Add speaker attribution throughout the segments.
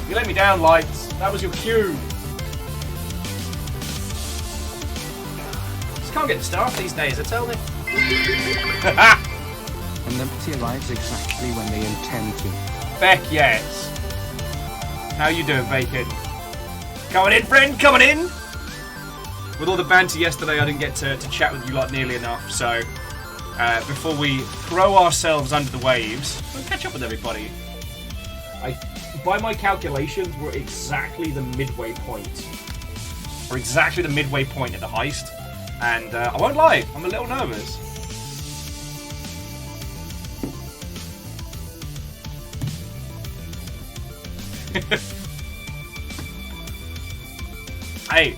Speaker 1: You let me down, Lights. That was your cue. Just can't get the staff these days, I tell you.
Speaker 2: And empty arrives exactly when they intend to.
Speaker 1: Beck, yes. How you doing, Bacon? Coming in, friend, coming in! With all the banter yesterday, I didn't get to chat with you lot nearly enough, so before we throw ourselves under the waves, we'll catch up with everybody. By my calculations, we're exactly the midway point. We're exactly the midway point at the heist, and I won't lie, I'm a little nervous. Hey,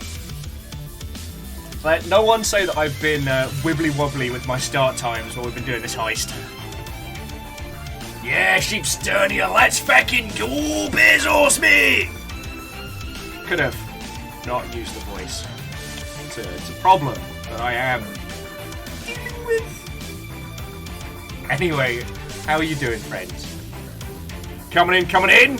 Speaker 1: let no one say that I've been wibbly-wobbly with my start times while we've been doing this heist. Yeah, Sheepsternia, let's fucking go, Bezos, me! Could have not used the voice. It's a problem that I am dealing with. Anyway, how are you doing, friends? Coming in, coming in!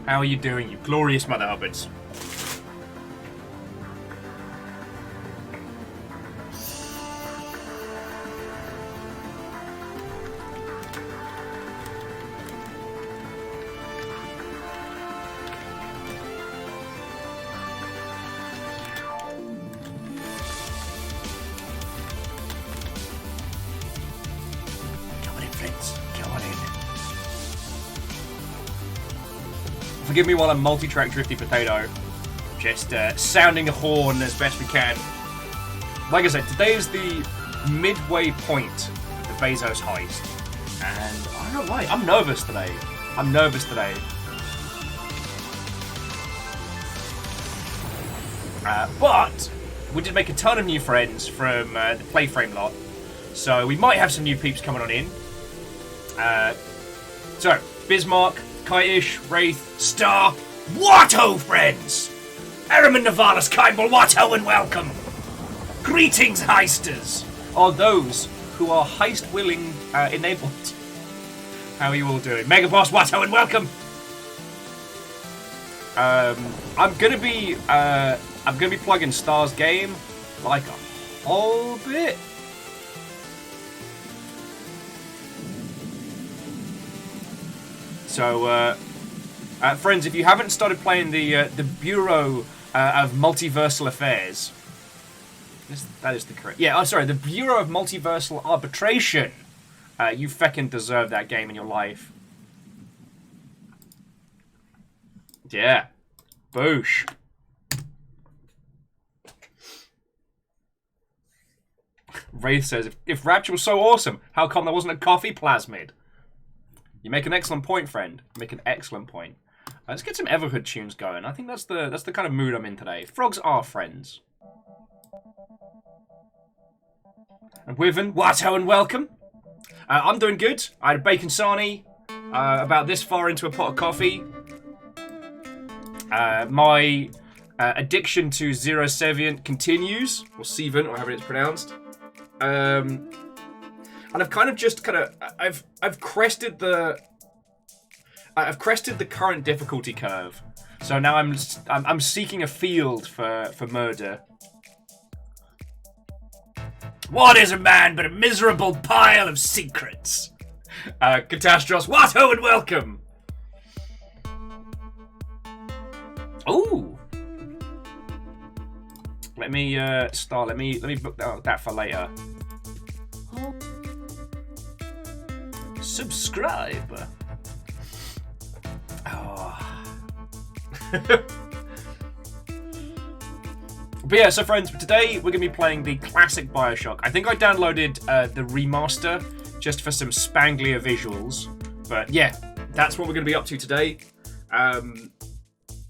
Speaker 1: How are you doing, you glorious mother hubbards? Come on in, friends. Come on in. Forgive me while I'm multi-track Drifty Potato. Just sounding a horn as best we can. Like I said, today is the midway point of the Bezos heist. And I don't know why, I'm nervous today. But we did make a ton of new friends from the Playframe lot. So we might have some new peeps coming on in. So, Bismarck, Kite-ish, Wraith, Star, Watto, friends! Araman Navalas, Kaimbal, Watto, and welcome! Greetings, heisters! Or those who are heist-willing enabled. How are you all doing? Megaboss, Watto, and welcome! I'm gonna be plugging Star's game like a whole bit. So, friends, if you haven't started playing the Bureau of Multiversal Affairs, that is the correct. Yeah, sorry, the Bureau of Multiversal Arbitration. You feckin' deserve that game in your life. Yeah, boosh. Wraith says, if Rapture was so awesome, how come there wasn't a coffee plasmid? You make an excellent point, friend. You make an excellent point. Let's get some Everhood tunes going. I think that's the kind of mood I'm in today. Frogs are friends. And Wyvern, Watto, and welcome. I'm doing good. I had a bacon sarnie about this far into a pot of coffee. My addiction to Zero Sevient continues, or Sevent, or however it's pronounced. And I've kind of just I've crested the current difficulty curve. So now I'm seeking a field for murder. What is a man but a miserable pile of secrets? Catastros, Watto, and welcome. Ooh. Let me start. Let me book that for later. Subscribe. Oh. But yeah, so friends, today we're going to be playing the classic BioShock. I think I downloaded the remaster just for some spanglier visuals. But yeah, that's what we're going to be up to today.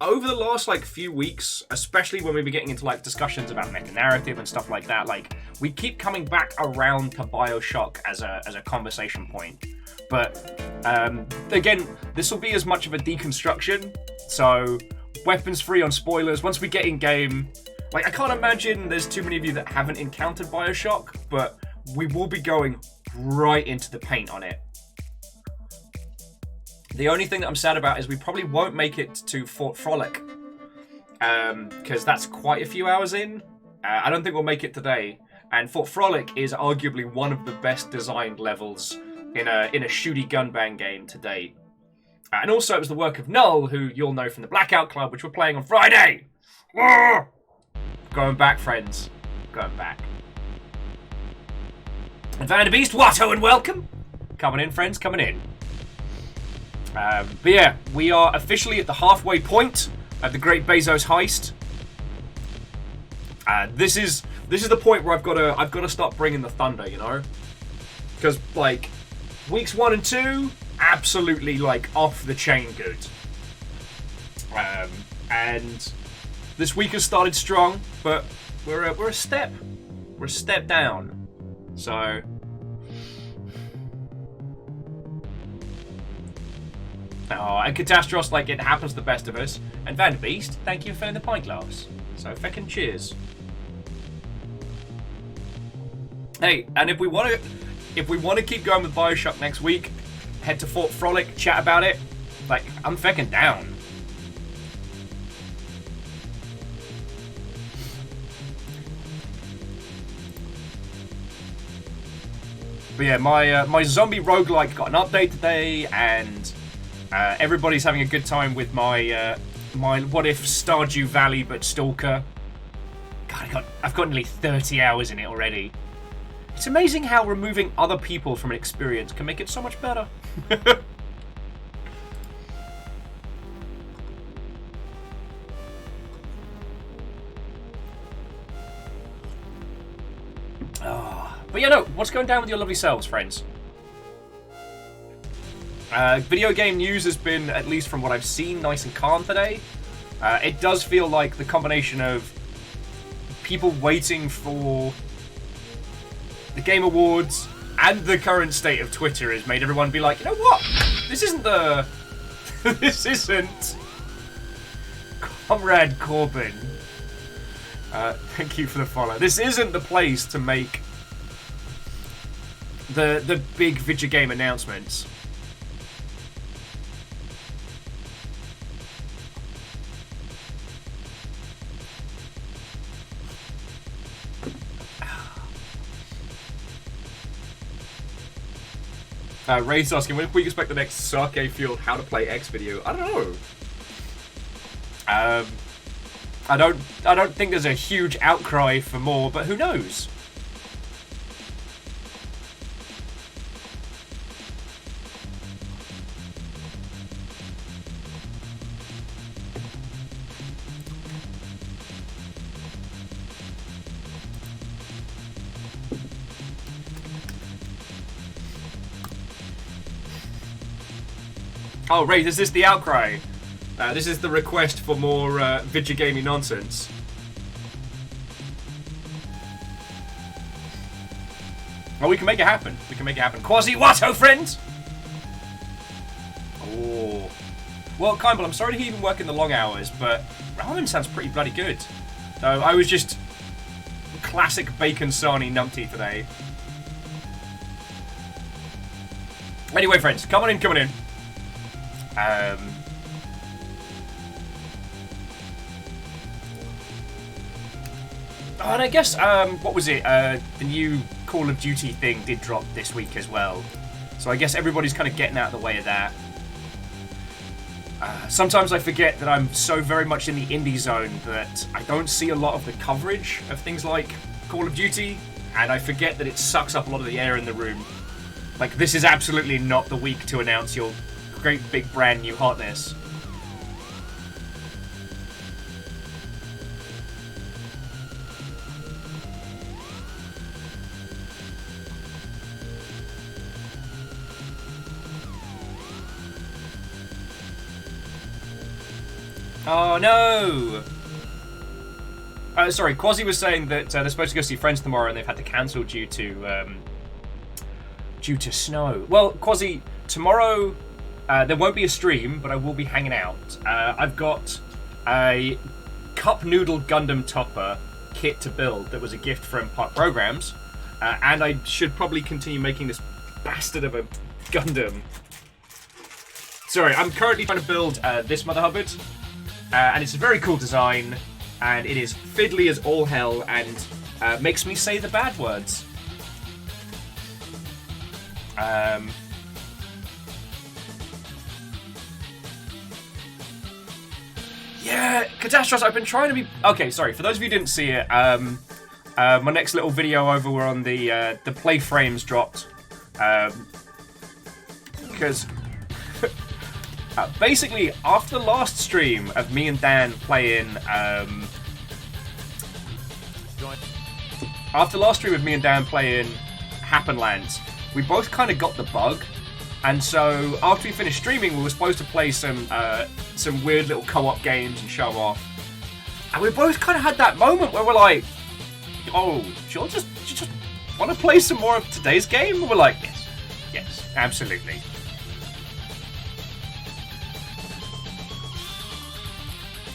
Speaker 1: Over the last few weeks, especially when we were getting into discussions about meta-narrative and stuff like that, we keep coming back around to BioShock as a conversation point. But again, this will be as much of a deconstruction. So weapons free on spoilers. Once we get in game, Like, I can't imagine there's too many of you that haven't encountered BioShock, but we will be going right into the paint on it. The only thing that I'm sad about is we probably won't make it to Fort Frolic, because that's quite a few hours in. I don't think we'll make it today. And Fort Frolic is arguably one of the best designed levels in a shooty gunbang game to date. And also it was the work of Null, who you'll know from the Blackout Club, which we're playing on Friday. Going back, friends. Going back. And Vanderbeest, Watto, and welcome. Coming in, friends, coming in. But yeah, we are officially at the halfway point of the Great Bezos Heist. This is the point where I've got to start bringing the thunder, you know, because like weeks 1 and 2, absolutely like off the chain good, and this week has started strong, but we're a step down, so. Oh, and Catastros, like, it happens to the best of us. And Vanderbeest, thank you for filling the pint glass. So, feckin' cheers. Hey, and if we want to keep going with BioShock next week, head to Fort Frolic, chat about it. Like, I'm feckin' down. But yeah, my zombie roguelike got an update today, and everybody's having a good time with my my what if Stardew Valley but Stalker. God, I've got nearly 30 hours in it already. It's amazing how removing other people from an experience can make it so much better. But yeah, no, what's going down with your lovely selves, friends? Video game news has been, at least from what I've seen, nice and calm today. It does feel like the combination of people waiting for the Game Awards and the current state of Twitter has made everyone be like, you know what? This isn't the... this isn't... Comrade Corbyn. Thank you for the follow. This isn't the place to make the big video game announcements. Ray's asking, when can we expect the next Sake Field How to Play X video? I don't know. I don't think there's a huge outcry for more, but who knows? Oh, Ray, is this the outcry? This is the request for more video gaming nonsense. Well, we can make it happen. We can make it happen. Quasi-Watto, friends! Oh. Well, Kimball, I'm sorry to hear you working the long hours, but ramen sounds pretty bloody good. So I was just classic bacon sarnie numpty today. Anyway, friends, come on in, come on in. And I guess, what was it? The new Call of Duty thing did drop this week as well. So I guess everybody's kind of getting out of the way of that. Sometimes I forget that I'm so very much in the indie zone that I don't see a lot of the coverage of things like Call of Duty, and I forget that it sucks up a lot of the air in the room. Like, this is absolutely not the week to announce your great big brand new hotness. Oh no! Sorry, Quasi was saying that they're supposed to go see friends tomorrow and they've had to cancel due to snow. Well, Quasi, tomorrow there won't be a stream, but I will be hanging out. I've got a Cup Noodle Gundam Topper kit to build that was a gift from Empire Programs. And I should probably continue making this bastard of a Gundam. Sorry, I'm currently trying to build this Mother Hubbard. And it's a very cool design. And it is fiddly as all hell and makes me say the bad words. Yeah, Catastros, I've been trying to be... Okay, sorry, for those of you who didn't see it, my next little video over on the play frames dropped. Because... basically, after the last stream of me and Dan playing... After the last stream of me and Dan playing Happenlands, we both kind of got the bug. And so, after we finished streaming, we were supposed to play some weird little co-op games and show off. And we both kind of had that moment where we're like, oh, do you just want to play some more of today's game? And we're like, yes, absolutely.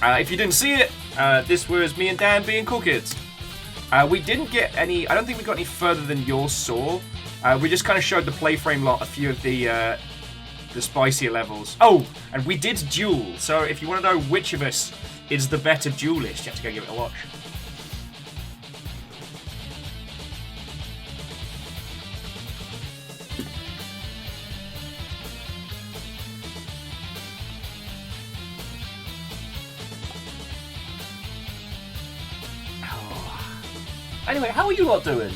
Speaker 1: If you didn't see it, this was me and Dan being cool kids. We didn't get any, I don't think we got any further than yours saw. We just kind of showed the playframe lot a few of the spicier levels. Oh, and we did duel. So if you want to know which of us is the better duelist, you have to go give it a watch. Oh. Anyway, how are you lot doing?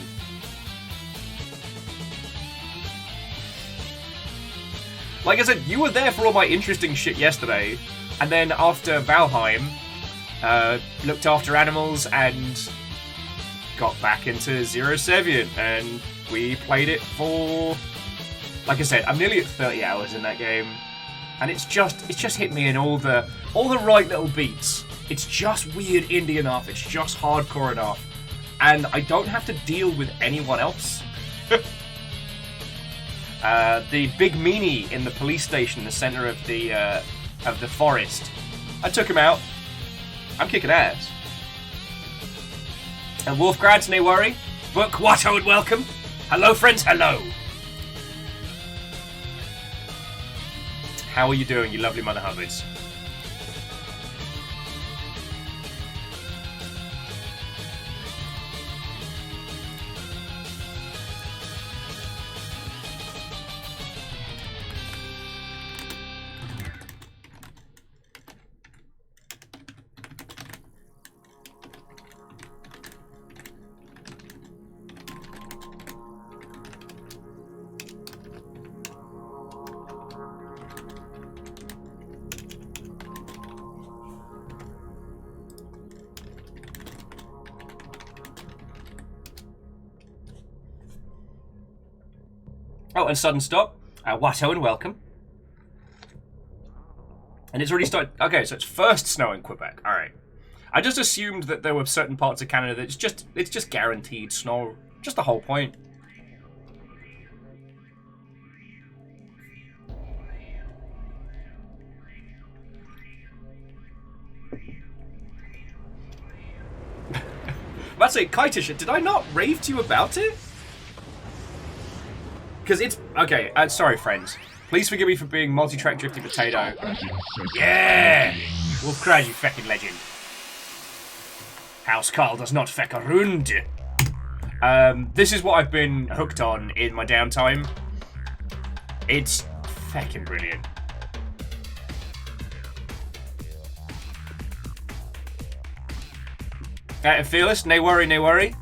Speaker 1: Like I said, you were there for all my interesting shit yesterday, and then after Valheim, looked after animals and got back into Zero Sevian, and we played it for, like I said, I'm nearly at 30 hours in that game, and it's just hit me in all the right little beats. It's just weird indie enough, it's just hardcore enough, and I don't have to deal with anyone else. The big meanie in the police station in the center of the forest. I took him out. I'm kicking ass. And Wolfgrads, no worry. Book Watto and welcome. Hello, friends, hello. How are you doing, you lovely Mother Hubbards? Oh, and sudden stop. Watto and welcome. And it's already started. Okay, so it's first snow in Quebec. All right. I just assumed that there were certain parts of Canada that it's just guaranteed snow. Just the whole point. Let's say, Kaitisha, did I not rave to you about it? Because it's... Okay, sorry, friends. Please forgive me for being multi-track drifty potato. Yeah! Wolfcrad, you feckin' legend. House Carl does not feck a rund. This is what I've been hooked on in my downtime. It's feckin' brilliant. Fearless, no worry, no worry.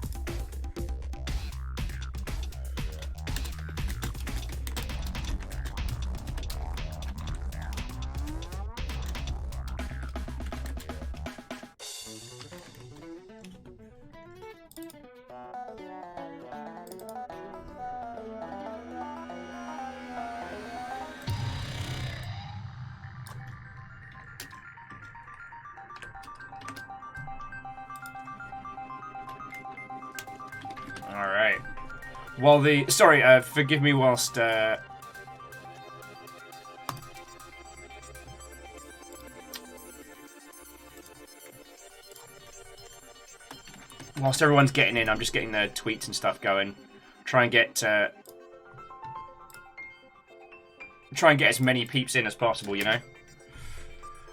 Speaker 1: Alright. Well, sorry, forgive me whilst, whilst everyone's getting in, I'm just getting their tweets and stuff going. Try and get as many peeps in as possible, you know?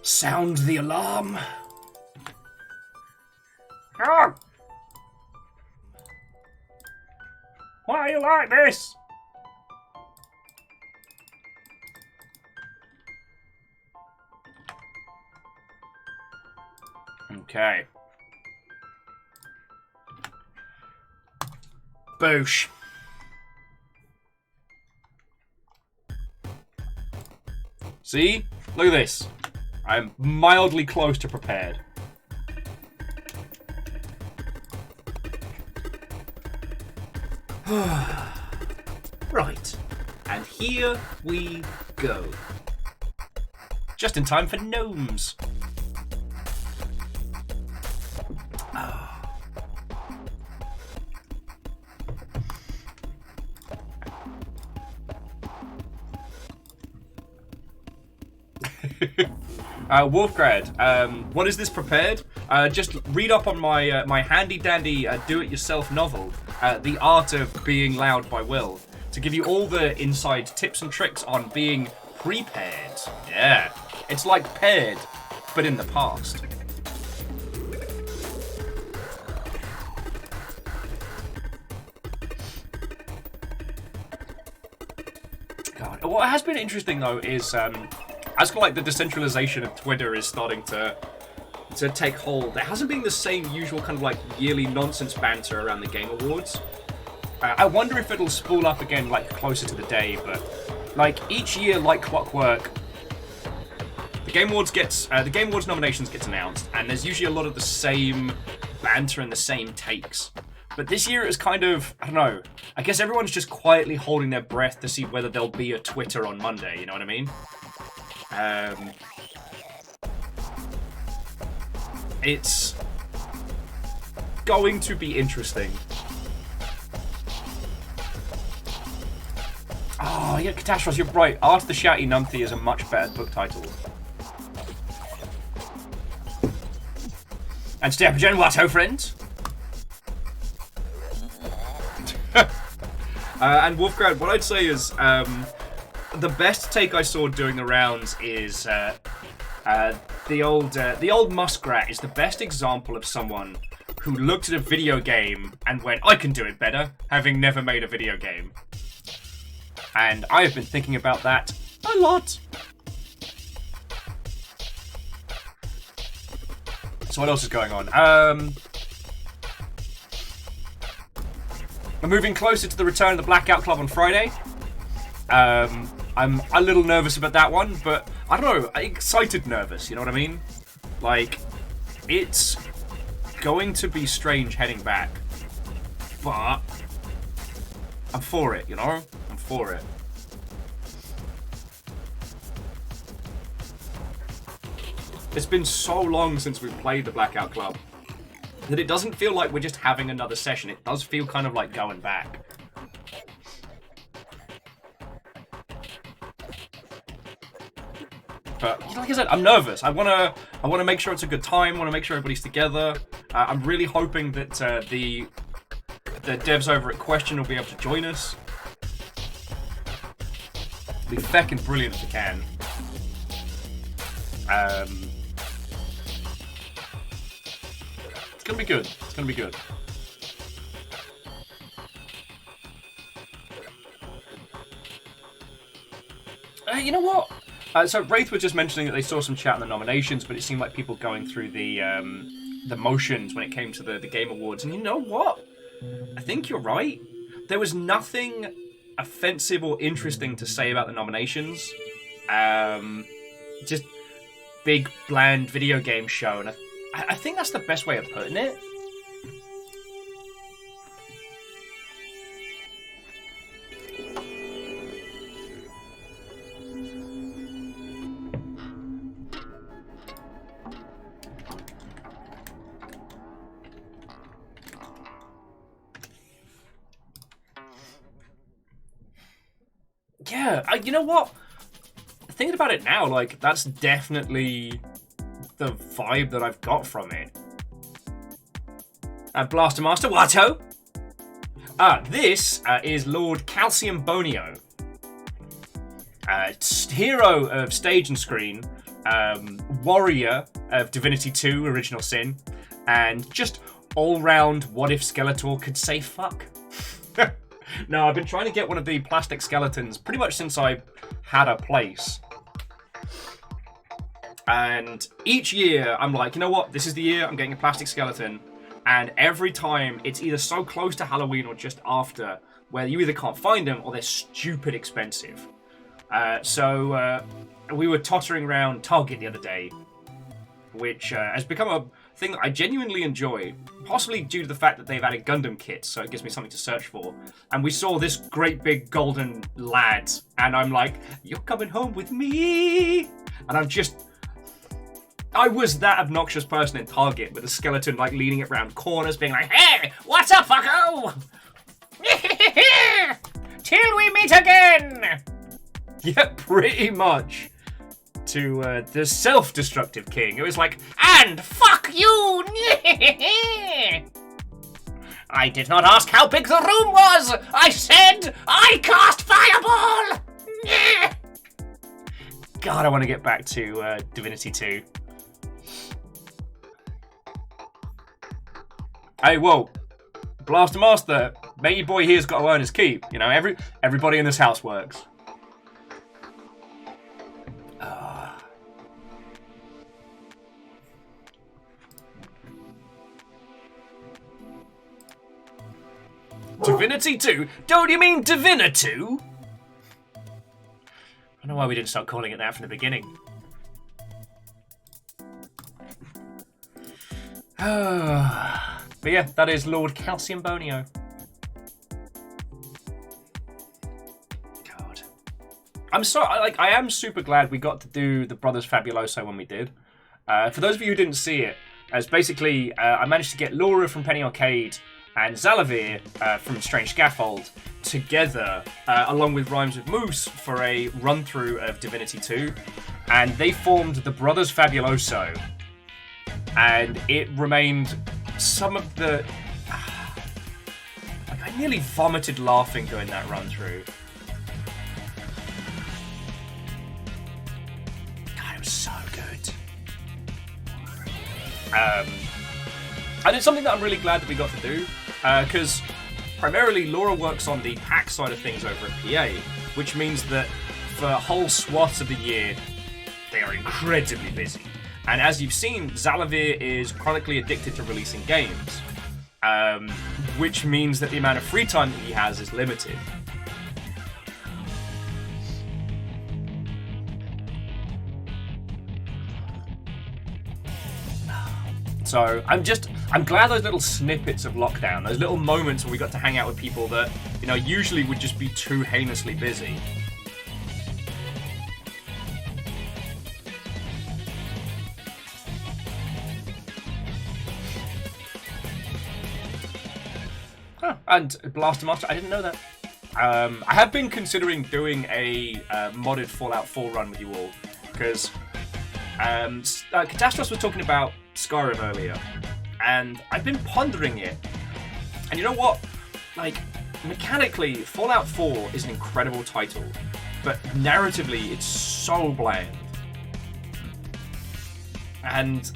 Speaker 1: Sound the alarm! Ah! Why are you like this? Okay. Boosh. See? Look at this. I'm mildly close to prepared. Right. And here we go. Just in time for gnomes. Wolfgrad, what is this prepared? Just read up on my my handy-dandy do-it-yourself novel, The Art of Being Loud by Will, to give you all the inside tips and tricks on being prepared. Yeah, it's like paired, but in the past. God, what has been interesting though is as for like the decentralization of Twitter is starting to take hold, there hasn't been the same usual kind of like yearly nonsense banter around the Game Awards. I wonder if it'll spool up again like closer to the day, but like each year, like clockwork, the Game Awards nominations gets announced, and there's usually a lot of the same banter and the same takes. But this year it's kind of, I don't know, I guess everyone's just quietly holding their breath to see whether there'll be a Twitter on Monday, you know what I mean? It's going to be interesting. Oh, yeah, Catastrophe, you're right. Art of the Shouty Numpty is a much better book title. And step gen what, ho friends? And Wolfgrad, what I'd say is, the best take I saw doing the rounds is the old muskrat is the best example of someone who looked at a video game and went, I can do it better, having never made a video game. And I have been thinking about that a lot. So what else is going on? We're moving closer to the return of the Blackout Club on Friday. I'm a little nervous about that one, but I don't know, excited nervous, you know what I mean? Like, it's going to be strange heading back, but I'm for it, you know? I'm for it. It's been so long since we've played the Blackout Club that it doesn't feel like we're just having another session. It does feel kind of like going back. But like I said, I'm nervous. I wanna make sure it's a good time. Want to make sure everybody's together. I'm really hoping that the devs over at Question will be able to join us. It'll be feckin' brilliant if they can. It's gonna be good. It's gonna be good. You know what? So Wraith was just mentioning that they saw some chat in the nominations, but it seemed like people going through the motions when it came to the Game Awards. And you know what? I think you're right. There was nothing offensive or interesting to say about the nominations. Just big, bland video game show. And I think that's the best way of putting it. Yeah, you know what? Thinking about it now, like, that's definitely the vibe that I've got from it. Blaster Master, Watto. This is Lord Calcium Bonio. Hero of stage and screen, warrior of Divinity 2 Original Sin, and just all-round what if Skeletor could say fuck. No, I've been trying to get one of the plastic skeletons pretty much since I had a place. And each year I'm like, you know what, this is the year I'm getting a plastic skeleton. And every time it's either so close to Halloween or just after, where you either can't find them or they're stupid expensive. So we were tottering around Target the other day, which has become a thing that I genuinely enjoy, possibly due to the fact that they've added Gundam kits, so it gives me something to search for. And we saw this great big golden lad, and I'm like, you're coming home with me! And I was that obnoxious person in Target with a skeleton like leaning it round corners, being like, hey, what's up, fucko? Till we meet again! Yeah, pretty much. To the self-destructive king. It was like, and fuck you! I did not ask how big the room was! I said I cast fireball! God, I want to get back to Divinity 2. Hey, whoa. Blaster Master, matey boy here's got to earn his keep. You know, everybody in this house works. Divinity 2? Don't you mean Divinity? I don't know why we didn't start calling it that from the beginning. But yeah, that is Lord Calcium Bonio. God. I'm sorry, I am super glad we got to do the Brothers Fabuloso when we did. For those of you who didn't see it, as basically, I managed to get Laura from Penny Arcade and Zalavir from Strange Scaffold together, along with Rhymes with Moose, for a run-through of Divinity 2. And they formed the Brothers Fabuloso. And it remained some of the... I nearly vomited laughing doing that run-through. God, it was so good. And it's something that I'm really glad that we got to do, because primarily Laura works on the pack side of things over at PA, which means that for whole swaths of the year, they are incredibly busy. And as you've seen, Zalavir is chronically addicted to releasing games, which means that the amount of free time that he has is limited. So I'm glad those little snippets of lockdown, those little moments where we got to hang out with people that, you know, usually would just be too heinously busy. Huh. And Blaster Master, I didn't know that. I have been considering doing a modded Fallout 4 run with you all, because Catastrophe was talking about Skyrim earlier, and I've been pondering it, and you know what? Like, mechanically, Fallout 4 is an incredible title, but narratively, it's so bland. And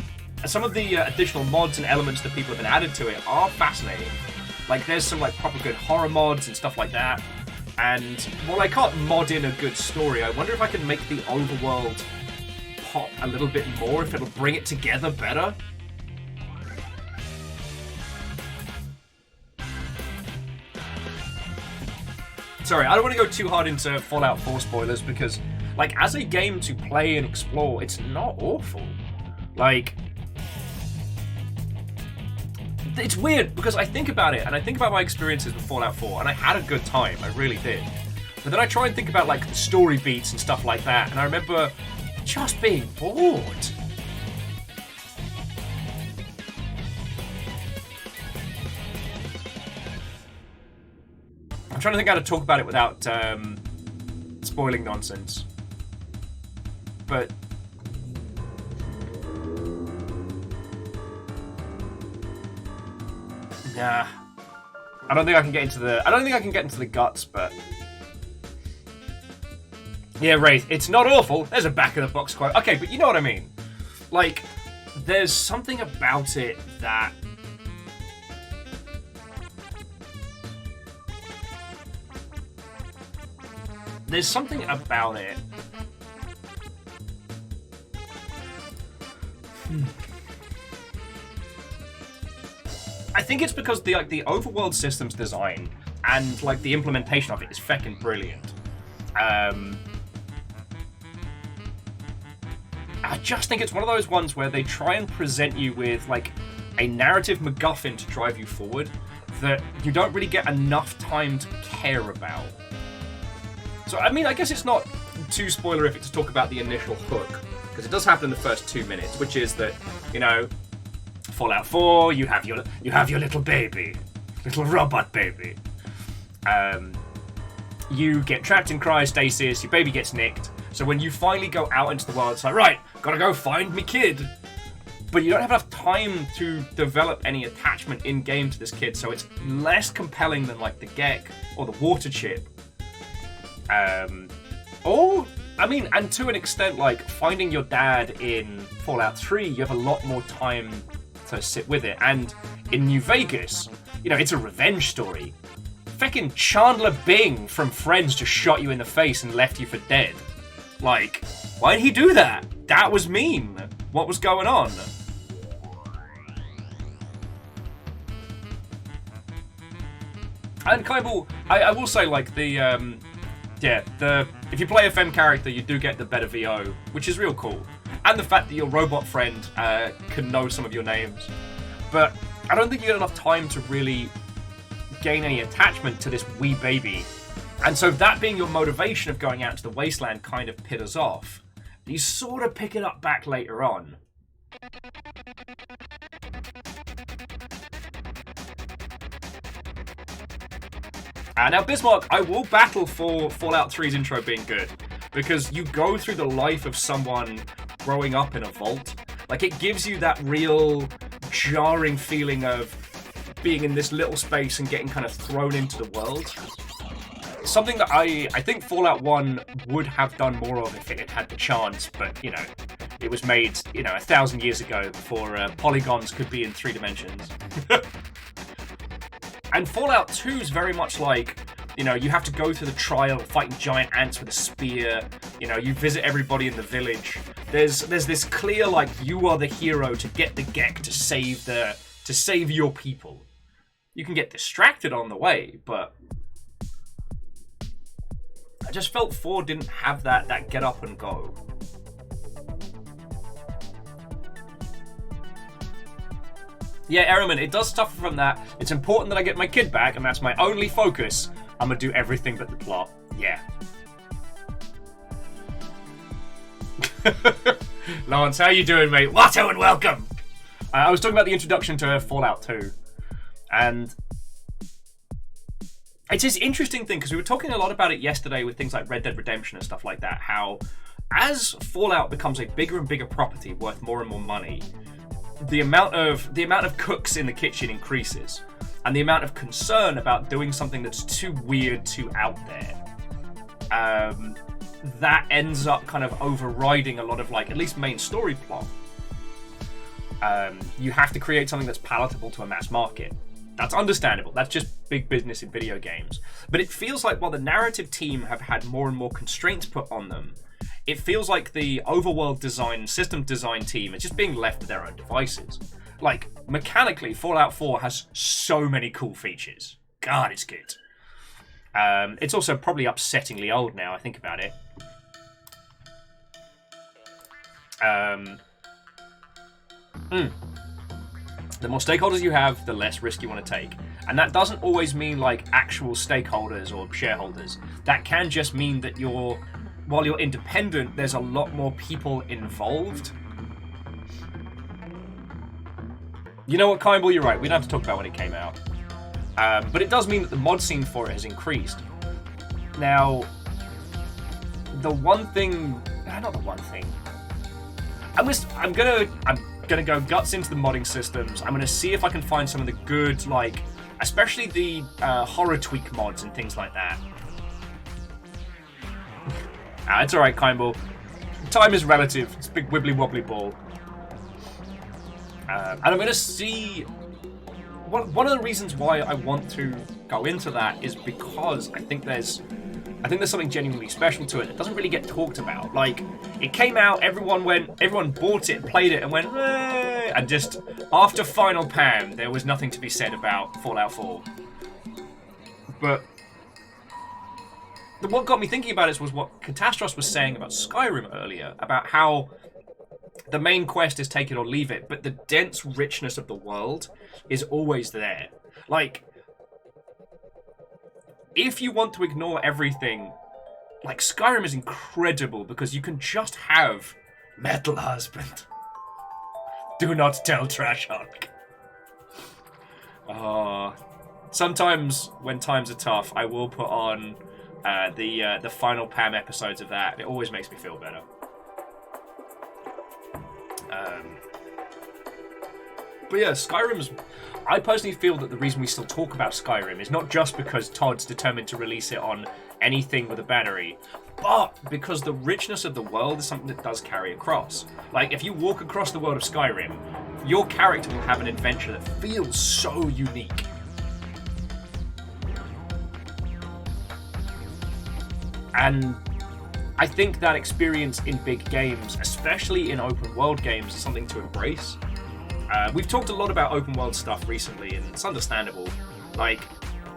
Speaker 1: some of the additional mods and elements that people have been added to it are fascinating. Like, there's some like proper good horror mods and stuff like that. And while I can't mod in a good story, I wonder if I can make the overworld pop a little bit more, if it'll bring it together better. Sorry, I don't want to go too hard into Fallout 4 spoilers, because, like, as a game to play and explore, it's not awful. Like, it's weird, because I think about it, and I think about my experiences with Fallout 4, and I had a good time, I really did. But then I try and think about, like, the story beats and stuff like that, and I remember just being bored. I'm trying to think how to talk about it without spoiling nonsense. But Nah. I don't think I can get into the guts, but yeah, Wraith, it's not awful. There's a back of the box quote. Okay, but you know what I mean. Like, there's something about it that I think it's because the overworld systems design and like the implementation of it is feckin' brilliant. I just think it's one of those ones where they try and present you with like a narrative MacGuffin to drive you forward that you don't really get enough time to care about. So I mean, I guess it's not too spoilerific to talk about the initial hook, because it does happen in the first 2 minutes, which is that, you know, Fallout 4, you have your little baby, little robot baby. You get trapped in cryostasis, your baby gets nicked, so when you finally go out into the world, it's like, right, gotta go find me kid. But you don't have enough time to develop any attachment in-game to this kid, so it's less compelling than like the Gek or the water chip. And to an extent, like, finding your dad in Fallout 3, you have a lot more time to sit with it. And in New Vegas, you know, it's a revenge story. Feckin' Chandler Bing from Friends just shot you in the face and left you for dead. Like, why did he do that? That was mean. What was going on? And Kaibal, I will say, like, if you play a femme character, you do get the better VO, which is real cool. And the fact that your robot friend can know some of your names. But I don't think you get enough time to really gain any attachment to this wee baby. And so that being your motivation of going out into the wasteland kind of pitters off. You sort of pick it up back later on. Now, Bismarck, I will battle for Fallout 3's intro being good, because you go through the life of someone growing up in a vault. Like, it gives you that real jarring feeling of being in this little space and getting kind of thrown into the world. Something that I think Fallout 1 would have done more of if it had had the chance, but, you know, it was made, 1,000 years ago before polygons could be in 3 dimensions. And Fallout 2 is very much like, you have to go through the trial fighting giant ants with a spear. You visit everybody in the village. There's this clear, like, you are the hero to get the Gek to save your people. You can get distracted on the way, but I just felt 4 didn't have that get up and go. Yeah, Ehrman, it does suffer from that. It's important that I get my kid back, and that's my only focus. I'm gonna do everything but the plot. Yeah. Lawrence, how you doing, mate? Watto and welcome! I was talking about the introduction to Fallout 2. And it's this interesting thing, because we were talking a lot about it yesterday with things like Red Dead Redemption and stuff like that, how as Fallout becomes a bigger and bigger property worth more and more money, the amount of cooks in the kitchen increases, and the amount of concern about doing something that's too weird, too out there, that ends up kind of overriding a lot of, like, at least main story plot. You have to create something that's palatable to a mass market. That's understandable. That's just big business in video games. But it feels like while the narrative team have had more and more constraints put on them, it feels like the overworld design, system design team is just being left to their own devices. Like, mechanically, Fallout 4 has so many cool features. God, it's good. It's also probably upsettingly old now, I think about it. The more stakeholders you have, the less risk you want to take. And that doesn't always mean, like, actual stakeholders or shareholders. That can just mean that while you're independent, there's a lot more people involved. You know what, Kimball, you're right. We don't have to talk about when it came out. But it does mean that the mod scene for it has increased. Now, the one thing... Not the one thing. gonna go guts into the modding systems. I'm gonna see if I can find some of the good, like, especially the horror tweak mods and things like that. It's alright, Kindball. Time is relative. It's a big wibbly wobbly ball. And I'm gonna see. One of the reasons why I want to go into that is because I think there's something genuinely special to it that doesn't really get talked about. Like, it came out, everyone bought it, played it, and went, eh, and just after Final Pam, there was nothing to be said about Fallout 4. But what got me thinking about it was what Catastros was saying about Skyrim earlier, about how the main quest is take it or leave it, but the dense richness of the world is always there. Like, if you want to ignore everything, like, Skyrim is incredible because you can just have Metal Husband. Do not tell Trash Hulk. Sometimes when times are tough, I will put on the final Pam episodes of that. It always makes me feel better. But yeah, I personally feel that the reason we still talk about Skyrim is not just because Todd's determined to release it on anything with a battery, but because the richness of the world is something that does carry across. Like, if you walk across the world of Skyrim, your character will have an adventure that feels so unique. And I think that experience in big games, especially in open world games, is something to embrace. We've talked a lot about open world stuff recently, and it's understandable. Like,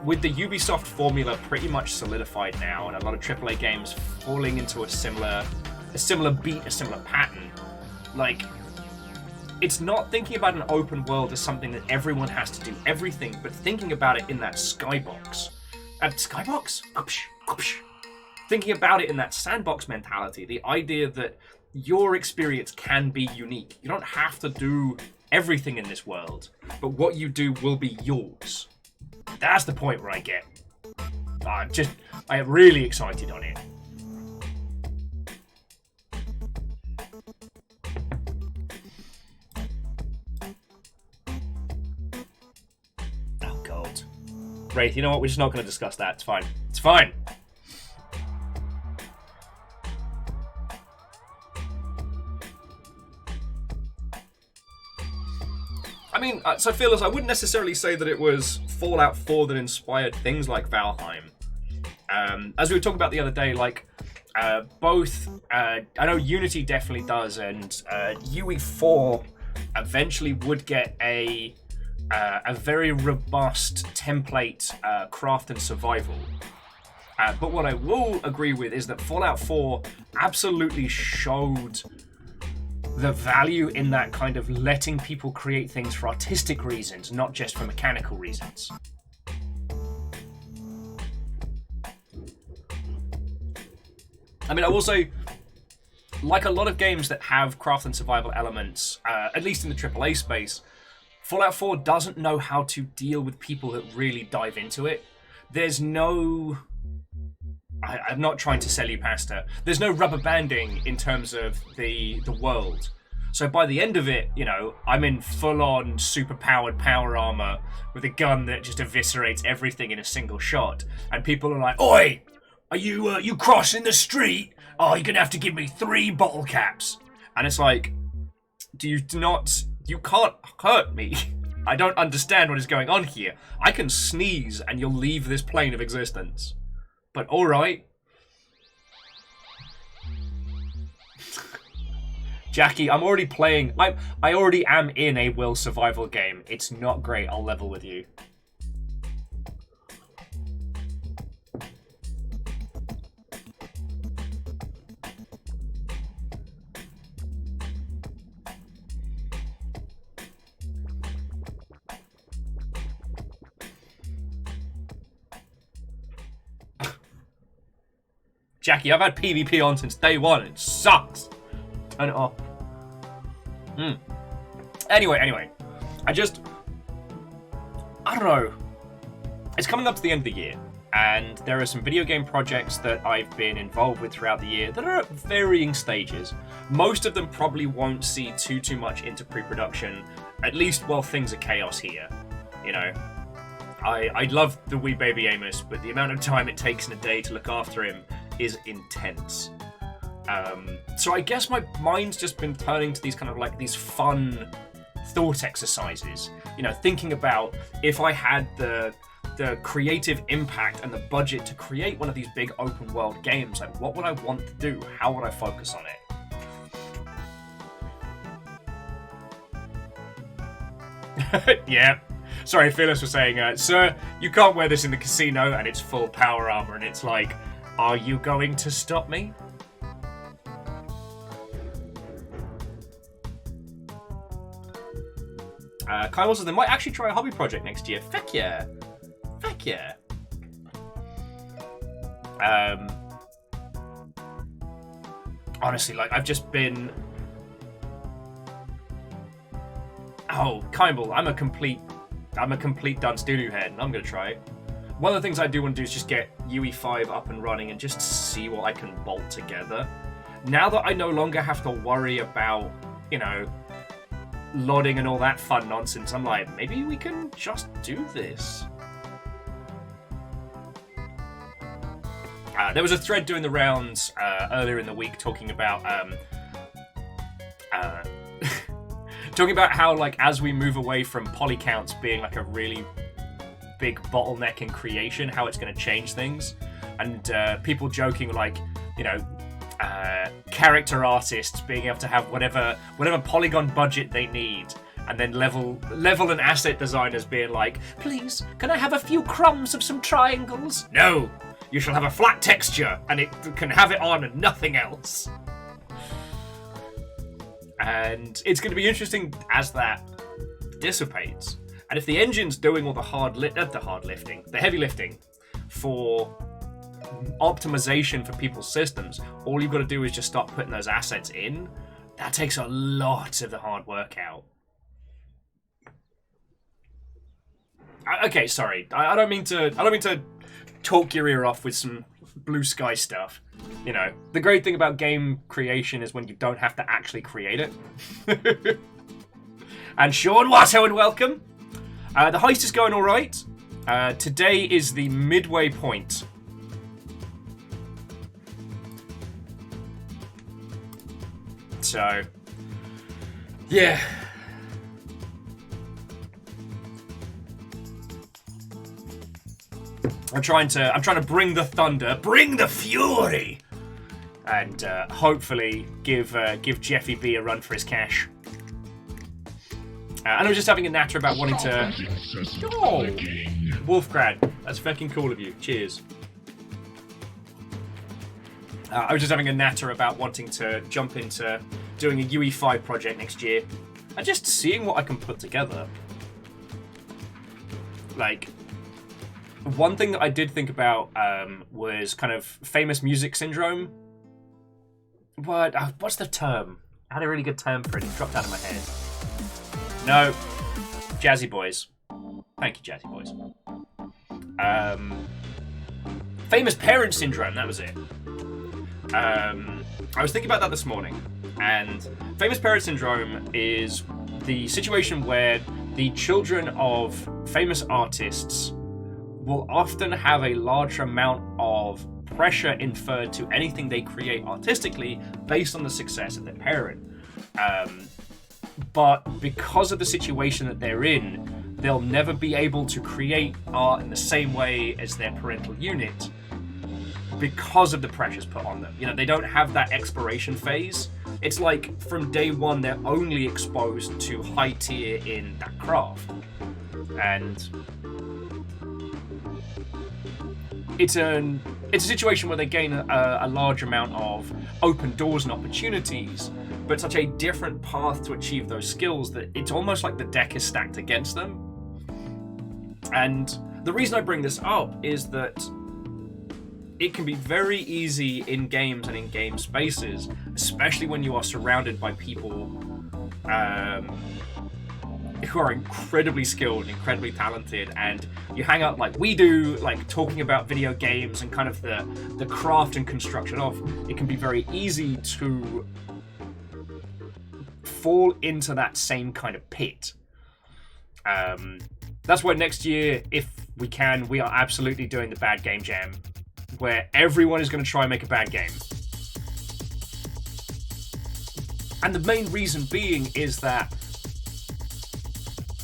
Speaker 1: with the Ubisoft formula pretty much solidified now, and a lot of AAA games falling into a similar beat, a similar pattern, like, it's not thinking about an open world as something that everyone has to do everything, but thinking about it in that skybox. Skybox? Thinking about it in that sandbox mentality, the idea that your experience can be unique. You don't have to do everything in this world, but what you do will be yours. That's the point where I get. I am really excited on it. Oh God. Wraith, you know what? We're just not going to discuss that. It's fine. It's fine. I mean, so Fearless, I wouldn't necessarily say that it was Fallout 4 that inspired things like Valheim. As we were talking about the other day, like, both, I know Unity definitely does, and UE4 eventually would get a very robust template craft and survival. But what I will agree with is that Fallout 4 absolutely showed the value in that kind of letting people create things for artistic reasons, not just for mechanical reasons. I mean, I will say, like a lot of games that have craft and survival elements, at least in the AAA space, Fallout 4 doesn't know how to deal with people that really dive into it. There's no... I'm not trying to sell you pasta. There's no rubber banding in terms of the world. So by the end of it, you know, I'm in full-on super-powered power armor with a gun that just eviscerates everything in a single shot. And people are like, "Oi! Are you crossing the street? Oh, you're gonna have to give me 3 bottle caps." And it's like, you can't hurt me. I don't understand what is going on here. I can sneeze and you'll leave this plane of existence. But alright. Jackie, I'm already playing. I already am in a will survival game. It's not great. I'll level with you. Jackie, I've had PvP on since day one. It sucks. Turn it off. Anyway. I don't know. It's coming up to the end of the year, and there are some video game projects that I've been involved with throughout the year that are at varying stages. most of them probably won't see too much into pre-production, at least while things are chaos here. You know, I love the wee baby Amos, but the amount of time it takes in a day to look after him is intense. So I guess my mind's just been turning to these kind of like these fun thought exercises. You know, thinking about if I had the creative impact and the budget to create one of these big open world games, like what would I want to do? How would I focus on it? Yeah. Sorry, Phyllis was saying, sir, you can't wear this in the casino and it's full power armor, and it's like, are you going to stop me? Kyle says they might actually try a hobby project next year. Feck yeah. Feck yeah. Honestly, like, I've just been... Oh, Kimball, I'm a complete dunce doo-doo head, and I'm gonna try it. One of the things I do want to do is just get UE5 up and running and just see what I can bolt together. Now that I no longer have to worry about, you know, lodding and all that fun nonsense, I'm like, maybe we can just do this. There was a thread doing the rounds earlier in the week talking about talking about how, like, as we move away from poly counts being like a really big bottleneck in creation, how it's going to change things, and people joking like, you know, character artists being able to have whatever polygon budget they need, and then level and asset designers being like, please, can I have a few crumbs of some triangles? No, you shall have a flat texture, and it can have it on and nothing else. And it's going to be interesting as that dissipates. And if the engine's doing all the heavy lifting for optimization for people's systems, all you've got to do is just start putting those assets in. That takes a lot of the hard work out. Okay, sorry. I don't mean to talk your ear off with some blue sky stuff. You know, the great thing about game creation is when you don't have to actually create it. And Sean Watto, and welcome. The heist is going all right. Today is the midway point. So, yeah. I'm trying to bring the thunder, bring the fury, and hopefully give Jeffy B a run for his cash. And I was just having a natter about wanting to... Oh, Wolfgrad, that's fucking cool of you. Cheers. I was just having a natter about wanting to jump into doing a UE5 project next year, and just seeing what I can put together. Like, one thing that I did think about was kind of famous music syndrome. What's the term? I had a really good term for it. It dropped out of my head. No. Jazzy Boys. Thank you, Jazzy Boys. Famous parent syndrome, that was it. I was thinking about that this morning, and famous parent syndrome is the situation where the children of famous artists will often have a large amount of pressure inferred to anything they create artistically based on the success of their parent. But because of the situation that they're in, they'll never be able to create art in the same way as their parental unit because of the pressures put on them. You know, they don't have that exploration phase. It's like from day one, they're only exposed to high tier in that craft. And it's a situation where they gain a large amount of open doors and opportunities, but such a different path to achieve those skills that it's almost like the deck is stacked against them. And the reason I bring this up is that it can be very easy in games and in game spaces, especially when you are surrounded by people who are incredibly skilled, incredibly talented, and you hang out like we do, like talking about video games and kind of the craft and construction of, it can be very easy to fall into that same kind of pit. That's why next year, if we can, we are absolutely doing the Bad Game Jam, where everyone is going to try and make a bad game. And the main reason being is that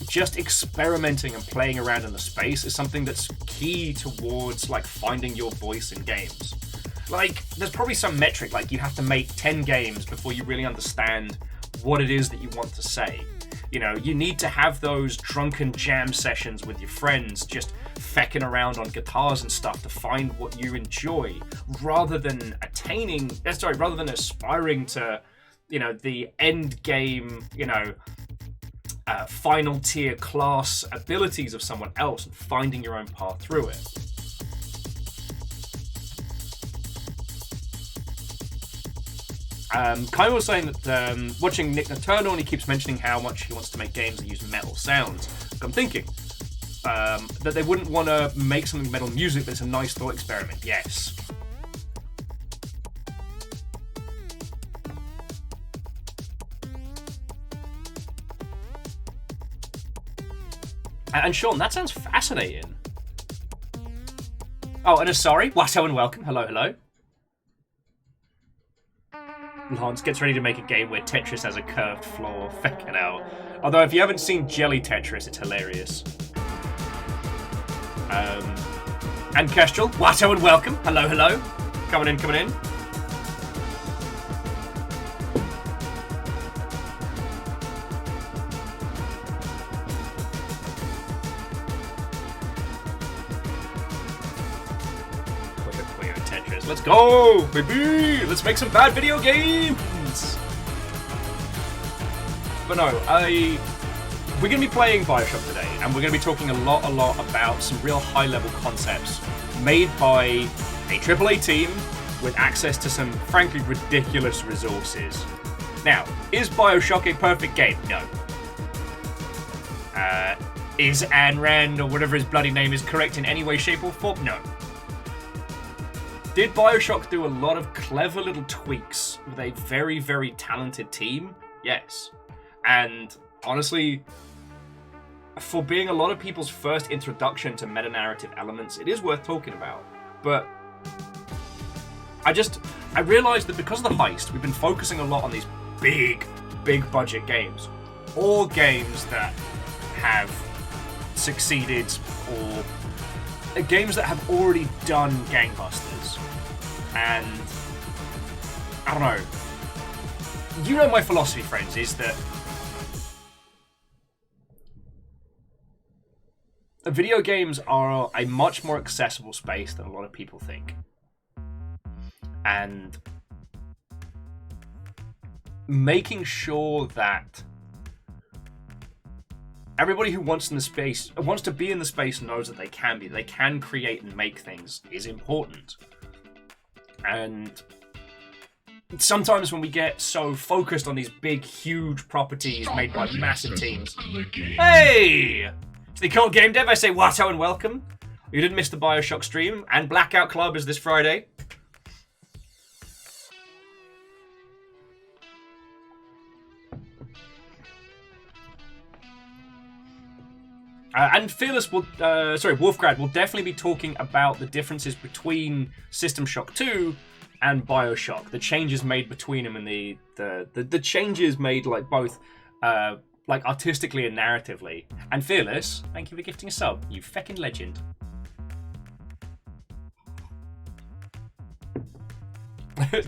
Speaker 1: just experimenting and playing around in the space is something that's key towards like finding your voice in games. Like, there's probably some metric, like you have to make 10 games before you really understand what it is that you want to say. You know, you need to have those drunken jam sessions with your friends, just fecking around on guitars and stuff to find what you enjoy, rather than aspiring to, you know, the end game, you know, final tier class abilities of someone else and finding your own path through it. Kai was saying that watching Nick Nocturnal, and he keeps mentioning how much he wants to make games that use metal sounds. I'm thinking that they wouldn't want to make something metal music that's a nice thought experiment. Yes. And Sean, that sounds fascinating. Oh, and sorry, Watto and welcome. Hello, hello. Lance gets ready to make a game where Tetris has a curved floor. Feckin' hell. Although, if you haven't seen Jelly Tetris, it's hilarious. And Kestrel, Watto and welcome. Hello, hello. Coming in, coming in. Tetris. Let's go, baby! Let's make some bad video games! But no, we're going to be playing BioShock today, and we're going to be talking a lot about some real high-level concepts made by a AAA team with access to some, frankly, ridiculous resources. Now, is BioShock a perfect game? No. Is Ayn Rand, or whatever his bloody name is, correct in any way, shape, or form? No. Did BioShock do a lot of clever little tweaks with a very, very talented team? Yes. And honestly, for being a lot of people's first introduction to meta-narrative elements, it is worth talking about. But I realized that because of the Heist, we've been focusing a lot on these big budget games. Or games that have succeeded, or games that have already done gangbusters. And I don't know. You know my philosophy, friends, is that video games are a much more accessible space than a lot of people think. And making sure that everybody who wants to be in the space knows that they can create and make things is important. And sometimes when we get so focused on these big, huge properties made by massive teams... Hey! To the Cult Game Dev, I say Watto and welcome. You didn't miss the BioShock stream, and Blackout Club is this Friday. And Fearless will, Wolfgrad will definitely be talking about the differences between System Shock 2 and BioShock, the changes made between them, and the changes made like both like artistically and narratively. And Fearless, thank you for gifting a sub, you feckin' legend.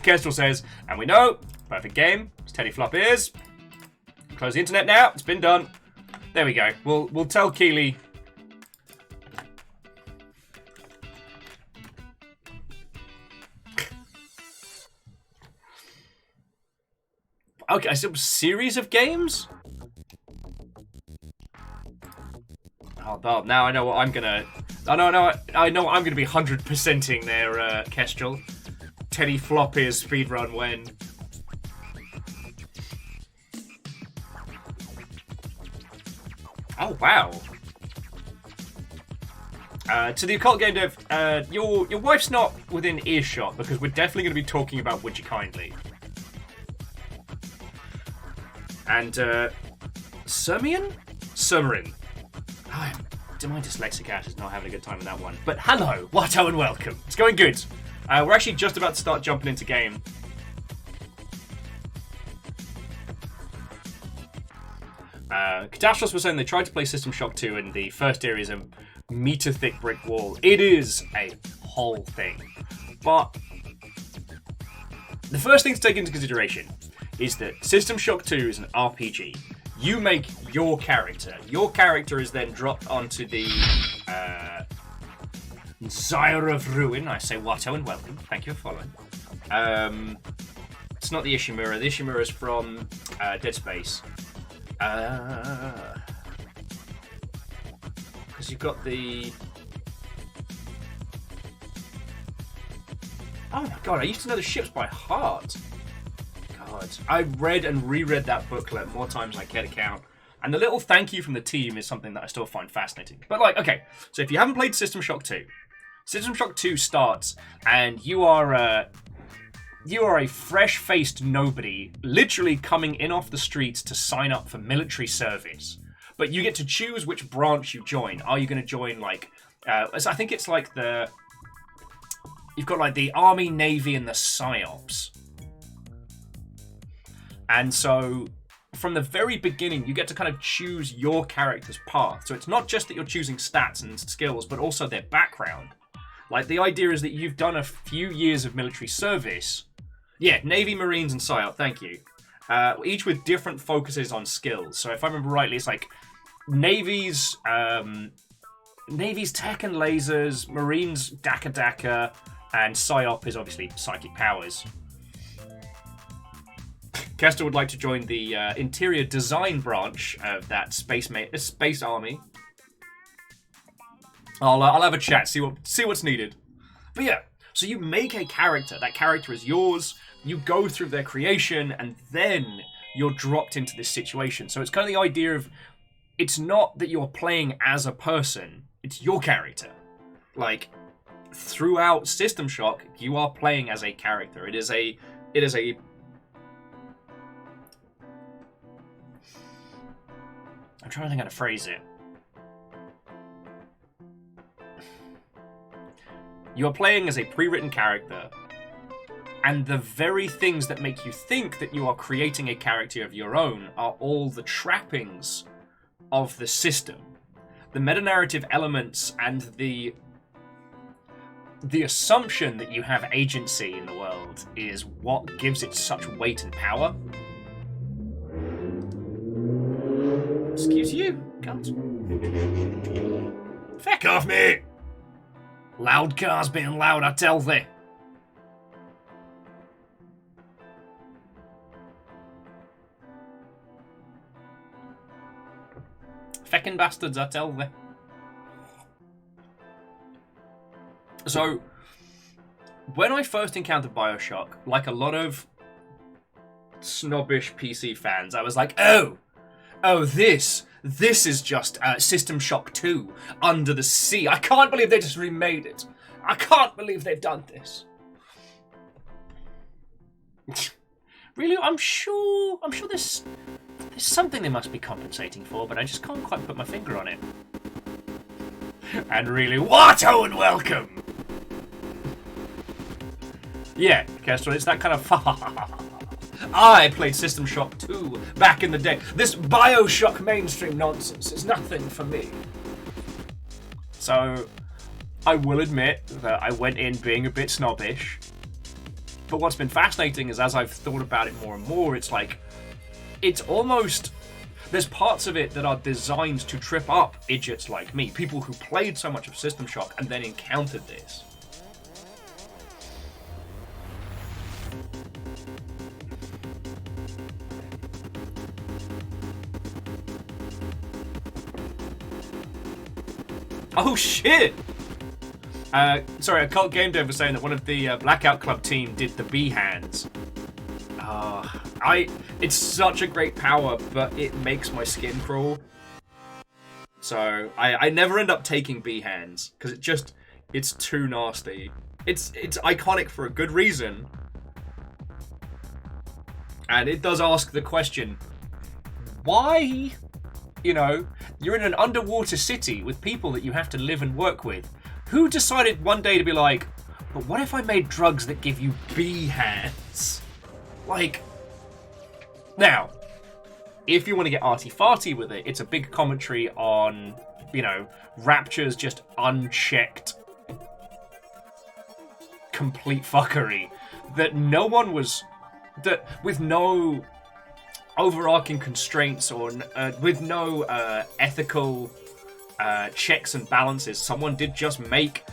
Speaker 1: Kestrel says, and we know, perfect game, as Teddy Flop is. Close the internet now, it's been done. There we go. We'll tell Keeley. Okay, so series of games? Oh, now I know what I'm gonna. I know what I'm gonna be 100%ing there, Kestrel. Teddy Flop is speedrun when. Oh, wow. To the Occult Game Dev, your wife's not within earshot, because we're definitely going to be talking about Would You Kindly. And Sirmian? Summerin. Oh, my dyslexic ass is not having a good time with that one. But hello, Watto, and welcome. It's going good. We're actually just about to start jumping into game. Catastrophes was saying they tried to play System Shock 2 and the first area is a meter-thick brick wall. It is a whole thing. But the first thing to take into consideration is that System Shock 2 is an RPG. You make your character. Your character is then dropped onto the Zyre of Ruin. I say Watto and welcome. Thank you for following. It's not the Ishimura. The Ishimura is from Dead Space. Because you've got the... Oh my god, I used to know the ships by heart. God. I read and reread that booklet more times than I care to count. And the little thank you from the team is something that I still find fascinating. But like, okay, so if you haven't played System Shock 2, System Shock 2 starts and you are a fresh-faced nobody literally coming in off the streets to sign up for military service. But you get to choose which branch you join. Are you going to join, like... I think it's like the... You've got, like, the Army, Navy, and the PsyOps. And so, from the very beginning, you get to kind of choose your character's path. So it's not just that you're choosing stats and skills, but also their background. Like, the idea is that you've done a few years of military service... Yeah, Navy, Marines, and PsyOp, thank you. Each with different focuses on skills. So if I remember rightly, it's like Navy's tech and lasers, Marines Daka, and PsyOp is obviously psychic powers. Kester would like to join the interior design branch of that space army. I'll have a chat, see what's needed. But yeah, so you make a character. That character is yours. You go through their creation, and then you're dropped into this situation. So it's kind of the idea of, it's not that you're playing as a person, it's your character. Like, throughout System Shock, you are playing as a character. It is a... I'm trying to think how to phrase it. You are playing as a pre-written character, and the very things that make you think that you are creating a character of your own are all the trappings of the system. The meta-narrative elements and the assumption that you have agency in the world is what gives it such weight and power. Excuse you? God. Feck off, mate! Loud cars being loud, I tell thee. Feckin' bastards, I tell thee. So, when I first encountered BioShock, like a lot of snobbish PC fans, I was like, oh, this is just System Shock 2, Under the Sea. I can't believe they just remade it. I can't believe they've done this. Really, I'm sure there's something they must be compensating for, but I just can't quite put my finger on it. And really, Watto and welcome! Yeah, Kestrel, it's that kind of I played System Shock 2 back in the day. This BioShock mainstream nonsense is nothing for me. So, I will admit that I went in being a bit snobbish. But what's been fascinating is as I've thought about it more and more, it's like, it's almost... There's parts of it that are designed to trip up idiots like me, people who played so much of System Shock and then encountered this. Oh shit! Sorry, Occult Game Dev was saying that one of the Blackout Club team did the bee hands. It's such a great power, but it makes my skin crawl. So I never end up taking bee hands because it's too nasty. It's iconic for a good reason, and it does ask the question: Why? You know, you're in an underwater city with people that you have to live and work with. Who decided one day to be like, but what if I made drugs that give you bee hands? Like, now, if you want to get arty-farty with it, it's a big commentary on, you know, Rapture's just unchecked complete fuckery. That no one was... that with no overarching constraints or with no ethical checks and balances, someone did just make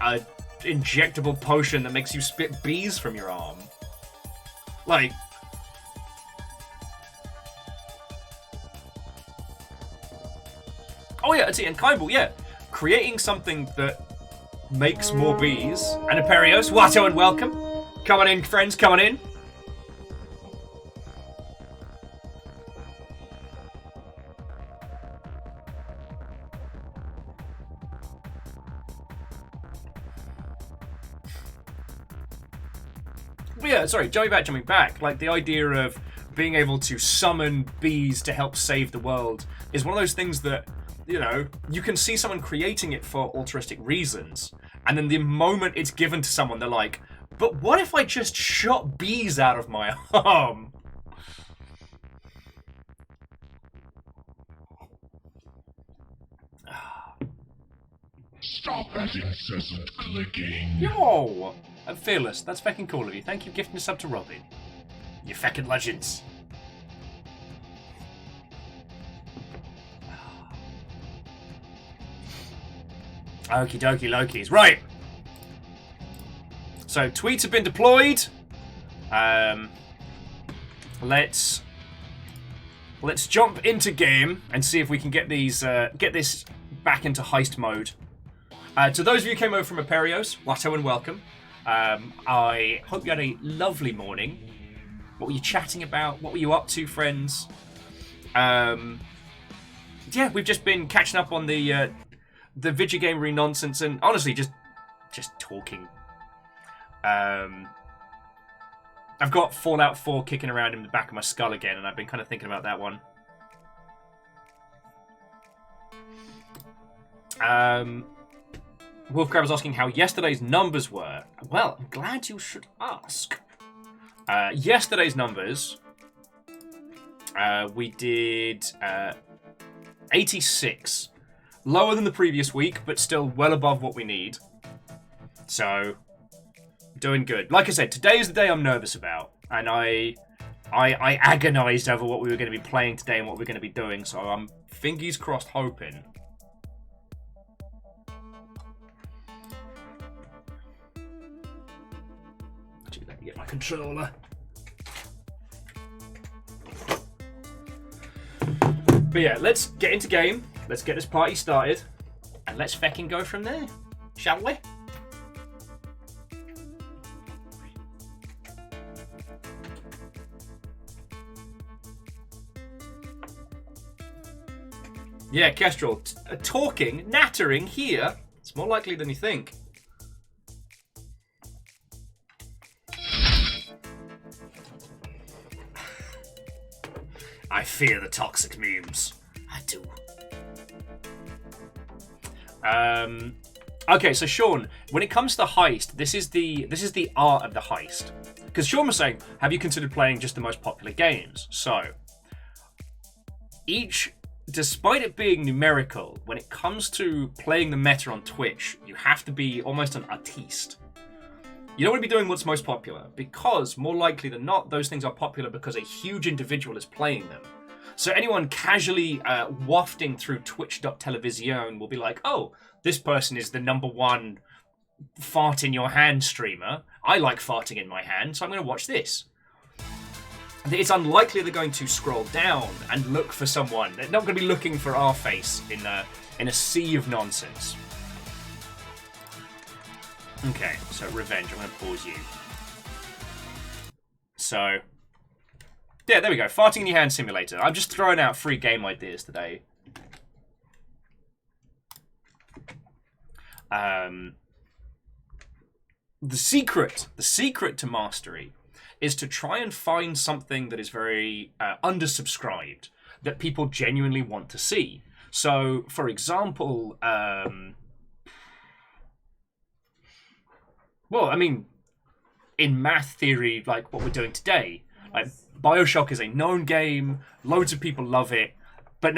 Speaker 1: a injectable potion that makes you spit bees from your arm. Like... Oh yeah, and Kaible, yeah. Creating something that makes more bees. And Imperios, Watto and welcome. Come on in, friends, come on in. But yeah, sorry, jumping back. Like, the idea of being able to summon bees to help save the world is one of those things that, you know, you can see someone creating it for altruistic reasons, and then the moment it's given to someone, they're like, but what if I just shot bees out of my arm?
Speaker 3: Stop that incessant clicking.
Speaker 1: Yo! I'm fearless. That's fucking cool of you. Thank you for gifting a sub to Robin. You fucking legends. Okie dokie Lokis. Right. So tweets have been deployed. Let's jump into game and see if we can get these get this back into heist mode. To those of you who came over from Imperios, Watto and welcome. I hope you had a lovely morning. What were you chatting about? What were you up to, friends? Yeah, we've just been catching up on the video gamery nonsense and honestly just talking. I've got Fallout 4 kicking around in the back of my skull again, and I've been kind of thinking about that one. Wolfcrab was asking how yesterday's numbers were. Well, I'm glad you should ask. Yesterday's numbers, we did 86. Lower than the previous week, but still well above what we need. So, doing good. Like I said, today is the day I'm nervous about. And I agonized over what we were going to be playing today and what we're going to be doing. So I'm fingers crossed hoping. Actually, let me get my controller. But yeah, let's get into game. Let's get this party started. And let's fecking go from there. Shall we? Yeah, Kestrel, talking, nattering here. It's more likely than you think. I fear the toxic memes. I do. Okay, so Sean, when it comes to heist, this is the art of the heist. Because Sean was saying, have you considered playing just the most popular games? So, despite it being numerical, when it comes to playing the meta on Twitch, you have to be almost an artiste. You don't want to be doing what's most popular, because more likely than not, those things are popular because a huge individual is playing them. So anyone casually wafting through twitch.television will be like, oh, this person is the #1 fart in your hand streamer. I like farting in my hand, so I'm going to watch this. It's unlikely they're going to scroll down and look for someone. They're not going to be looking for our face in a sea of nonsense. Okay, so Revenge, I'm going to pause you. So, yeah, there we go. Farting in your hand simulator. I'm just throwing out free game ideas today. The secret to mastery is to try and find something that is very undersubscribed. that people genuinely want to see. So, for example, well, I mean, in math theory, like what we're doing today, like BioShock is a known game, loads of people love it, but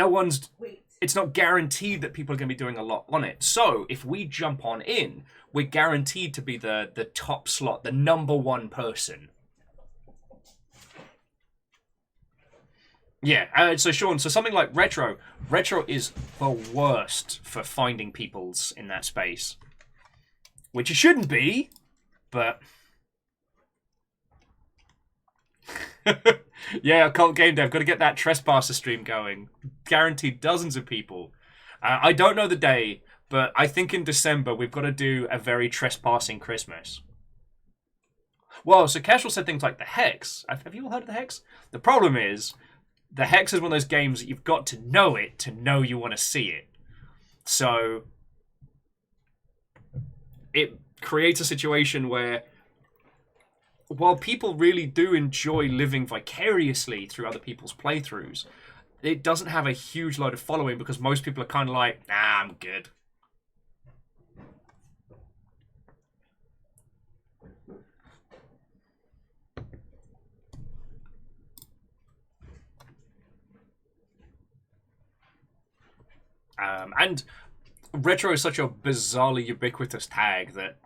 Speaker 1: it's not guaranteed that people are going to be doing a lot on it. So, if we jump on in, we're guaranteed to be the top slot, the number one person. Yeah, so Sean, so something like Retro is the worst for finding peoples in that space. Which it shouldn't be, but... yeah, Occult Game Dev, got to get that Trespasser stream going. Guaranteed dozens of people. I don't know the day, but I think in December we've got to do a very trespassing Christmas. Well, so Casual said things like the Hex. Have you all heard of the Hex? The problem is... the Hex is one of those games that you've got to know it to know you want to see it. So it creates a situation where while people really do enjoy living vicariously through other people's playthroughs, it doesn't have a huge load of following because most people are kind of like, nah, I'm good. And retro is such a bizarrely ubiquitous tag that...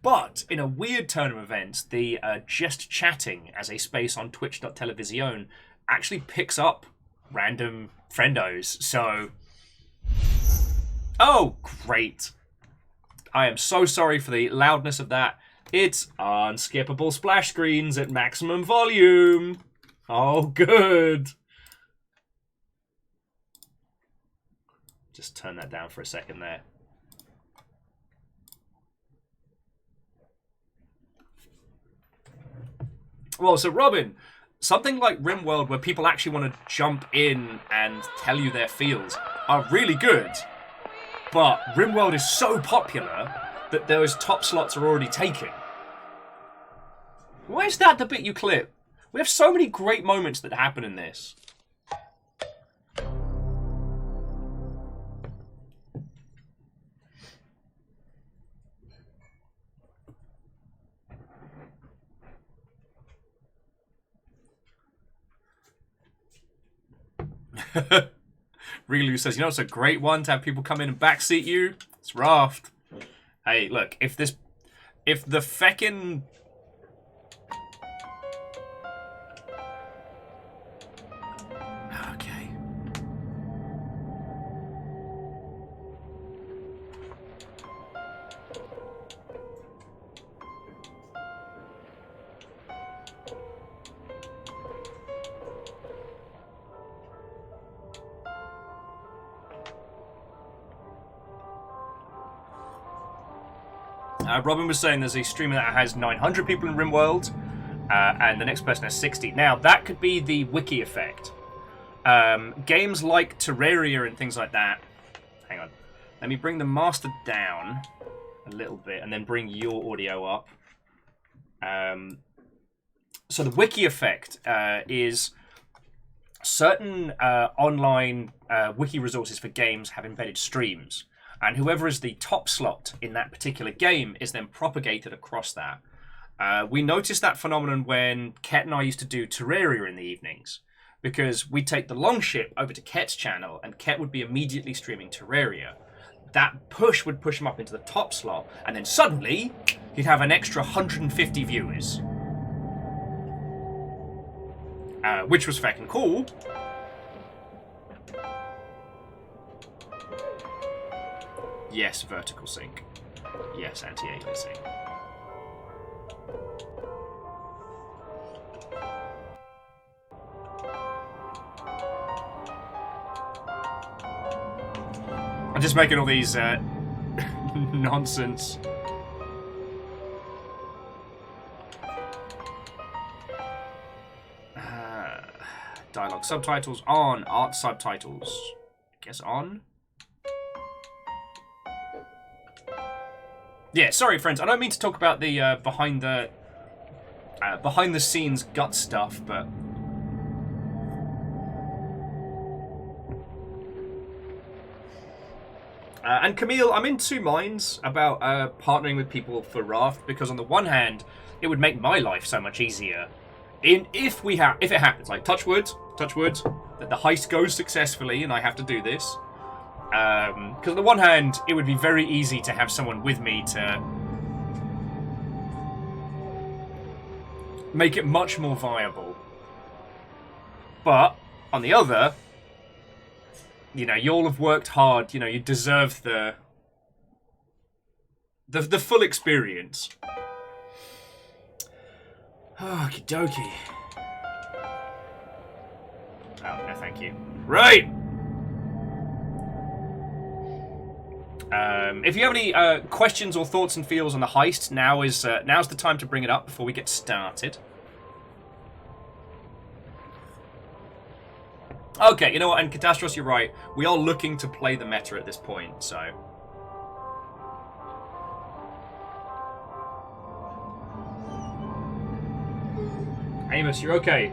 Speaker 1: But, in a weird turn of events, the just chatting as a space on twitch.television actually picks up random friendos, so... Oh, great. I am so sorry for the loudness of that. It's unskippable splash screens at maximum volume. Oh, good. Just turn that down for a second there. Well, so Robin, something like RimWorld where people actually want to jump in and tell you their feels are really good. But RimWorld is so popular that those top slots are already taken. Why is that the bit you clip? We have so many great moments that happen in this. Rilu says, you know, it's a great one to have people come in and backseat you. It's Raft. Hey, look, if the feckin'... Okay. Robin was saying there's a streamer that has 900 people in RimWorld, and the next person has 60. Now, that could be the wiki effect. Games like Terraria and things like that... Hang on. Let me bring the master down a little bit, and then bring your audio up. So the wiki effect is certain online wiki resources for games have embedded streams. And whoever is the top slot in that particular game is then propagated across that. We noticed that phenomenon when Ket and I used to do Terraria in the evenings. Because we'd take the long ship over to Ket's channel, and Ket would be immediately streaming Terraria. That push would push him up into the top slot, and then suddenly, he'd have an extra 150 viewers. Which was fucking cool. Yes, vertical sync. Yes, anti-aliasing. I'm just making all these nonsense. Dialogue subtitles on. Art subtitles. I guess on. Yeah, sorry, friends. I don't mean to talk about the behind the scenes gut stuff, but And Camille, I'm in two minds about partnering with people for Raft, because on the one hand, it would make my life so much easier. If it happens, like touch wood, that the heist goes successfully and I have to do this. Because on the one hand, it would be very easy to have someone with me to make it much more viable. But on the other, you know, you all have worked hard. You know, you deserve the full experience. Okie dokie. Oh, no thank you. Right! If you have any questions or thoughts and feels on the heist, now's the time to bring it up before we get started. Okay, you know what, and Catastros, you're right. We are looking to play the meta at this point, so... Amos, you're okay.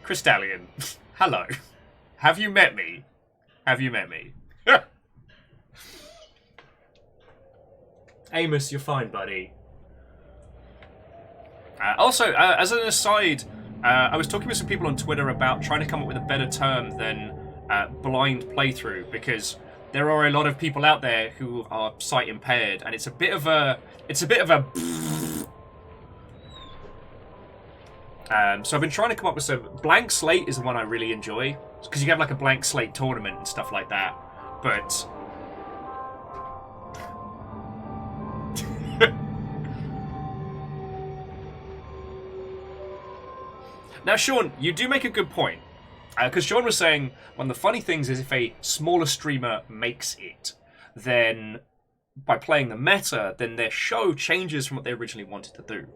Speaker 1: Crystallian, hello. Have you met me? Amos, you're fine, buddy. Also, as an aside, I was talking with some people on Twitter about trying to come up with a better term than blind playthrough, because there are a lot of people out there who are sight impaired, and it's a bit of a so I've been trying to come up with some... Blank Slate is the one I really enjoy, because you have like a blank slate tournament and stuff like that, but... Now, Sean, you do make a good point, because Sean was saying one of the funny things is if a smaller streamer makes it, then by playing the meta, then their show changes from what they originally wanted to do.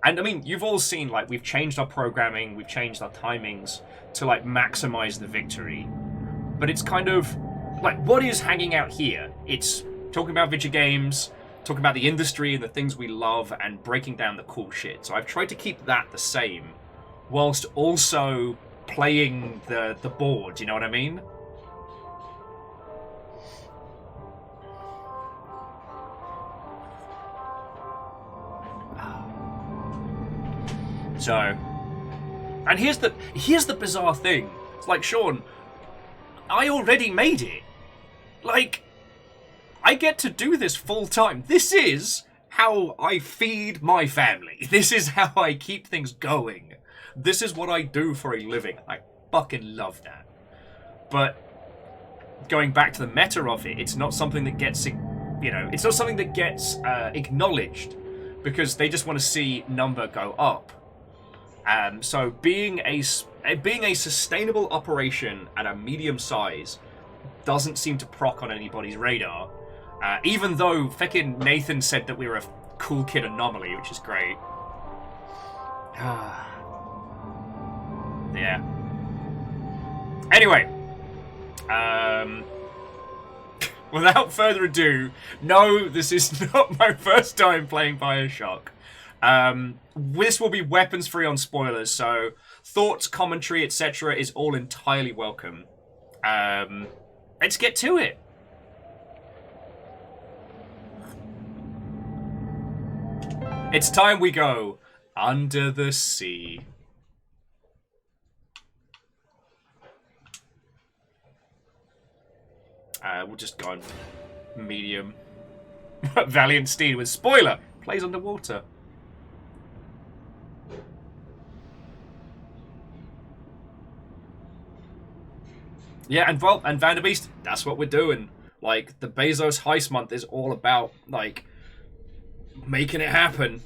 Speaker 1: And, I mean, you've all seen, like, we've changed our programming, we've changed our timings to, like, maximize the victory. But it's kind of, like, what is hanging out here? It's talking about video games, talking about the industry and the things we love, and breaking down the cool shit. So I've tried to keep that the same, whilst also playing the board, you know what I mean? So, and here's the bizarre thing. It's like, Sean, I already made it. Like, I get to do this full time. This is how I feed my family. This is how I keep things going. This is what I do for a living. I fucking love that. But going back to the meta of it, it's not something that gets, you know, it's not something that gets acknowledged, because they just want to see number go up. So being a sustainable operation at a medium size doesn't seem to proc on anybody's radar. Even though feckin' Nathan said that we were a cool kid anomaly, which is great. Yeah. Anyway. Without further ado, no, this is not my first time playing BioShock. This will be weapons free on spoilers, so thoughts, commentary, etc. is all entirely welcome. Let's get to it. It's time we go under the sea. We'll just go on medium. Valiant Steed with spoiler plays underwater. Yeah, and Vanderbeest, that's what we're doing. Like, the Bezos Heist Month is all about, like, making it happen.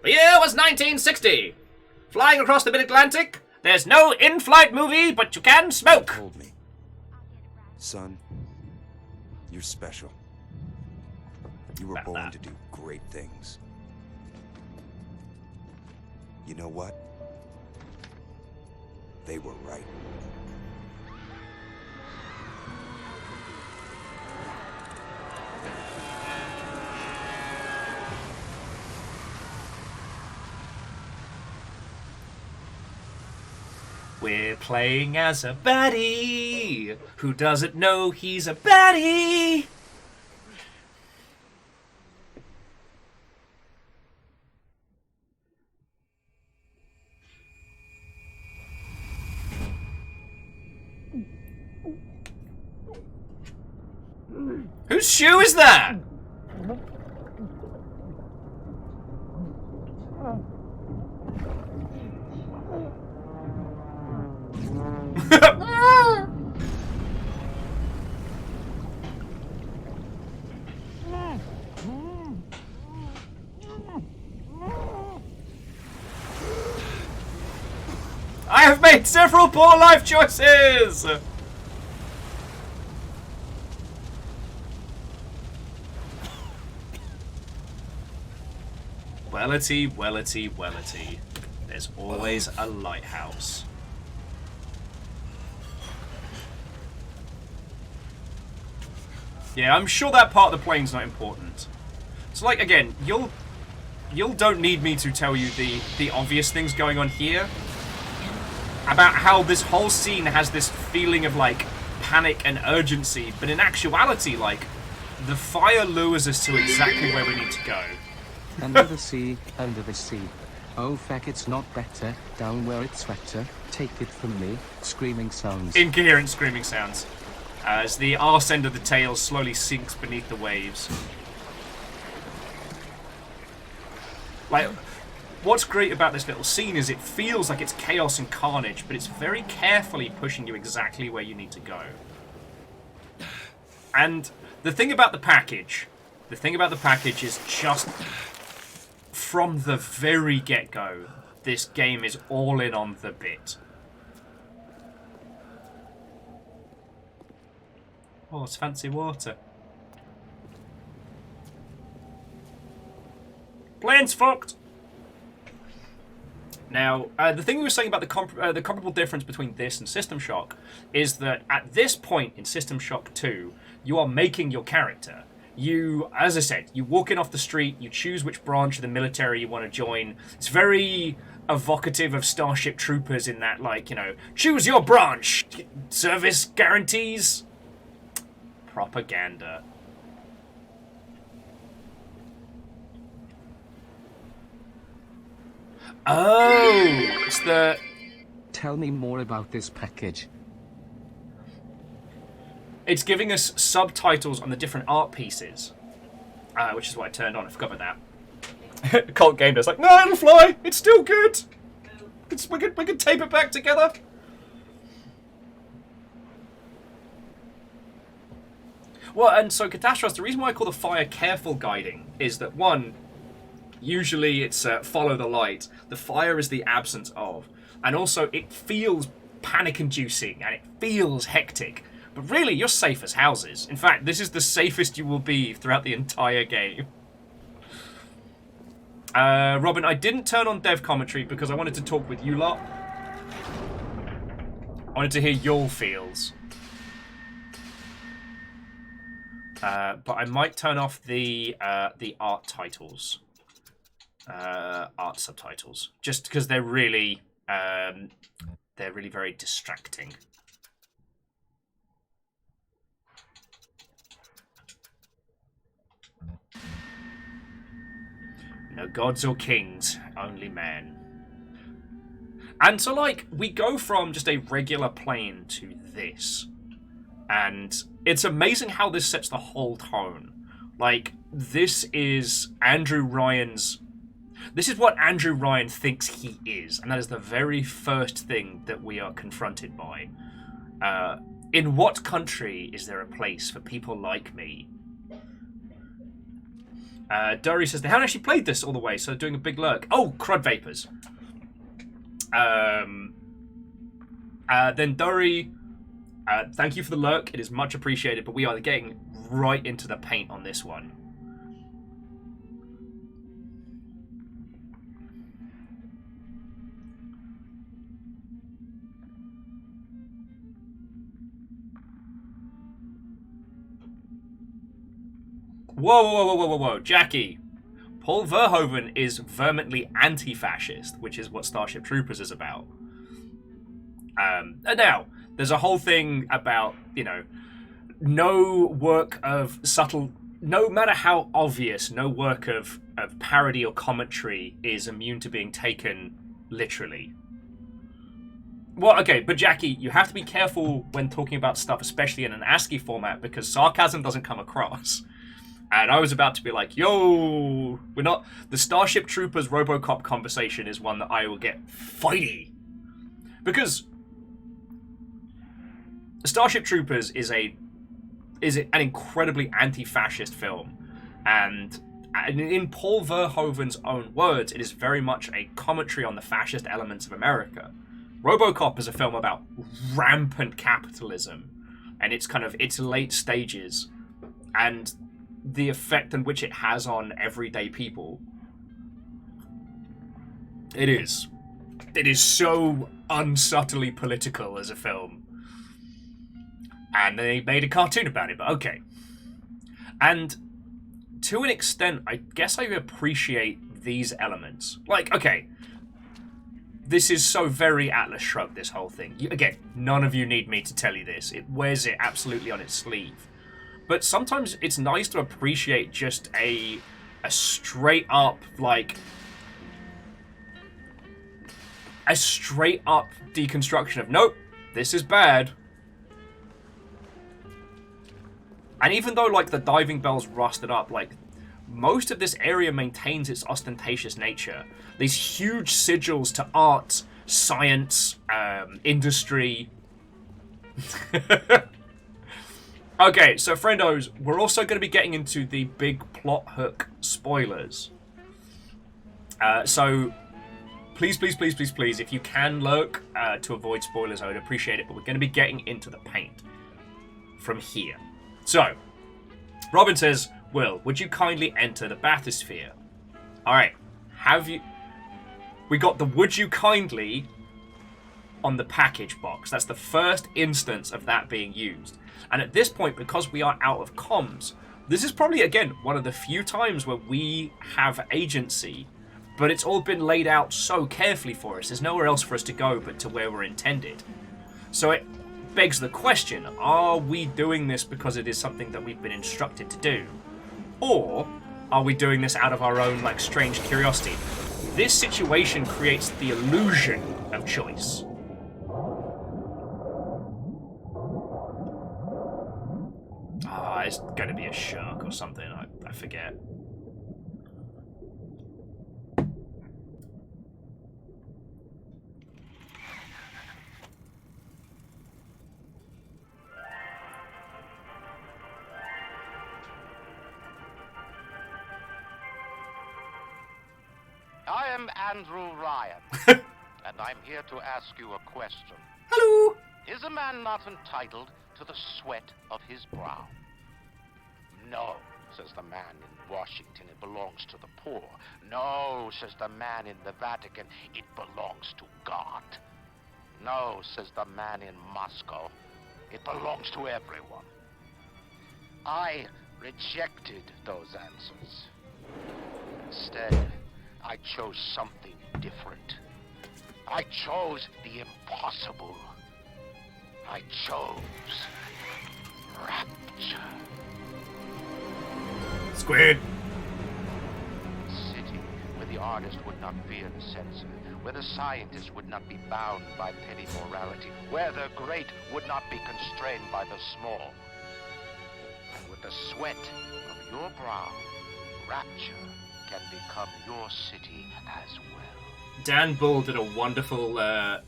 Speaker 1: The year was 1960. Flying across the mid-Atlantic, there's no in-flight movie, but you can smoke.
Speaker 4: Told me. Son, you're special. You were born to do great things. You know what? They were right.
Speaker 1: We're playing as a baddie who doesn't know he's a baddie. Whose shoe is that? I have made several poor life choices! Wellity, wellity, wellity. There's always a lighthouse. Yeah, I'm sure that part of the plane's not important. So, like, again, you'll don't need me to tell you the obvious things going on here. About how this whole scene has this feeling of, like, panic and urgency. But in actuality, like, the fire lures us to exactly where we need to go.
Speaker 2: Under the sea, under the sea. Oh, feck, it's not better. Down where it's wetter. Take it from me. Screaming sounds.
Speaker 1: Incoherent screaming sounds. As the arse end of the tail slowly sinks beneath the waves. Like, what's great about this little scene is it feels like it's chaos and carnage, but it's very carefully pushing you exactly where you need to go. And the thing about the package is just from the very get-go, this game is all in on the bit. Oh, it's fancy water. Plane's fucked! Now, the thing we were saying about the comparable difference between this and System Shock is that at this point in System Shock 2, you are making your character. You, as I said, you walk in off the street, you choose which branch of the military you want to join. It's very evocative of Starship Troopers in that, like, you know, choose your branch! Service guarantees? Propaganda. Oh, it's the...
Speaker 2: Tell me more about this package.
Speaker 1: It's giving us subtitles on the different art pieces, which is what I turned on. I forgot about that. Cult Game Does like, no, it'll fly. It's still good. We can tape it back together. Well, and so Catastrophe, the reason why I call the fire careful guiding is that, one, usually it's follow the light. The fire is the absence of. And also, it feels panic-inducing and it feels hectic. But really, you're safe as houses. In fact, this is the safest you will be throughout the entire game. Robin, I didn't turn on dev commentary because I wanted to talk with you lot. I wanted to hear your feels. But I might turn off the art titles. Art subtitles. Just because they're really very distracting. No gods or kings, only man. And so, like, we go from just a regular plane to this. And it's amazing how this sets the whole tone. Like, this is Andrew Ryan's... This is what Andrew Ryan thinks he is. And that is the very first thing that we are confronted by. In what country is there a place for people like me? Dory says they haven't actually played this all the way, so doing a big lurk. Oh, crud vapors. Then Dory, thank you for the lurk. It is much appreciated, but we are getting right into the paint on this one. Whoa, Jackie. Paul Verhoeven is vehemently anti-fascist, which is what Starship Troopers is about. And now, there's a whole thing about, you know, no work of subtle, no matter how obvious, no work of parody or commentary is immune to being taken literally. Well, okay, but Jackie, you have to be careful when talking about stuff, especially in an ASCII format, because sarcasm doesn't come across. And I was about to be like, yo, we're not... The Starship Troopers Robocop conversation is one that I will get fighty. Because Starship Troopers is an incredibly anti-fascist film. And in Paul Verhoeven's own words, it is very much a commentary on the fascist elements of America. RoboCop is a film about rampant capitalism and its late stages and the effect in which it has on everyday people. It is so unsubtly political as a film. And they made a cartoon about it, but okay. And to an extent, I guess I appreciate these elements. Like, okay, this is so very Atlas Shrugged, this whole thing. Again, none of you need me to tell you this. It wears it absolutely on its sleeve. But sometimes it's nice to appreciate just a straight up, like... a straight up deconstruction of, nope, this is bad. And even though, like, the diving bell's rusted up, like, most of this area maintains its ostentatious nature. These huge sigils to art, science, industry. Okay, so friendos, we're also going to be getting into the big plot hook spoilers. So please, if you can lurk to avoid spoilers, I would appreciate it. But we're going to be getting into the paint from here. So, Robin says, Will, would you kindly enter the bathysphere? Alright, we got the would you kindly on the package box. That's the first instance of that being used. And at this point, because we are out of comms, this is probably, again, one of the few times where we have agency, but it's all been laid out so carefully for us. There's nowhere else for us to go but to where we're intended. So it begs the question, are we doing this because it is something that we've been instructed to do? Or are we doing this out of our own, like, strange curiosity? This situation creates the illusion of choice. It's going to be a shark or something, I forget.
Speaker 5: I am Andrew Ryan, and I'm here to ask you a question.
Speaker 1: Hello!
Speaker 5: Is a man not entitled to the sweat of his brow? No, says the man in Washington, it belongs to the poor. No, says the man in the Vatican, it belongs to God. No, says the man in Moscow, it belongs to everyone. I rejected those answers. Instead, I chose something different. I chose the impossible. I chose rapture.
Speaker 1: Squid!
Speaker 5: A city where the artist would not fear the censor, where the scientist would not be bound by petty morality, where the great would not be constrained by the small. And with the sweat of your brow, rapture can become your city as well.
Speaker 1: Dan Bull did a wonderful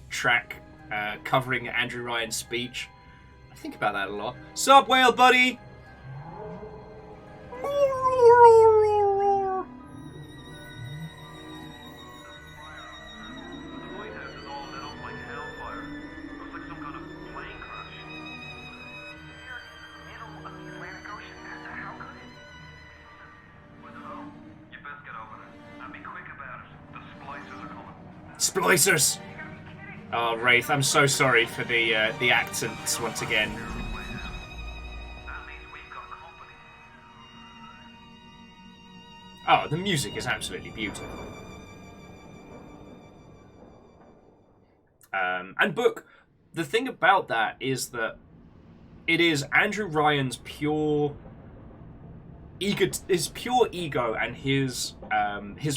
Speaker 1: track covering Andrew Ryan's speech. I think about that a lot. Sup, whale buddy? Splicers! Oh, Wraith, I'm so sorry for the accents once again. Oh, the music is absolutely beautiful. And book, the thing about that is that it is Andrew Ryan's pure ego and his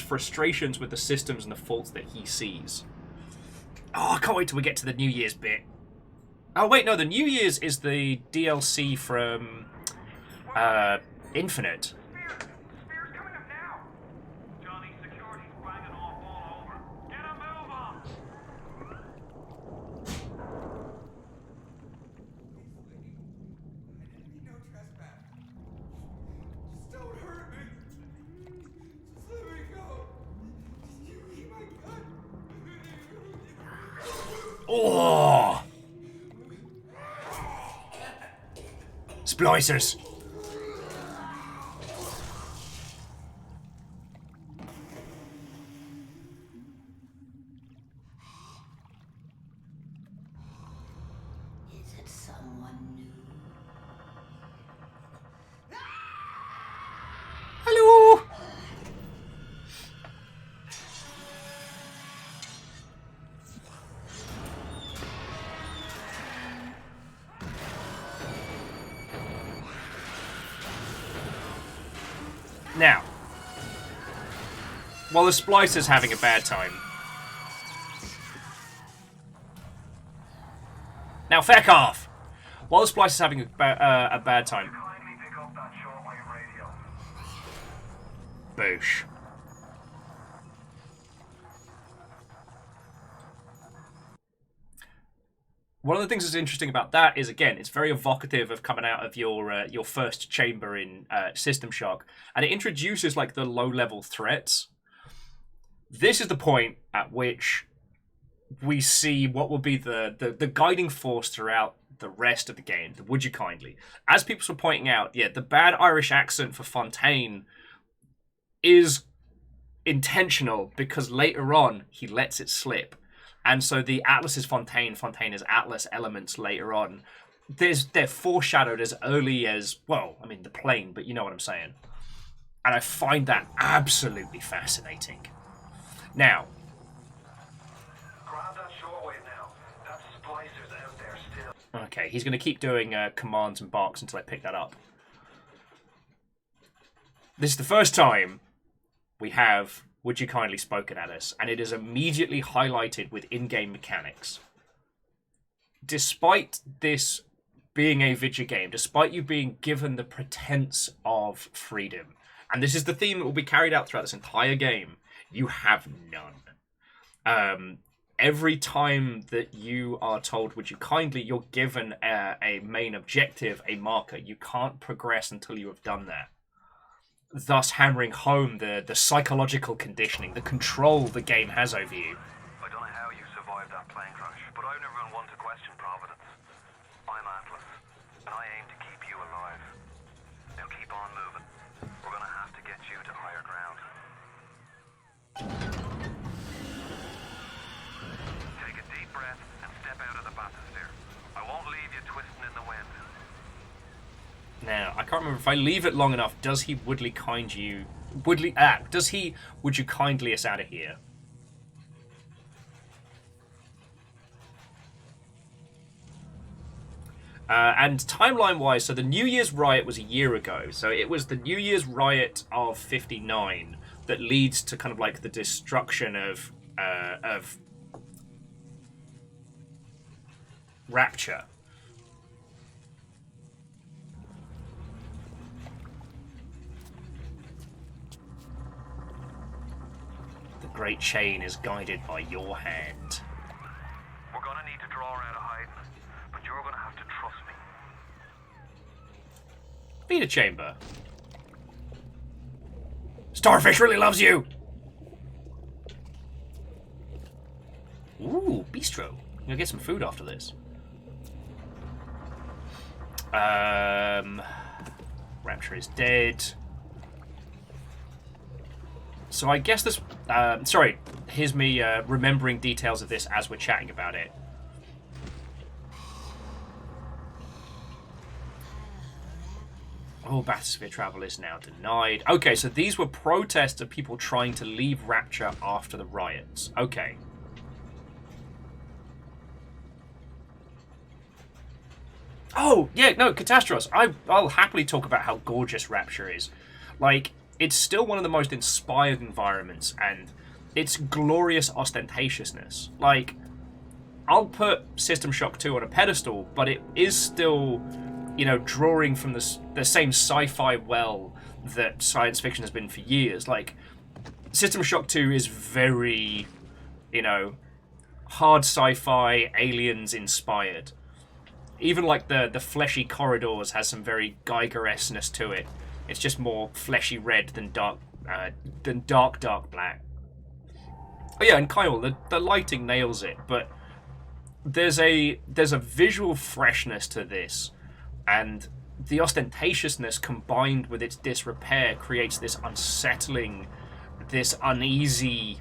Speaker 1: frustrations with the systems and the faults that he sees. Oh, I can't wait till we get to the New Year's bit. Oh wait, no, the New Year's is the DLC from Infinite. Oh! Splicers.
Speaker 6: Is it someone new?
Speaker 1: Hello. Now, while the Splicer's having a bad time. Now, feck off! While the Splicer's having a bad time. Boosh. One of the things that's interesting about that is, again, it's very evocative of coming out of your first chamber in System Shock, and it introduces like the low-level threats. This is the point at which we see what will be the guiding force throughout the rest of the game. The Would You Kindly, as people were pointing out, yeah, the bad Irish accent for Fontaine is intentional because later on he lets it slip. And so the Atlas is Fontaine, Fontaine is Atlas elements later on. They're foreshadowed as early as, well, I mean, the plane, but you know what I'm saying. And I find that absolutely fascinating. Now.
Speaker 3: Grab that shortwave now. That splicer's out there still.
Speaker 1: Okay, he's going to keep doing commands and barks until I pick that up. This is the first time we have Would You Kindly spoken at us, and it is immediately highlighted with in-game mechanics. Despite this being a video game, despite you being given the pretense of freedom, and this is the theme that will be carried out throughout this entire game, you have none. Every time that you are told, would you kindly, you're given a main objective, a marker. You can't progress until you have done that. Thus hammering home the psychological conditioning, the control the game has over you.
Speaker 3: I don't know how you survived that plane crash, but I've never been one to question Providence. I'm Atlas, and I aim to keep you alive. Now keep on moving. We're gonna have to get you to higher ground. Take a deep breath and step out of the bathysphere. I won't leave you twisting in the wind.
Speaker 1: Now, I can't remember if I leave it long enough, does he would you kindly us out of here? And timeline-wise, so the New Year's riot was a year ago. So it was the New Year's riot of 59 that leads to kind of like the destruction of Rapture. Great chain is guided by your hand.
Speaker 3: We're gonna need to draw her out of hiding, but you're gonna have to trust me.
Speaker 1: Beta chamber. Starfish really loves you. Ooh, bistro. I'm gonna get some food after this. Rapture is dead. So I guess this... sorry, here's me remembering details of this as we're chatting about it. Oh, bathysphere travel is now denied. Okay, so these were protests of people trying to leave Rapture after the riots. Okay. Oh, yeah, no, Catastros. I'll happily talk about how gorgeous Rapture is. Like, it's still one of the most inspired environments, and its glorious ostentatiousness. Like, I'll put System Shock 2 on a pedestal, but it is still, you know, drawing from the same sci-fi well that science fiction has been for years. Like, System Shock 2 is very, you know, hard sci-fi, aliens inspired. Even like the fleshy corridors has some very Geiger-esseness to it. It's just more fleshy red than dark black. Oh yeah, and Kyle, the lighting nails it, but there's a visual freshness to this, and the ostentatiousness combined with its disrepair creates this unsettling, this uneasy,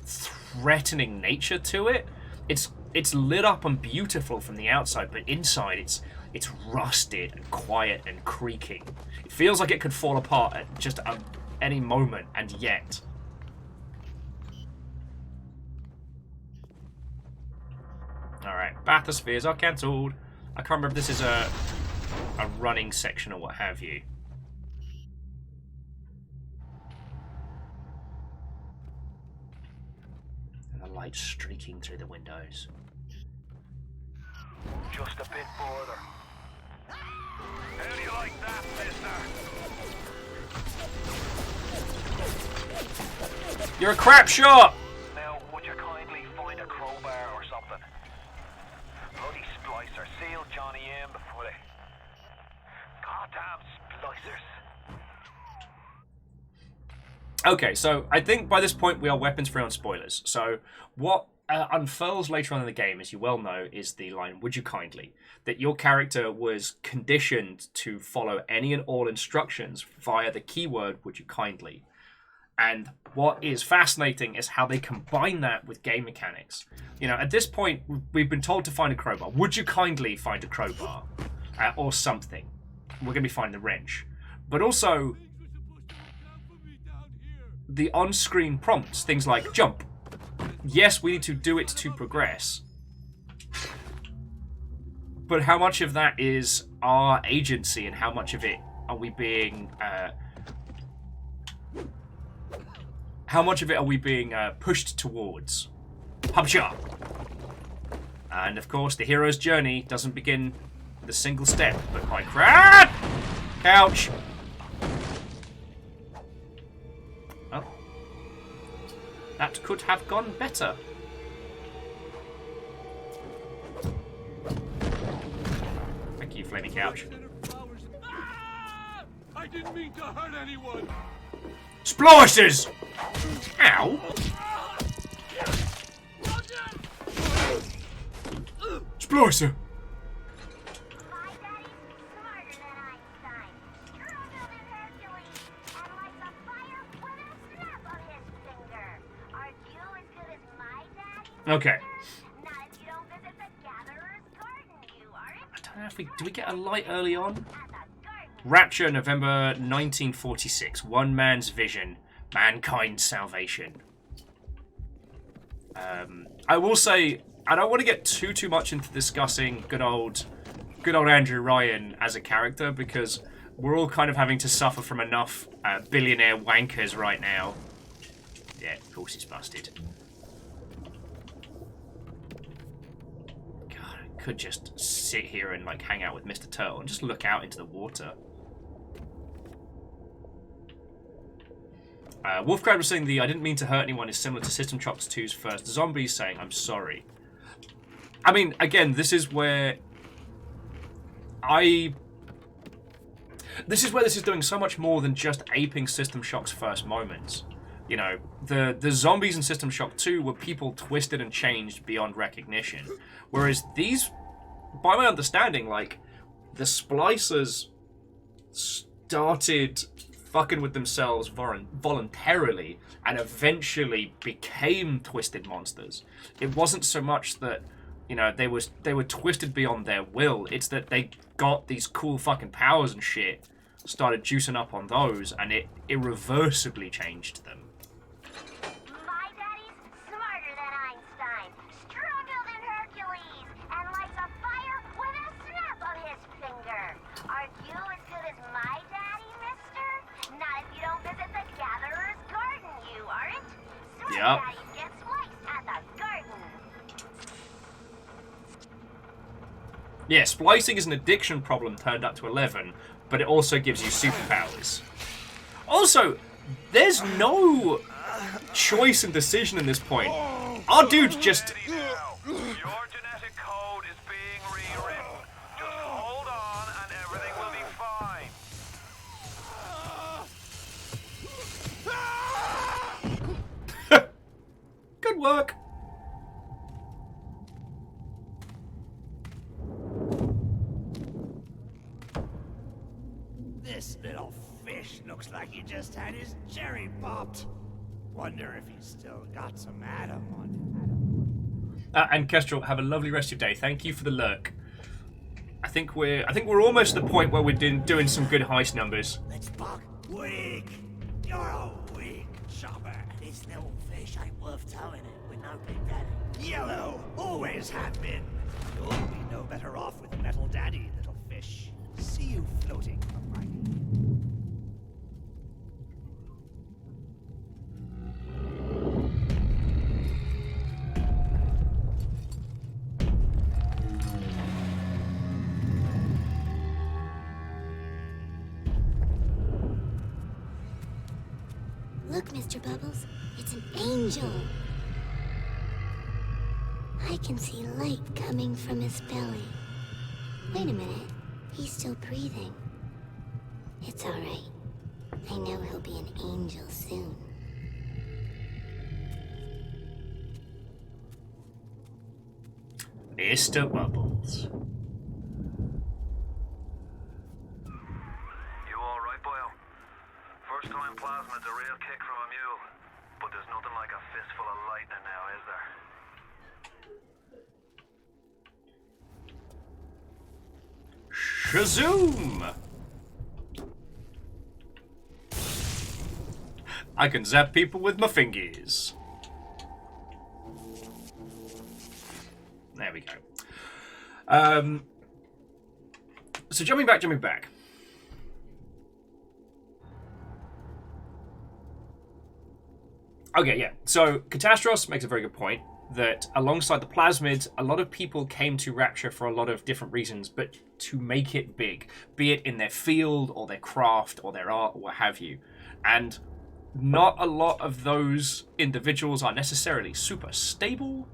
Speaker 1: threatening nature to it. It's lit up and beautiful from the outside, but inside it's rusted and quiet and creaking. It feels like it could fall apart at just any moment, and yet. Alright, bathyspheres are cancelled. I can't remember if this is a running section or what have you. And the light streaking through the windows.
Speaker 3: Just a bit further. How do you like that, mister?
Speaker 1: You're a crap shot!
Speaker 3: Now, would you kindly find a crowbar or something? Bloody splicer, seal Johnny in before they... Goddamn splicers.
Speaker 1: Okay, so I think by this point we are weapons free on spoilers. So what unfurls later on in the game, as you well know, is the line, "Would you kindly?" That your character was conditioned to follow any and all instructions via the keyword, "Would you kindly?" And what is fascinating is how they combine that with game mechanics. You know, at this point, we've been told to find a crowbar. Would you kindly find a crowbar? Or something. We're going to be finding the wrench. But also, the on-screen prompts, things like jump. Yes, we need to do it to progress. But how much of that is our agency, and how much of it are we being... how much of it are we being pushed towards? Hubshot! And of course, the hero's journey doesn't begin with a single step, but by couch! Oh. That could have gone better. Thank you, Flaming Couch.
Speaker 7: I didn't mean to hurt anyone.
Speaker 1: Splicers! Ow! Splicer! Okay. I don't know if do we get a light early on? Rapture, November 1946. One man's vision, mankind's salvation. I will say, I don't want to get too much into discussing good old Andrew Ryan as a character, because we're all kind of having to suffer from enough billionaire wankers right now. Yeah, of course it's busted. God, I could just sit here and like hang out with Mr. Turtle and just look out into the water. Wolfcrowd was saying I didn't mean to hurt anyone is similar to System Shock 2's first zombies, saying I'm sorry. I mean, again, this is where this is doing so much more than just aping System Shock's first moments. You know, the zombies in System Shock 2 were people twisted and changed beyond recognition. Whereas these, by my understanding, like, the splicers started fucking with themselves voluntarily and eventually became twisted monsters. It wasn't so much that, you know, they were twisted beyond their will. It's that they got these cool fucking powers and shit, started juicing up on those, and it irreversibly changed them.
Speaker 8: My daddy's smarter than Einstein, stronger than Hercules, and lights a fire
Speaker 1: Yep.
Speaker 8: Get sliced at the garden.
Speaker 1: Yeah, splicing is an addiction problem turned up to 11, but it also gives you superpowers. Also, there's no choice and decision in this point. Our dude just...
Speaker 3: Your genetic code is being rewritten. Just hold on and everything will be fine.
Speaker 1: Good work.
Speaker 9: This little fish looks like he just had his cherry popped. Wonder if he's still got some Adam on him.
Speaker 1: And Kestrel, have a lovely rest of your day. Thank you for the lurk. I think we're almost at the point where we're doing some good heist numbers.
Speaker 9: Let's buck. Weak. You're a weak shopper. This little fish ain't worth towing it with no big daddy. Yellow. Always have been. You'll be no better off with metal daddy, little fish. See you floating from my...
Speaker 6: Look, Mr. Bubbles, it's an angel. I can see light coming from his belly. Wait a minute, he's still breathing. It's all right. I know he'll be an angel soon.
Speaker 1: Mr. Bubbles.
Speaker 3: You alright, boyo? First time plasmid's a real kick from a mule. But there's nothing like a fistful of lightning now, is there?
Speaker 1: Shazoom! I can zap people with my fingers. There we go. So jumping back. Okay, yeah. So Catastros makes a very good point that alongside the plasmid, a lot of people came to Rapture for a lot of different reasons, but to make it big, be it in their field or their craft or their art or what have you. And not a lot of those individuals are necessarily super stable.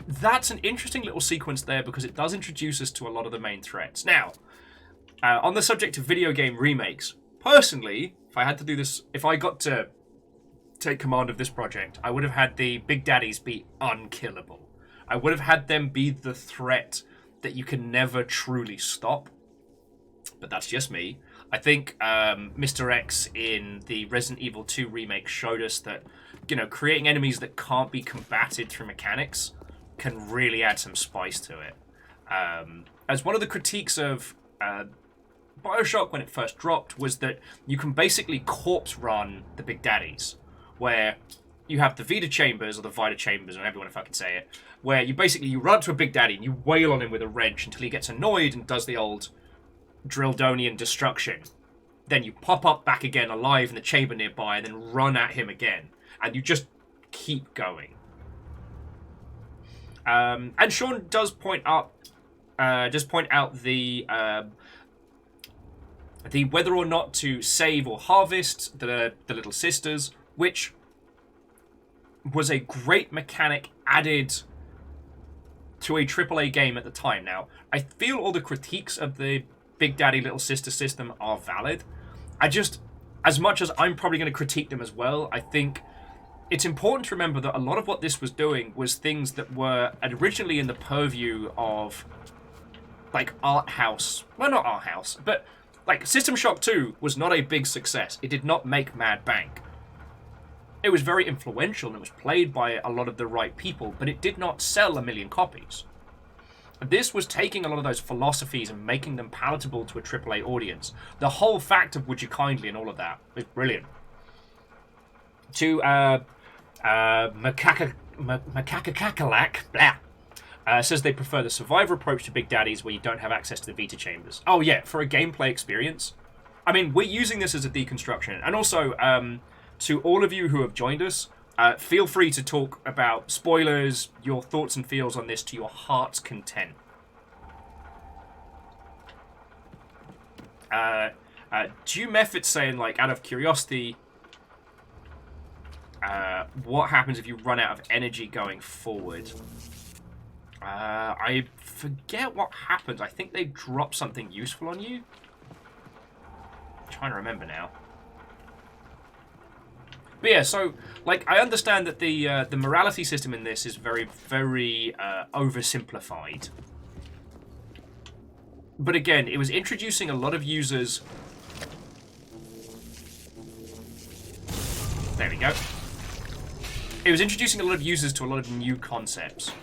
Speaker 1: That's an interesting little sequence there because it does introduce us to a lot of the main threats. Now, on the subject of video game remakes, personally, if I had to do this, if I got to take command of this project, I would have had the Big Daddies be unkillable. I would have had them be the threat that you can never truly stop. But that's just me. I think Mr. X in the Resident Evil 2 remake showed us that, you know, creating enemies that can't be combated through mechanics can really add some spice to it. As one of the critiques of BioShock when it first dropped was that you can basically corpse run the Big Daddies, where you have the Vita Chambers, or the Vita Chambers, or however you want to fucking say it, where you run up to a Big Daddy and you wail on him with a wrench until he gets annoyed and does the old Drildonian destruction. Then you pop up back again alive in the chamber nearby and then run at him again. And you just keep going. And Sean does point out the whether or not to save or harvest the little sisters, which was a great mechanic added to a AAA game at the time. Now, I feel all the critiques of the Big Daddy Little Sister system are valid. I just, as much as I'm probably going to critique them as well, I think it's important to remember that a lot of what this was doing was things that were originally in the purview of, like, art house. Well, not art house, but, like, System Shock 2 was not a big success. It did not make mad bank. It was very influential and it was played by a lot of the right people, but it did not sell 1 million copies. This was taking a lot of those philosophies and making them palatable to a AAA audience. The whole fact of Would You Kindly and all of that is brilliant. To Macacacacac, says they prefer the survivor approach to Big Daddies where you don't have access to the Vita Chambers. Oh yeah, for a gameplay experience. I mean, we're using this as a deconstruction. And also, to all of you who have joined us, feel free to talk about spoilers, your thoughts and feels on this to your heart's content. Due Method's saying, like, out of curiosity, what happens if you run out of energy going forward? I forget what happens. I think they drop something useful on you. I'm trying to remember now. But yeah, so, like, I understand that the morality system in this is very, very oversimplified. But again, it was introducing a lot of users... There we go. It was introducing a lot of users to a lot of new concepts.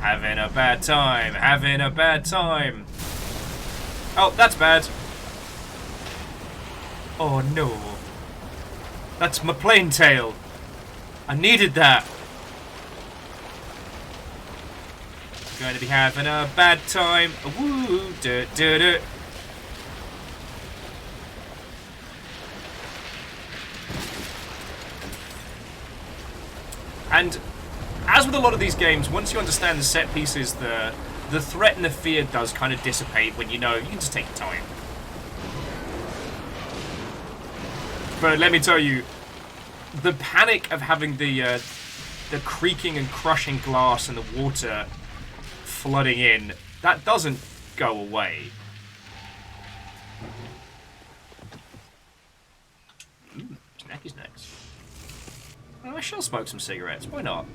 Speaker 1: Having a bad time, having a bad time. Oh, that's bad. Oh no. That's my plain tail. I needed that. Going to be having a bad time. Woo, duh, duh, duh. And as with a lot of these games, once you understand the set pieces, the threat and the fear does kind of dissipate when you know you can just take your time. But let me tell you, the panic of having the creaking and crushing glass and the water flooding in, that doesn't go away. Snacky's next. Oh, I shall smoke some cigarettes. Why not?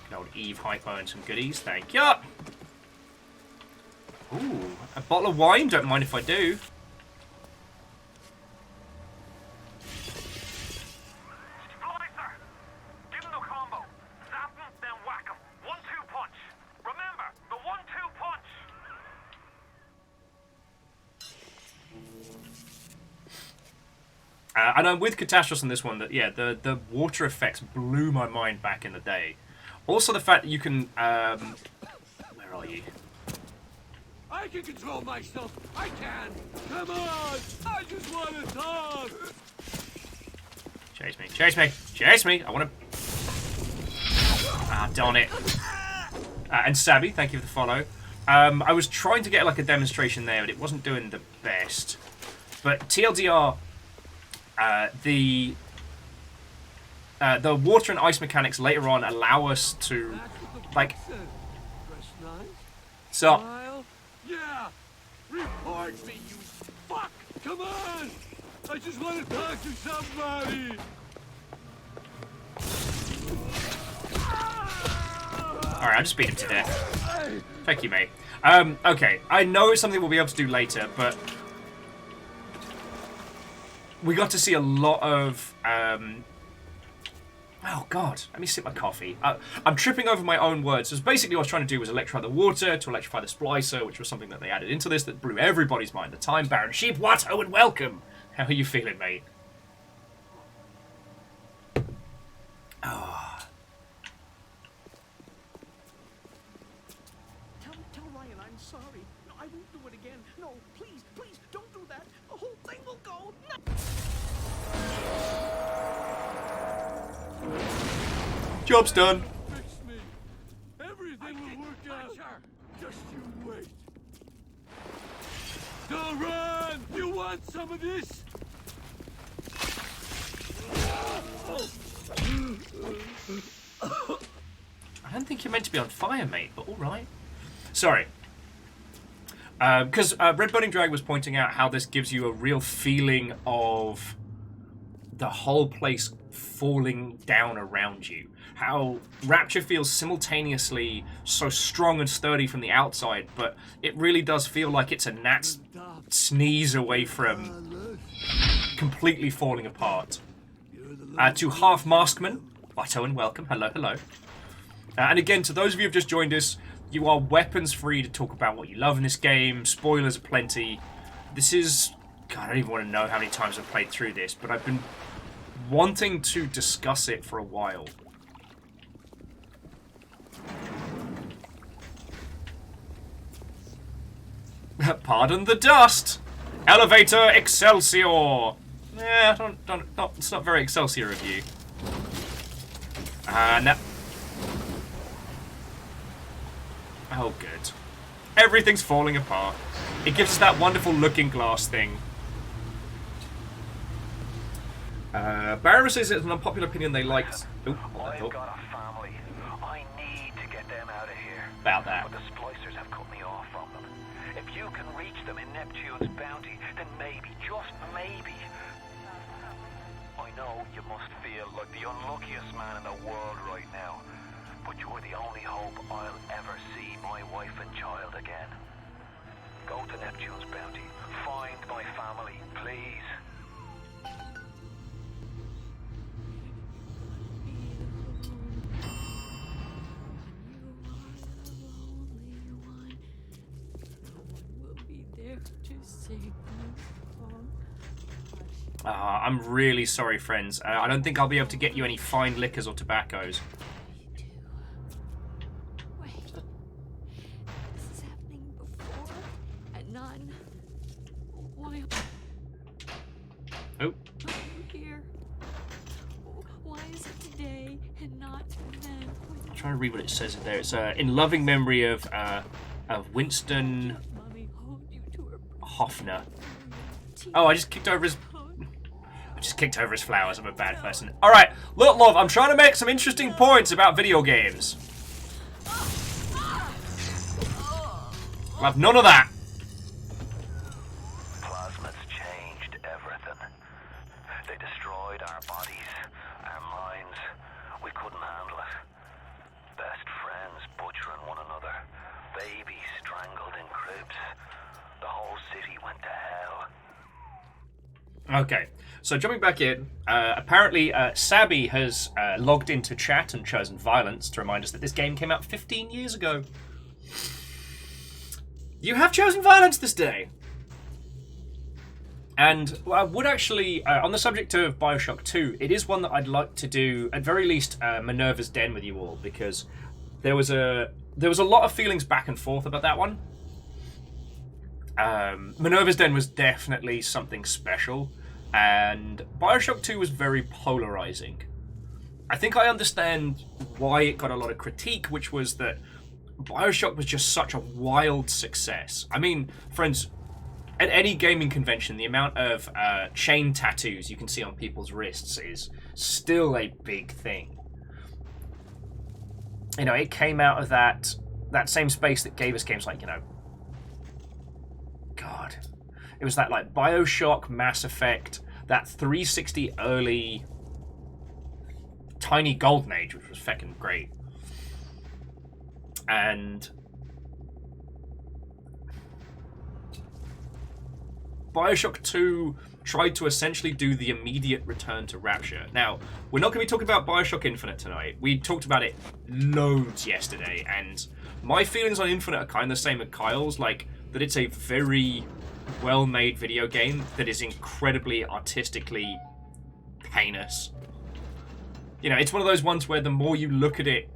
Speaker 1: Good old Eve Hypo and some goodies. Thank you. Ooh, a bottle of wine. Don't mind if I do. And I'm with Catastrophe on this one, that, yeah, the water effects blew my mind back in the day. Also the fact that you can, where are you?
Speaker 7: I can control myself, I can! Come on! I just want to talk!
Speaker 1: Chase me, chase me, chase me! I want to... Ah, darn it. And Sabby, thank you for the follow. I was trying to get, like, a demonstration there, but it wasn't doing the best. But TLDR... the water and ice mechanics later on allow us to, like, so.
Speaker 7: Yeah, report me, you fuck! Come on! I just want to talk to somebody.
Speaker 1: All right, I just beat him to death. Thank you, mate. Okay, I know it's something we'll be able to do later, but. We got to see a lot of, oh god, let me sip my coffee. I'm tripping over my own words. So basically what I was trying to do was electrify the water to electrify the splicer, which was something that they added into this that blew everybody's mind. The time Baron Sheep, what? Oh, and welcome. How are you feeling, mate? Oh.
Speaker 9: Tell Ryan I'm sorry. No, I won't do it again. No, please, please, don't do that. The whole thing will go. No.
Speaker 1: Job's done.
Speaker 7: Fix me. Everything will work out. Just you wait. Don't run! You want some of this?
Speaker 1: I don't think you're meant to be on fire, mate, but alright. Sorry. Because Red Burning Drag was pointing out how this gives you a real feeling of the whole place falling down around you. How Rapture feels simultaneously so strong and sturdy from the outside, but it really does feel like it's a gnat's sneeze away from completely falling apart. To Half Maskman, Watto and welcome. Hello, hello. And again, to those of you who've just joined us, you are weapons free to talk about what you love in this game. Spoilers aplenty. This is God, I don't even want to know how many times I've played through this, but I've been wanting to discuss it for a while. Pardon the dust! Elevator Excelsior! It's not very Excelsior of you. No. Oh, good. Everything's falling apart. It gives us that wonderful looking glass thing. Barrow says it's an unpopular opinion they liked. Oh, what the
Speaker 3: I've got a family. I need to get them out of here.
Speaker 1: About that.
Speaker 3: But the splicers have cut me off from them. If you can reach them in Neptune's bounty, then maybe, just maybe. I know you must feel like the unluckiest man in the world right now, but you're the only hope I'll ever see my wife and child again. Go to Neptune's bounty. Find my family, please.
Speaker 1: I'm really sorry, friends. I don't think I'll be able to get you any fine liquors or tobaccos.
Speaker 10: Wait. This is happening before and none. Why?
Speaker 1: Oh.
Speaker 10: Are you here? Why is it today and not then?
Speaker 1: I'm trying to read what it says there. It's in loving memory of Winston Hoffner. Oh, I just kicked over his flowers. I'm a bad person. Alright, look, love, I'm trying to make some interesting points about video games. I'll have none of that.
Speaker 3: Plasmids changed everything. They destroyed our bodies, our minds. We couldn't handle it. Best friends butchering one another. Babies strangled in cribs. The whole city went to hell.
Speaker 1: Okay, so jumping back in, apparently Sabby has logged into chat and chosen violence to remind us that this game came out 15 years ago. You have chosen violence this day! And I would actually, on the subject of BioShock 2, it is one that I'd like to do, at very least, Minerva's Den with you all, because there was a lot of feelings back and forth about that one. Minerva's Den was definitely something special, and BioShock 2 was very polarizing. I think I understand why it got a lot of critique, which was that BioShock was just such a wild success. I mean, friends, at any gaming convention, the amount of chain tattoos you can see on people's wrists is still a big thing. You know, it came out of that same space that gave us games like, you know, God, it was that like BioShock, Mass Effect, that 360 early tiny golden age, which was feckin' great. And BioShock 2 tried to essentially do the immediate return to Rapture. Now, we're not going to be talking about BioShock Infinite tonight. We talked about it loads yesterday, and my feelings on Infinite are kind of the same as Kyle's, like, that it's a very well-made video game that is incredibly artistically heinous. You know, it's one of those ones where the more you look at it,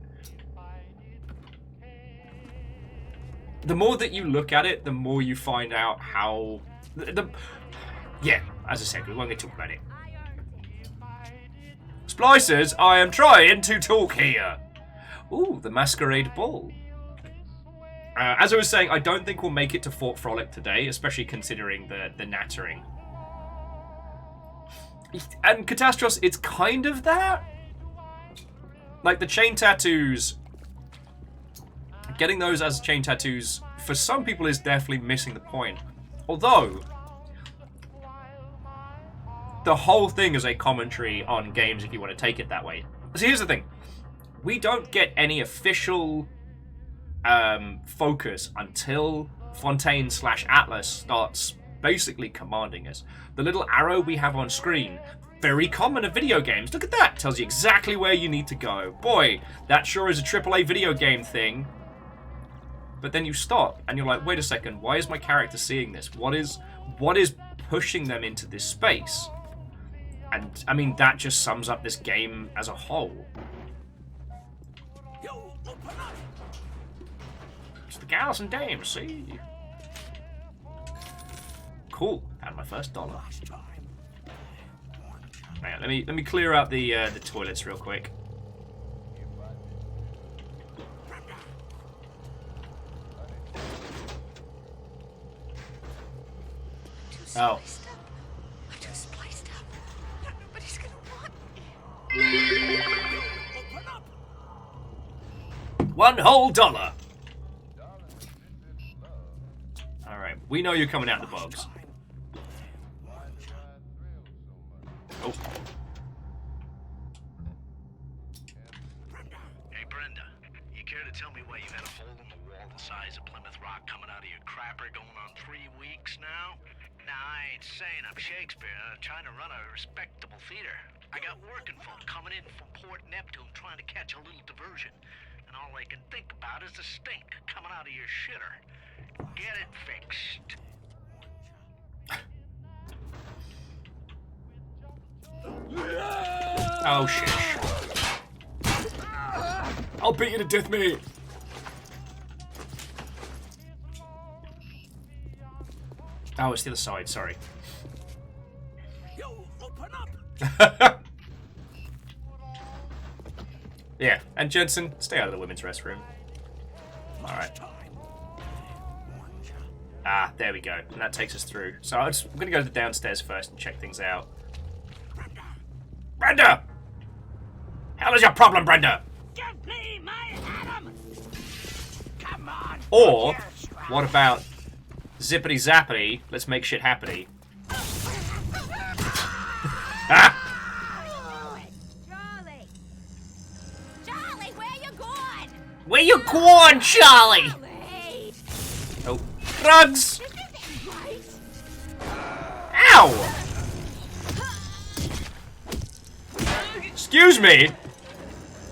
Speaker 1: the more that you look at it, the more you find out how... Yeah, as I said, we won't get to talk about it. Splicers, I am trying to talk here. Ooh, the Masquerade Ball. As I was saying, I don't think we'll make it to Fort Frolic today, especially considering the nattering. And Catastros, it's kind of that. Like, the chain tattoos... Getting those as chain tattoos, for some people, is definitely missing the point. Although, the whole thing is a commentary on games if you want to take it that way. So here's the thing. We don't get any official focus until Fontaine/Atlas starts basically commanding us. The little arrow we have on screen, very common in video games. Look at that. Tells you exactly where you need to go. Boy, that sure is a AAA video game thing. but then you stop and you're like, wait a second, why is my character seeing this? What is pushing them into this space? And I mean, that just sums up this game as a whole. It's the gals and dames, see? Cool. Found my first dollar. Hang on, let me clear out the toilets real quick. Oh.
Speaker 10: I'm too spliced up. Nobody's gonna want me.
Speaker 1: $1 whole. Alright, we know you're coming out the bogs. Oh.
Speaker 11: Hey, Brenda, you care to tell me why you had a hole in the wall the size of Plymouth Rock coming out of your crapper going on 3 weeks now? Now, I ain't saying I'm Shakespeare. I'm trying to run a respectable theater. I got working folk coming in from Port Neptune trying to catch a little diversion. And all they can think about is the stink coming out of your shitter. Get it fixed.
Speaker 1: Oh, shish. I'll beat you to death, mate. Oh, it's the other side, sorry. Yeah, and Jensen, stay out of the women's restroom. Alright. Ah, there we go. And that takes us through. So I'm going to go to the downstairs first and check things out. Brenda! Hell is your problem, Brenda?
Speaker 9: Give me my Adam! Come on!
Speaker 1: Or, what about zippity zappity, let's make shit happity. Ah!
Speaker 8: Charlie! Charlie, where you going?
Speaker 1: Where you going, Charlie?
Speaker 8: Charlie!
Speaker 1: Oh, drugs! Ow! Excuse me!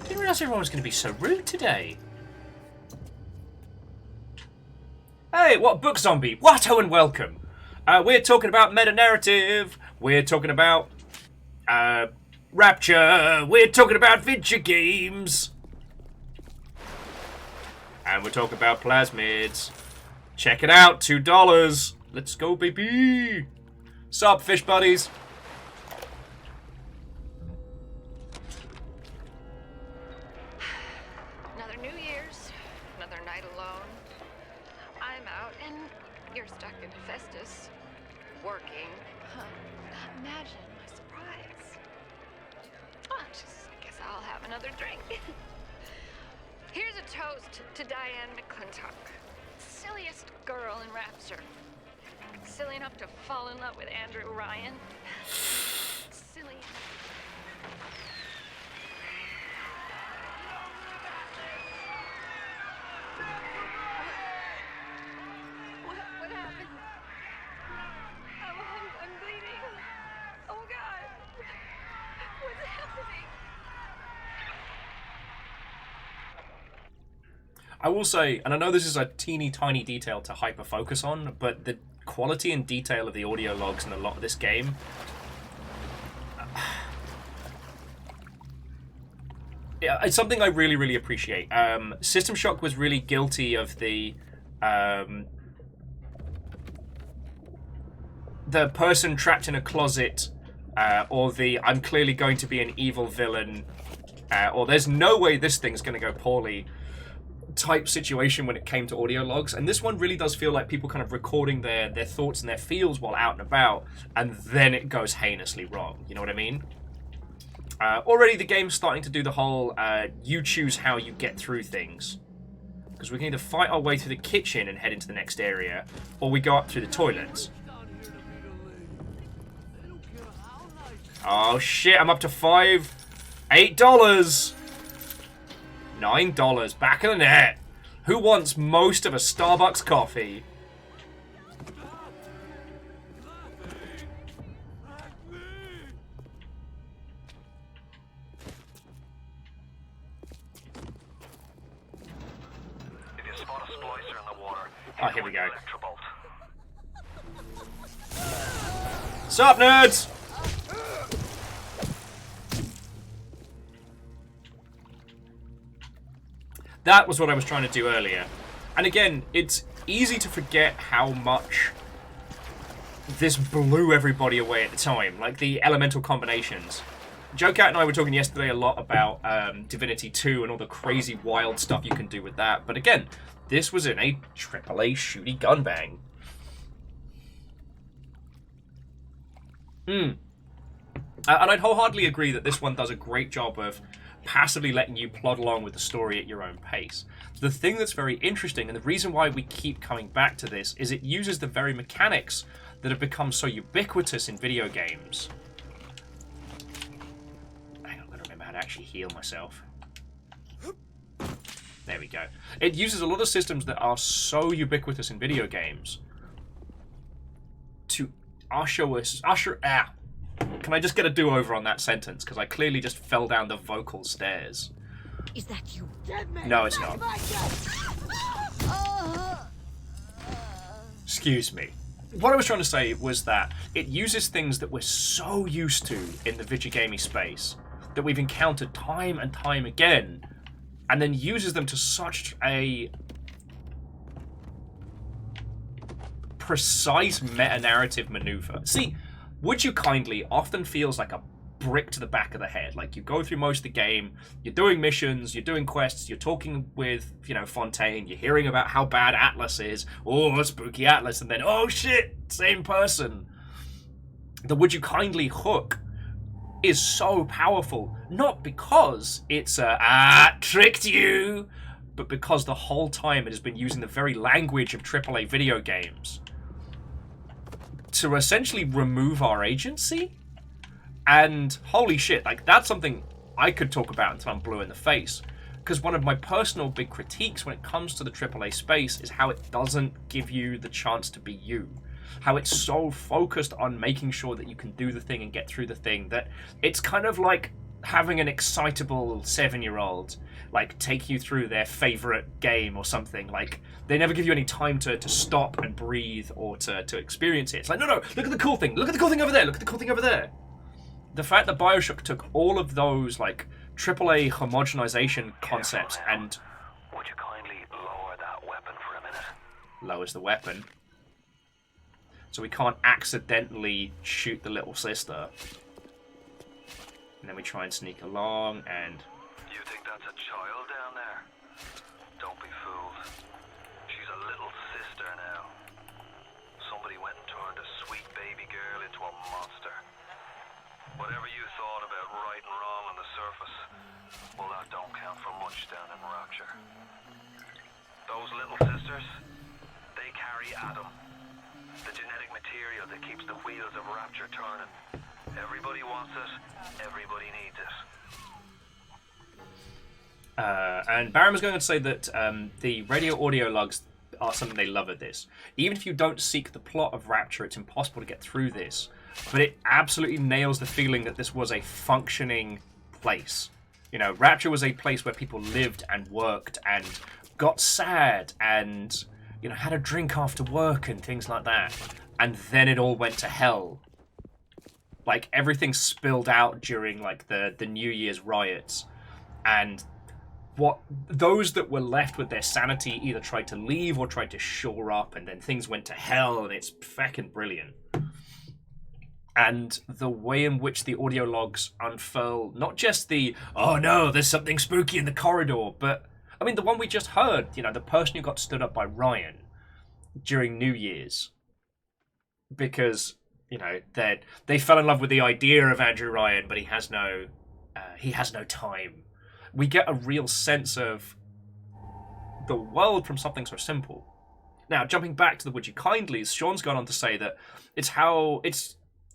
Speaker 1: Didn't realize everyone was going to be so rude today. Hey, what book zombie? Watto and welcome. We're talking about meta-narrative. We're talking about Rapture. We're talking about video games. And we're talking about plasmids. Check it out, $2. Let's go, baby. Sup, fish buddies.
Speaker 10: Another New Year's, another night alone. I'm out and you're stuck in Festus, working. Huh. Imagine my surprise. Oh, I guess I'll have another drink. Here's a toast to Diane McClintock, silliest girl in Rapture. Silly enough to fall in love with Andrew Ryan. Silly. What happened? I'm bleeding. Oh God. What's happening?
Speaker 1: I will say, and I know this is a teeny tiny detail to hyper focus on, but the quality and detail of the audio logs in a lot of this game, yeah, it's something I really, really appreciate. System Shock was really guilty of the person trapped in a closet, or the I'm clearly going to be an evil villain, or there's no way this thing's going to go poorly type situation when it came to audio logs. And this one really does feel like people kind of recording their thoughts and their feels while out and about, and then it goes heinously wrong. You know what I mean? Already the game's starting to do the whole you choose how you get through things. Because we can either fight our way through the kitchen and head into the next area, or we go up through the toilets. Oh shit, I'm up to $8. $9, back of the net. Who wants most of a Starbucks coffee?
Speaker 3: If you spot a moisture in the water.
Speaker 1: Oh, here we go.
Speaker 3: Electrobolt.
Speaker 1: Sup, nerds? That was what I was trying to do earlier. And again, it's easy to forget how much this blew everybody away at the time. Like, the elemental combinations. Joe Cat and I were talking yesterday a lot about Divinity 2 and all the crazy wild stuff you can do with that. But again, this was in a AAA shooty gun bang. And I'd wholeheartedly agree that this one does a great job of passively letting you plod along with the story at your own pace. The thing that's very interesting, and the reason why we keep coming back to this, is it uses the very mechanics that have become so ubiquitous in video games. Hang on, I've got to remember how to actually heal myself. There we go. It uses a lot of systems that are so ubiquitous in video games to Can I just get a do-over on that sentence? Because I clearly just fell down the vocal stairs.
Speaker 8: Is that you?
Speaker 1: No, it's not. Excuse me. What I was trying to say was that it uses things that we're so used to in the video gaming space, that we've encountered time and time again, and then uses them to such a precise meta-narrative maneuver. See, Would You Kindly often feels like a brick to the back of the head. Like, you go through most of the game, you're doing missions, you're doing quests, you're talking with, Fontaine, you're hearing about how bad Atlas is, oh, spooky Atlas, and then, oh shit, same person. The Would You Kindly hook is so powerful, not because it's tricked you, but because the whole time it has been using the very language of AAA video games to essentially remove our agency. And holy shit, like, that's something I could talk about until I'm blue in the face. Because one of my personal big critiques when it comes to the AAA space is how it doesn't give you the chance to be you. How it's so focused on making sure that you can do the thing and get through the thing that it's kind of like having an excitable 7-year-old like take you through their favorite game or something. Like, they never give you any time to stop and breathe or to experience it. It's like, no, look at the cool thing. Look at the cool thing over there. Look at the cool thing over there. The fact that BioShock took all of those like AAA homogenization concepts and
Speaker 3: Would you kindly lower that weapon for a minute?
Speaker 1: lowers the weapon, so we can't accidentally shoot the little sister. And then we try and sneak along, and
Speaker 3: You think that's a child down there? Don't be fooled. She's a little sister now. Somebody went and turned a sweet baby girl into a monster. Whatever you thought about right and wrong on the surface, well, that don't count for much down in Rapture. Those little sisters, they carry Adam, the genetic material that keeps the wheels of Rapture turning. Everybody wants it, everybody needs it.
Speaker 1: And Baron was going to say that the radio audio logs are something they love at this. Even if you don't seek the plot of Rapture, it's impossible to get through this. But it absolutely nails the feeling that this was a functioning place. Rapture was a place where people lived and worked and got sad and, had a drink after work and things like that. And then it all went to hell. Like, everything spilled out during, like, the New Year's riots. And those that were left with their sanity either tried to leave or tried to shore up, and then things went to hell, and it's feckin' brilliant. And the way in which the audio logs unfurl, not just the, oh no, there's something spooky in the corridor, but, I mean, the one we just heard, the person who got stood up by Ryan during New Year's. Because, they fell in love with the idea of Andrew Ryan, but he has no time. We get a real sense of the world from something so simple. Now, jumping back to the Would You Kindlys, Sean's gone on to say that it's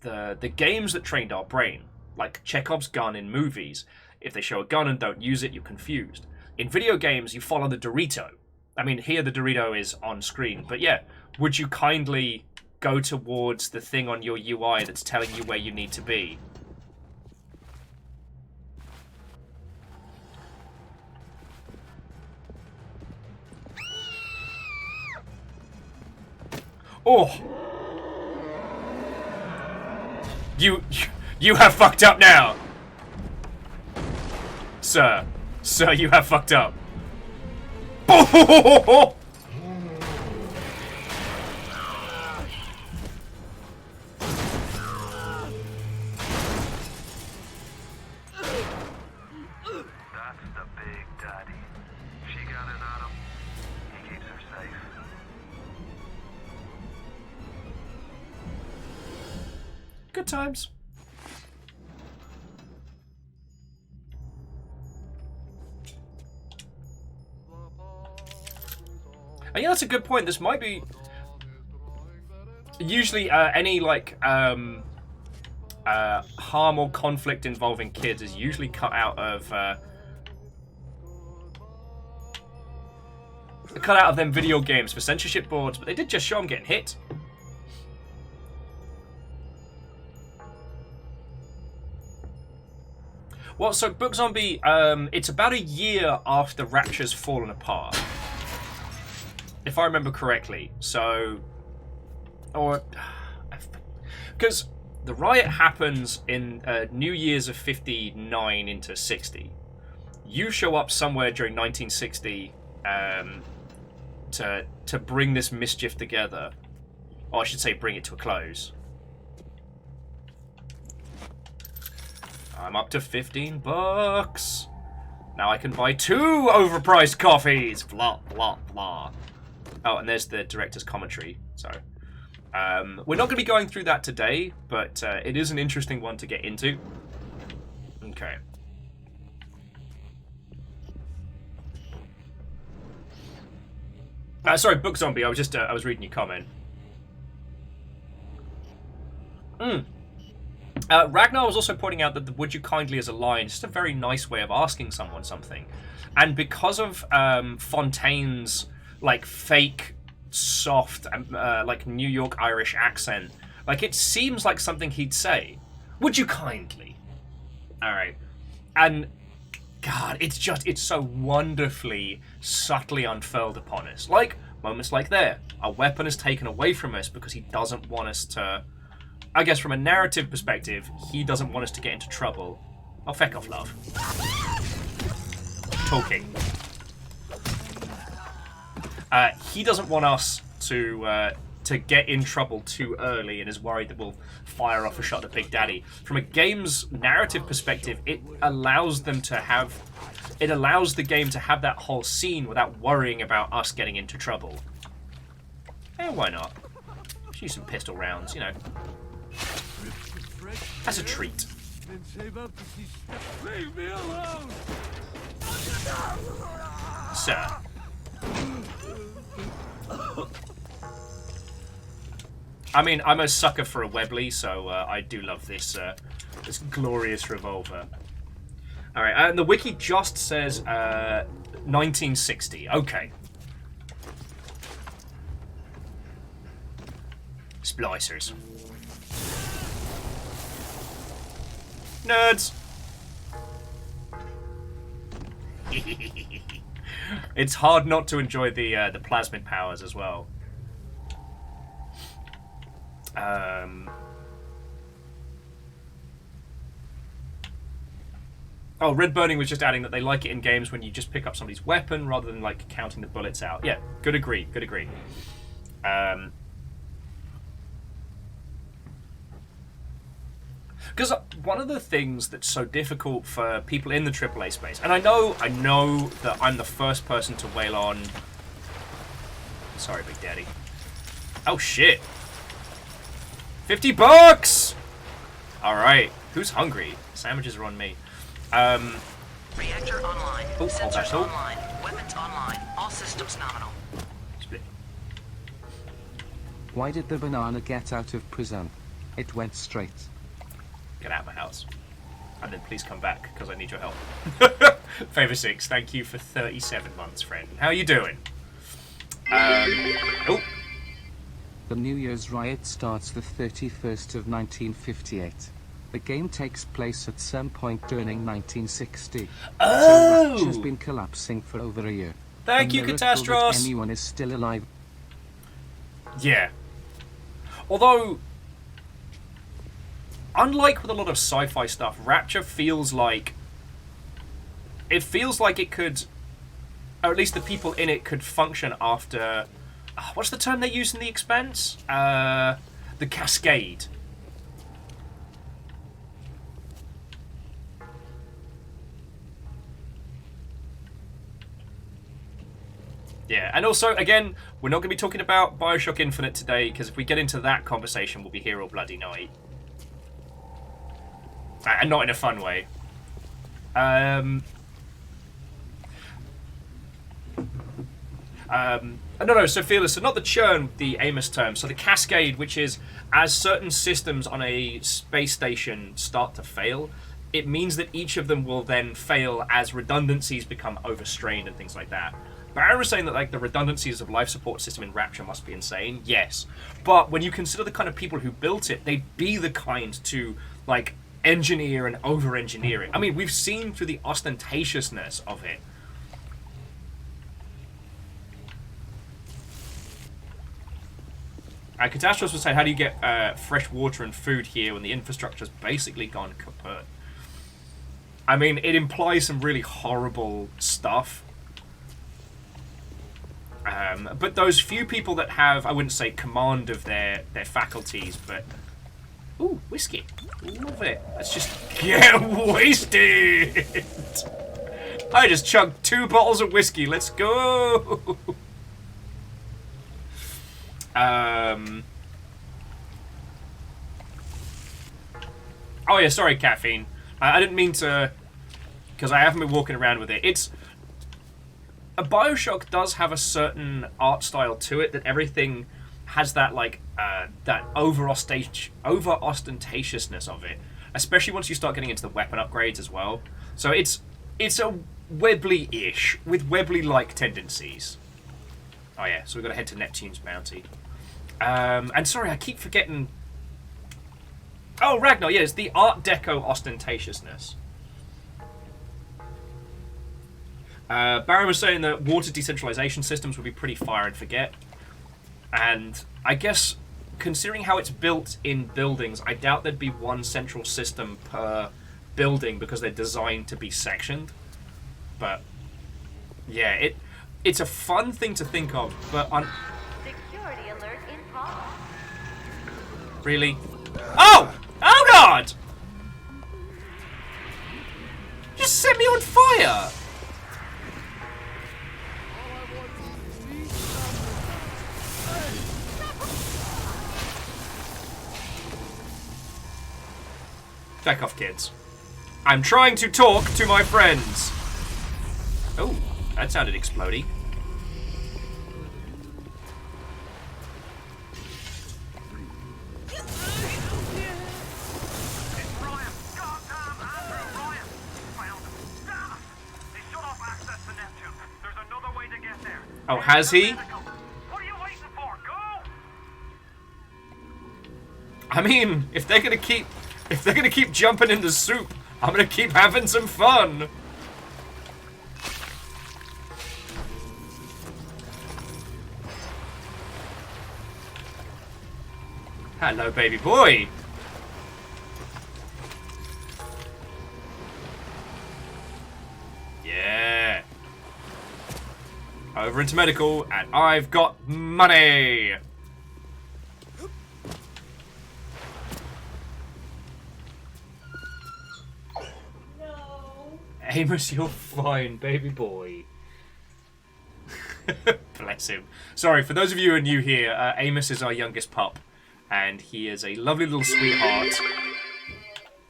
Speaker 1: the games that trained our brain, like Chekhov's gun in movies. If they show a gun and don't use it, you're confused. In video games, you follow the Dorito. I mean, here the Dorito is on screen, but yeah, would you kindly go towards the thing on your UI that's telling you where you need to be? Oh! You have fucked up now! Sir. Sir, you have fucked up. Oh!
Speaker 3: That's the big daddy. She gathers at him. He keeps her safe.
Speaker 1: Good times. And yeah, that's a good point. This might be usually any like harm or conflict involving kids is usually cut out of them video games for censorship boards, but they did just show them getting hit. Well, so Book Zombie, it's about a year after Rapture's fallen apart, if I remember correctly. So, or because the riot happens in New Year's of 59 into 60. You show up somewhere during 1960 to bring this mischief together, or I should say, bring it to a close. I'm up to $15. Now I can buy 2 overpriced coffees. Blah blah blah. Oh, and there's the director's commentary. So, we're not going to be going through that today, but it is an interesting one to get into. Okay. Sorry, Book Zombie. I was reading your comment. Ragnar was also pointing out that the "would you kindly" as a line is just a very nice way of asking someone something, and because of Fontaine's like fake, soft, like New York Irish accent, like it seems like something he'd say. Would you kindly? All right, and God, it's so wonderfully, subtly unfurled upon us. Like moments like there, a weapon is taken away from us because he doesn't want us to. I guess from a narrative perspective, he doesn't want us to get into trouble. Oh, feck off, love. Talking. He doesn't want us to get in trouble too early and is worried that we'll fire off a shot at Big Daddy. From a game's narrative perspective, it allows the game to have that whole scene without worrying about us getting into trouble. Why not? Let's use some pistol rounds, you know. As a treat.
Speaker 7: Leave me alone!
Speaker 1: Sir. I mean, I'm a sucker for a Webley, so I do love this this glorious revolver. All right, and the wiki just says 1960. Okay. Splicers. Nerds. It's hard not to enjoy the plasmid powers as well. Oh, Red Burning was just adding that they like it in games when you just pick up somebody's weapon rather than like counting the bullets out. Yeah, good agree. Good agree. Because one of the things that's so difficult for people in the AAA space, and I know that I'm the first person to wail on. Sorry, Big Daddy. Oh shit! $50. All right, who's hungry? Sandwiches are on me.
Speaker 12: Reactor online.
Speaker 1: Oh,
Speaker 12: Sensors online. Weapons online. All systems nominal.
Speaker 1: Split.
Speaker 2: Why did the banana get out of prison? It went straight.
Speaker 1: Get out of my house. And then please come back, because I need your help. Favor 6, thank you for 37 months, friend. How are you doing? Oh.
Speaker 2: The New Year's riot starts the 31st of 1958. The game takes place at some point during 1960.
Speaker 1: Oh!
Speaker 2: So Rapture's been collapsing for over a year.
Speaker 1: Thank you, Catastros!
Speaker 2: Anyone is still alive.
Speaker 1: Yeah. Although, unlike with a lot of sci-fi stuff, Rapture feels like... It feels like it could... Or at least the people in it could function after... what's the term they use in The Expanse? The Cascade. Yeah, and also, again, we're not going to be talking about BioShock Infinite today, because if we get into that conversation, we'll be here all bloody night. And not in a fun way. No, so Fearless, so not the churn, the Amos term, so the Cascade, which is as certain systems on a space station start to fail, it means that each of them will then fail as redundancies become overstrained and things like that. Barry was saying that like the redundancies of life support system in Rapture must be insane. Yes. But when you consider the kind of people who built it, they'd be the kind to like engineer and over-engineer it. I mean, we've seen through the ostentatiousness of it. Catastrophe was saying, how do you get fresh water and food here when the infrastructure's basically gone kaput? I mean, it implies some really horrible stuff. But those few people that have, I wouldn't say command of their faculties, but... Ooh, whiskey. Love it. Let's just get wasted! I just chugged 2 bottles of whiskey. Let's go! Oh yeah, sorry, caffeine. I didn't mean to... Because I haven't been walking around with it. It's... A BioShock does have a certain art style to it, that everything has that, like, that over-ostentatiousness of it. Especially once you start getting into the weapon upgrades as well. So it's a Webley-ish, with Webley-like tendencies. Oh yeah, so we've got to head to Neptune's bounty. And sorry, I keep forgetting... Oh, Ragnar, yeah, it's the Art Deco ostentatiousness. Baron was saying that water decentralization systems would be pretty fire and forget. And I guess, considering how it's built in buildings, I doubt there'd be one central system per building because they're designed to be sectioned. But, yeah, it's a fun thing to think of, but...
Speaker 8: Security alert in progress.
Speaker 1: Really? Oh! Oh, God! Just set me on fire! Back off, kids. I'm trying to talk to my friends. Oh, that sounded explodey. Oh, has he? I mean, if they're gonna keep jumping in the soup, I'm gonna keep having some fun. Hello, baby boy. Yeah. Over into medical, and I've got money. Amos, you're fine, baby boy. Bless him. Sorry, for those of you who are new here, Amos is our youngest pup, and he is a lovely little sweetheart.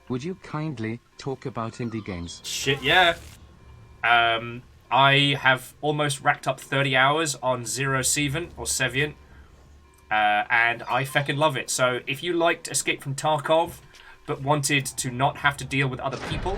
Speaker 2: Would you kindly talk about indie games?
Speaker 1: Shit, yeah. I have almost racked up 30 hours on Zero Seven, or Seviant, and I feckin' love it. So if you liked Escape from Tarkov, but wanted to not have to deal with other people...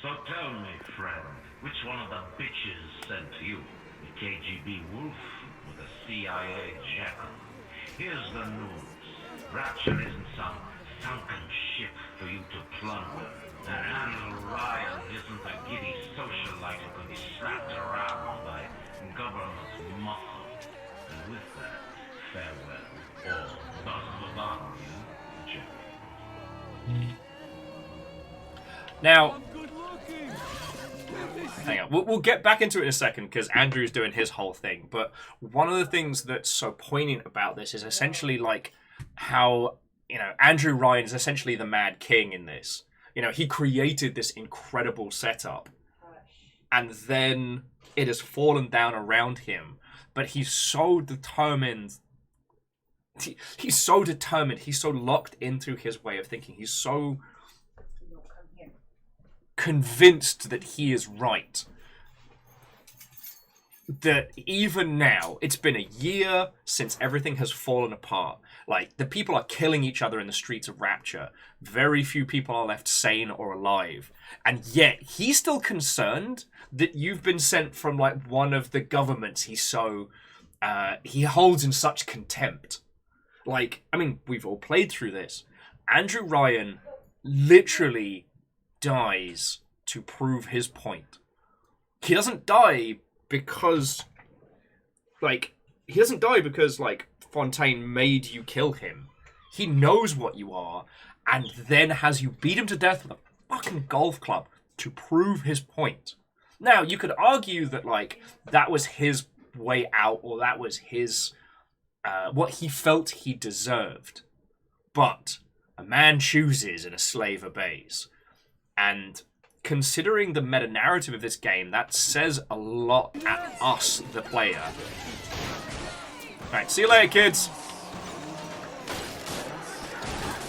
Speaker 13: So tell me, friend, which one of the bitches sent you? The KGB wolf or the CIA jackal? Here's the news. Rapture isn't some sunken ship for you to plunder. And Andrew Ryan isn't a giddy socialite who can be slapped around by government muscle. And with that, farewell, or thus forgotten you, Jerry.
Speaker 1: Now, hang on. We'll get back into it in a second because Andrew's doing his whole thing. But one of the things that's so poignant about this is essentially like how, you know, Andrew Ryan is essentially the Mad King in this. You know, he created this incredible setup and then it has fallen down around him. But he's so determined. He's so determined. He's so locked into his way of thinking. He's so convinced that he is right. That even now, it's been a year since everything has fallen apart. Like, the people are killing each other in the streets of Rapture. Very few people are left sane or alive. And yet, he's still concerned that you've been sent from, like, one of the governments he holds in such contempt. Like, I mean, we've all played through this. Andrew Ryan literally dies to prove his point. He doesn't die because, like, Fontaine made you kill him. He knows what you are, and then has you beat him to death with a fucking golf club to prove his point. Now, you could argue that, like, that was his way out, or that was his, what he felt he deserved. But a man chooses and a slave obeys. And considering the meta-narrative of this game, that says a lot at us, the player. Alright, see you later, kids.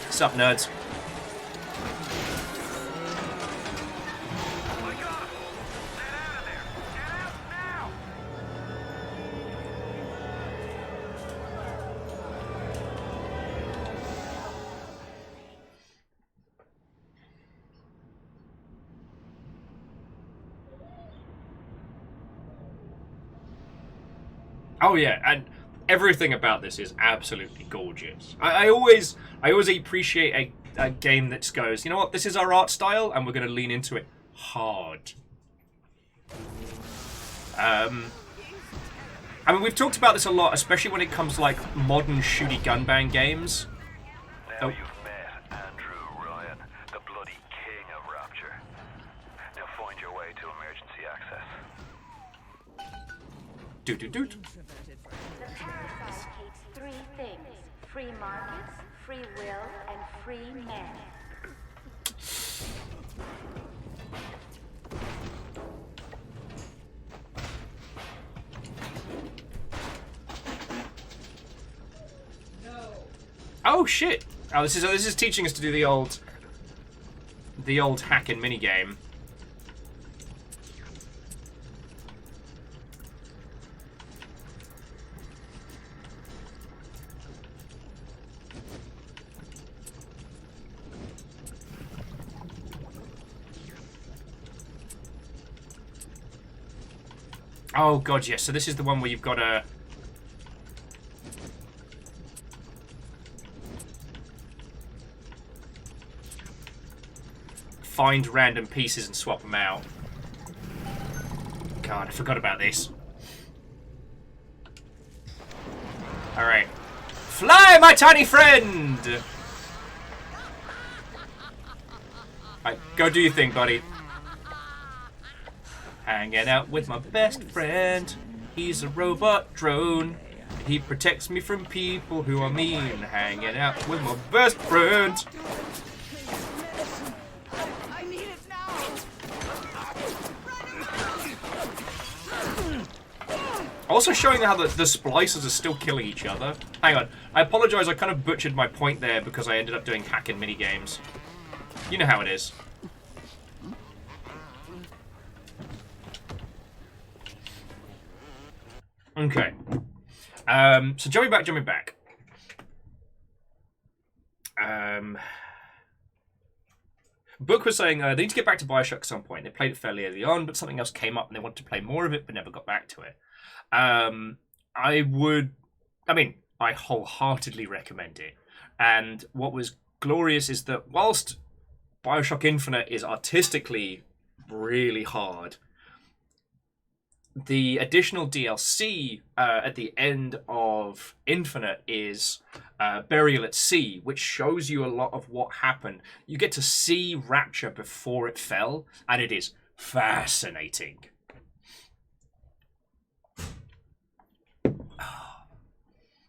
Speaker 1: What's up, nerds? Oh yeah, and everything about this is absolutely gorgeous. I always appreciate a game that goes, you know what, this is our art style, and we're going to lean into it hard. I mean, we've talked about this a lot, especially when it comes to, like, modern shooty gunbang games.
Speaker 3: Now you've met Andrew Ryan, the bloody king of Rapture. Now find your way to emergency access.
Speaker 1: Doot.
Speaker 14: The parasite hates three things: free markets, free will, and free men.
Speaker 1: Oh shit! Oh, this is teaching us to do the old hack and minigame. Oh god, yes. So this is the one where you've got to find random pieces and swap them out. God, I forgot about this. Alright. Fly, my tiny friend! Alright, go do your thing, buddy. Hanging out with my best friend. He's a robot drone. He protects me from people who are mean. Hanging out with my best friend.
Speaker 8: I need it now.
Speaker 1: Also showing how the splicers are still killing each other. Hang on. I apologize, I kind of butchered my point there because I ended up doing hack and minigames. You know how it is. Okay. So jumping back. Book was saying they need to get back to BioShock at some point. They played it fairly early on, but something else came up and they wanted to play more of it, but never got back to it. I wholeheartedly recommend it. And what was glorious is that whilst BioShock Infinite is artistically really hard, the additional DLC at the end of Infinite is Burial at Sea, which shows you a lot of what happened. You get to see Rapture before it fell, and it is fascinating.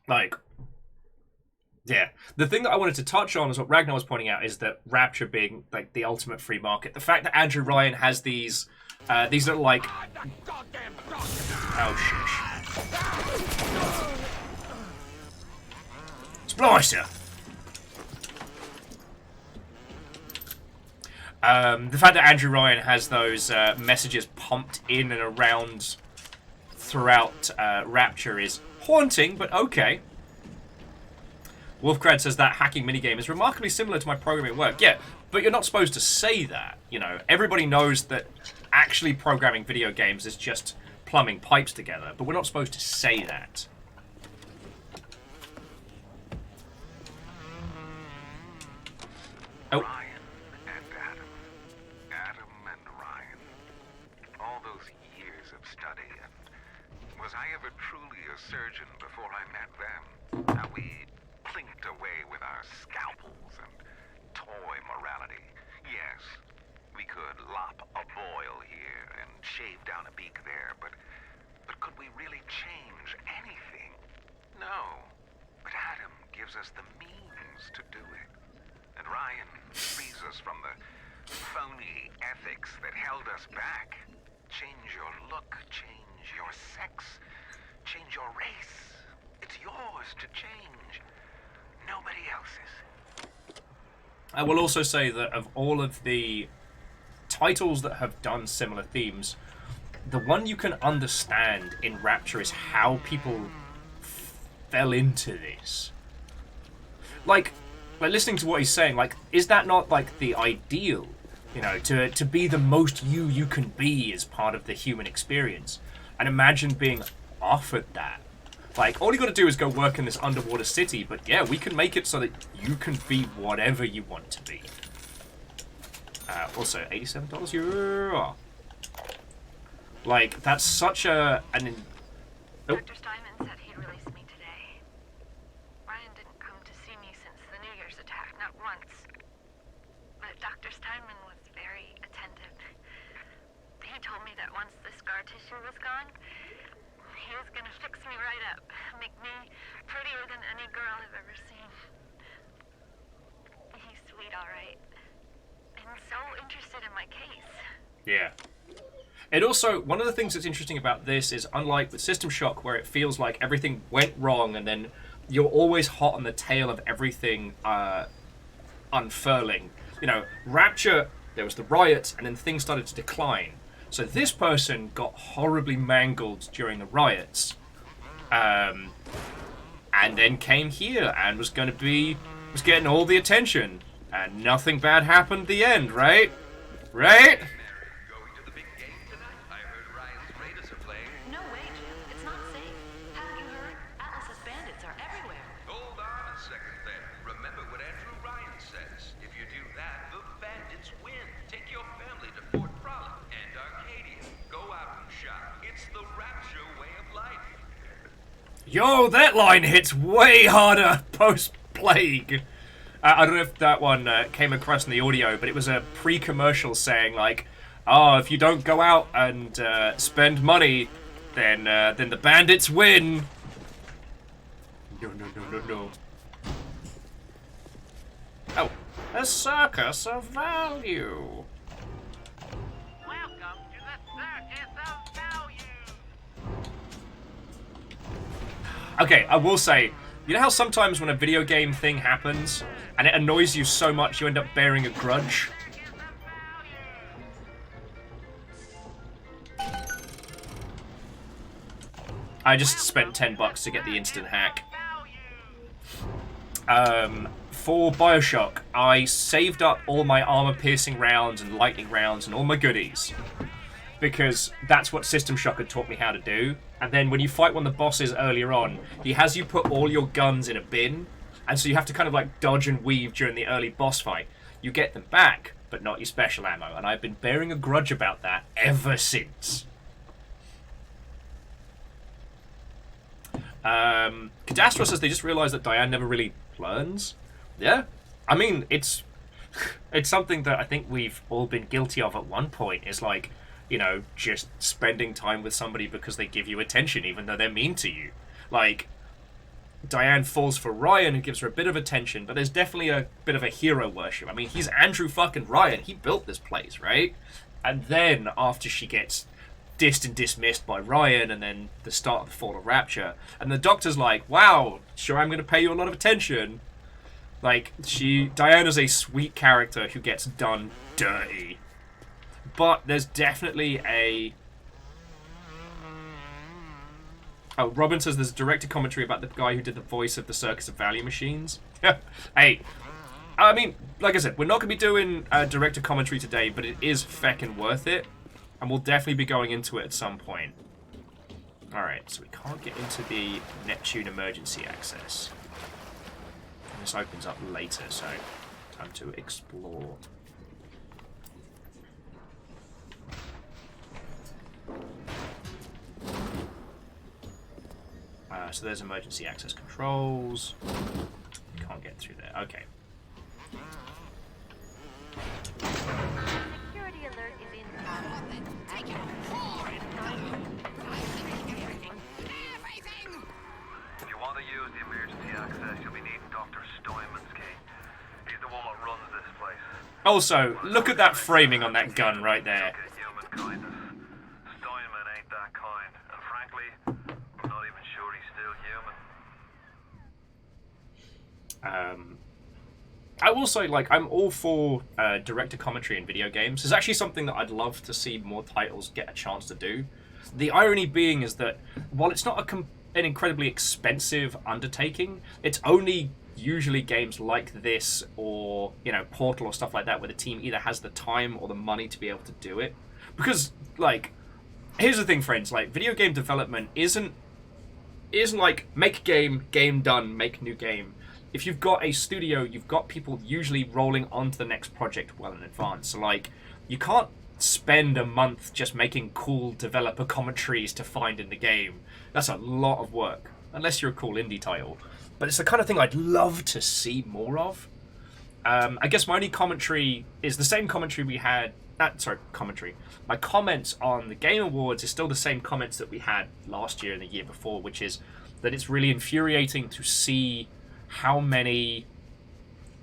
Speaker 1: Like, yeah. The thing that I wanted to touch on is what Ragnar was pointing out, is that Rapture being like the ultimate free market. The fact that Andrew Ryan has these are like, oh shush, Splicer. The fact that Andrew Ryan has those messages pumped in and around throughout Rapture is haunting, but okay. Wolfcrad says that hacking minigame is remarkably similar to my programming at work. Yeah, but you're not supposed to say that. You know, everybody knows that actually programming video games is just plumbing pipes together, but we're not supposed to say that. Oh.
Speaker 3: Ryan and Adam. Adam and Ryan. All those years of study, and was I ever truly a surgeon before I met them? Now we plinked away with our scalpels and toy morality. Yes, we could lop a boil here and shave down a beak there, but could we really change anything? No. But Adam gives us the means to do it. And Ryan frees us from the phony ethics that held us back. Change your look, change your sex, change your race. It's yours to change. Nobody else's.
Speaker 1: I will also say that of all of the titles that have done similar themes, the one you can understand in Rapture is how people fell into this. Like listening to what he's saying, like, is that not like the ideal? You know, to be the most you can be as part of the human experience. And imagine being offered that. Like, all you got to do is go work in this underwater city, but yeah, we can make it so that you can be whatever you want to be. Also, $87? Yeah. Like, that's such an... Oh.
Speaker 10: Dr. Steinman said he'd release me today. Ryan didn't come to see me since the New Year's attack, not once. But Dr. Steinman was very attentive. He told me that once the scar tissue was gone, he was gonna fix me right up, make me prettier than any girl I've ever seen. He's sweet, all right. And so interested in my case.
Speaker 1: Yeah. And also, one of the things that's interesting about this is, unlike with System Shock, where it feels like everything went wrong and then you're always hot on the tail of everything unfurling. You know, Rapture, there was the riot, and then things started to decline. So this person got horribly mangled during the riots, and then came here and was getting all the attention, and nothing bad happened at the end, right? Right?
Speaker 12: No way, Jim. It's not safe. Haven't you heard? Atlas's bandits are everywhere.
Speaker 3: Hold on a second there. Remember what Andrew Ryan says. If you do that, the bandits win. Take your family to Fort Frolic and Arcadia. Go out and shop. It's the Rapture way of life.
Speaker 1: Yo, that line hits way harder post-Plague. I don't know if that one came across in the audio, but it was a pre-commercial saying, like, oh, if you don't go out and spend money, then the bandits win. No. Oh, a circus of value.
Speaker 5: Welcome to the circus of value.
Speaker 1: Okay, I will say, you know how sometimes when a video game thing happens and it annoys you so much you end up bearing a grudge? I just spent $10 to get the instant hack. For BioShock, I saved up all my armor-piercing rounds and lightning rounds and all my goodies, because that's what System Shock had taught me how to do. And then when you fight one of the bosses earlier on, he has you put all your guns in a bin, And so you have to kind of like dodge and weave during the early boss fight. You get them back, but not your special ammo. And I've been bearing a grudge about that ever since. Cadastro says they just realised that Diane never really learns. Yeah, I mean, it's something that I think we've all been guilty of at one point. Is like, you know, just spending time with somebody because they give you attention, even though they're mean to you. Like, Diane falls for Ryan, who gives her a bit of attention, but there's definitely a bit of a hero worship. I mean, he's Andrew fucking Ryan. He built this place, right? And then after she gets dissed and dismissed by Ryan, and then the start of the Fall of Rapture, and the Doctor's like, wow, sure, I'm going to pay you a lot of attention. Like, Diana's a sweet character who gets done dirty. But there's definitely a... Oh, Robin says there's a director commentary about the guy who did the voice of the Circus of Value Machines. Hey, I mean, like I said, we're not going to be doing director commentary today, but it is feckin' worth it. And we'll definitely be going into it at some point. Alright, so we can't get into the Neptune emergency access. And this opens up later, so time to explore. So there's emergency access controls. Can't get through there. Okay.
Speaker 14: Security alert is in
Speaker 3: If you want to use the emergency access, you'll be needing Dr. Steinman's key. He's the one that runs this place.
Speaker 1: Also, look at that framing on that gun right there.
Speaker 3: Human kindness. Steinman ain't that kind, and frankly, I'm not even sure he's still human.
Speaker 1: I will say, like, I'm all for director commentary in video games. It's actually something that I'd love to see more titles get a chance to do. The irony being is that while it's not an incredibly expensive undertaking, it's only usually games like this or, you know, Portal or stuff like that where the team either has the time or the money to be able to do it. Because, like, here's the thing, friends, like, video game development isn't like make game done, make new game. If you've got a studio, you've got people usually rolling on to the next project well in advance. So, like, you can't spend a month just making cool developer commentaries to find in the game. That's a lot of work, unless you're a cool indie title. But it's the kind of thing I'd love to see more of. I guess my only commentary is the same commentary we had... commentary. My comments on the Game Awards is still the same comments that we had last year and the year before, which is that it's really infuriating to see how many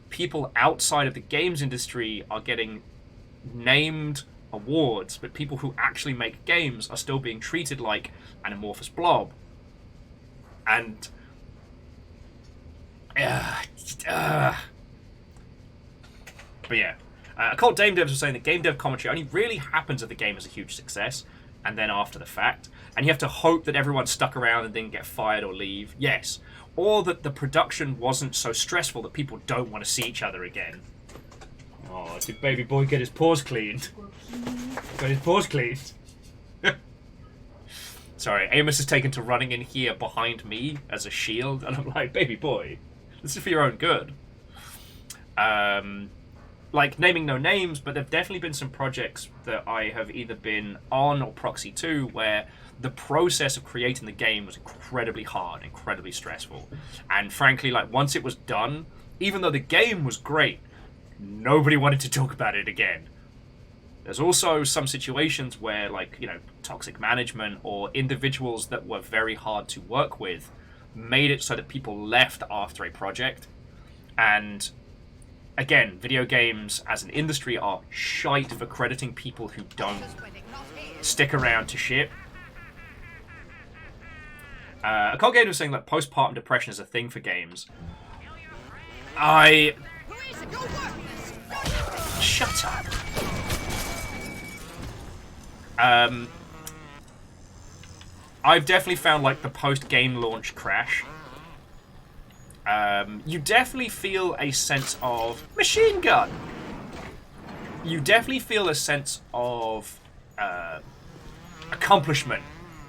Speaker 1: people outside of the games industry are getting named awards, but people who actually make games are still being treated like an amorphous blob. And... But yeah. Cold Dame Devs was saying that game dev commentary only really happens if the game is a huge success, and then after the fact. And you have to hope that everyone stuck around and didn't get fired or leave. Yes. Or that the production wasn't so stressful that people don't want to see each other again. Oh, did baby boy get his paws cleaned? Got his paws cleaned? Sorry, Amos is taken to running in here behind me as a shield, and I'm like, baby boy, this is for your own good. Like, naming no names, but there have definitely been some projects that I have either been on or proxy to where the process of creating the game was incredibly hard, incredibly stressful. And frankly, like, once it was done, even though the game was great, nobody wanted to talk about it again. There's also some situations where, like, you know, toxic management or individuals that were very hard to work with made it so that people left after a project. And again, video games as an industry are shite for crediting people who don't stick around to shit. A Cold Gamer was saying that postpartum depression is a thing for games. Shut up. I've definitely found, like, the post-game launch crash. You definitely feel a sense of machine gun. You definitely feel a sense of accomplishment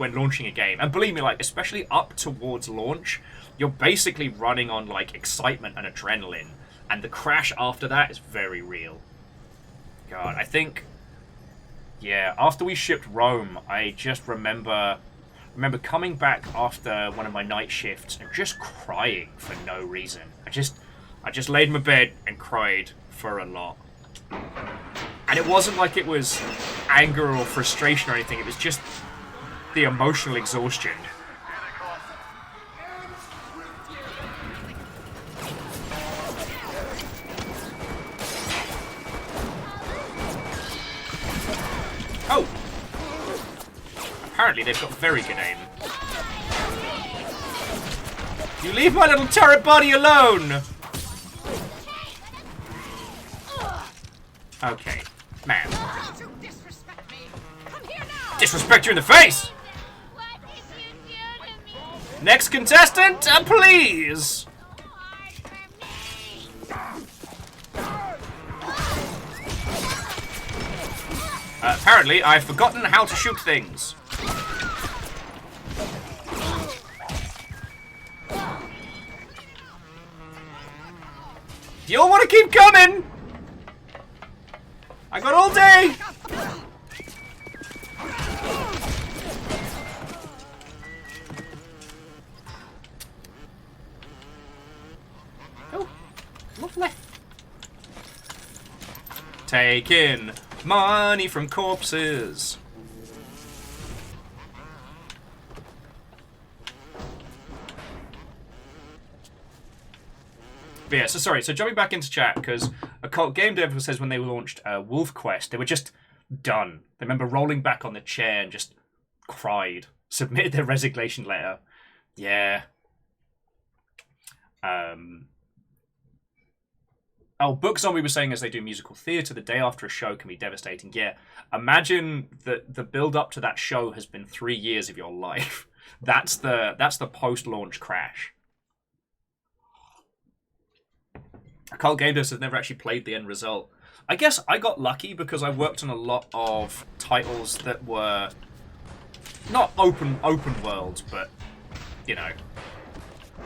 Speaker 1: when launching a game. And believe me, like, especially up towards launch, you're basically running on, like, excitement and adrenaline. And the crash after that is very real. God, I think... Yeah, after we shipped Rome, I just remember coming back after one of my night shifts and just crying for no reason. I just laid in my bed and cried for a lot. And it wasn't like it was anger or frustration or anything, it was just the emotional exhaustion. Oh! Apparently they've got very good aim. You leave my little turret body alone! Okay, man. Disrespect you in the face! Next contestant, please! Apparently, I've forgotten how to shoot things. Do you all want to keep coming? I got all day! Oh, lovely. Taking money from corpses. But yeah, so sorry, so jumping back into chat, because Occult Game Dev says when they launched Wolf Quest, they were just done. They remember rolling back on the chair and just cried. Submitted their resignation letter. Yeah. Oh, Book Zombie was saying as they do musical theatre, the day after a show can be devastating. Yeah, imagine that the build-up to that show has been 3 years of your life. That's the post-launch crash. Occult Game Dev has never actually played the end result. I guess I got lucky because I worked on a lot of titles that were not open world, but you know.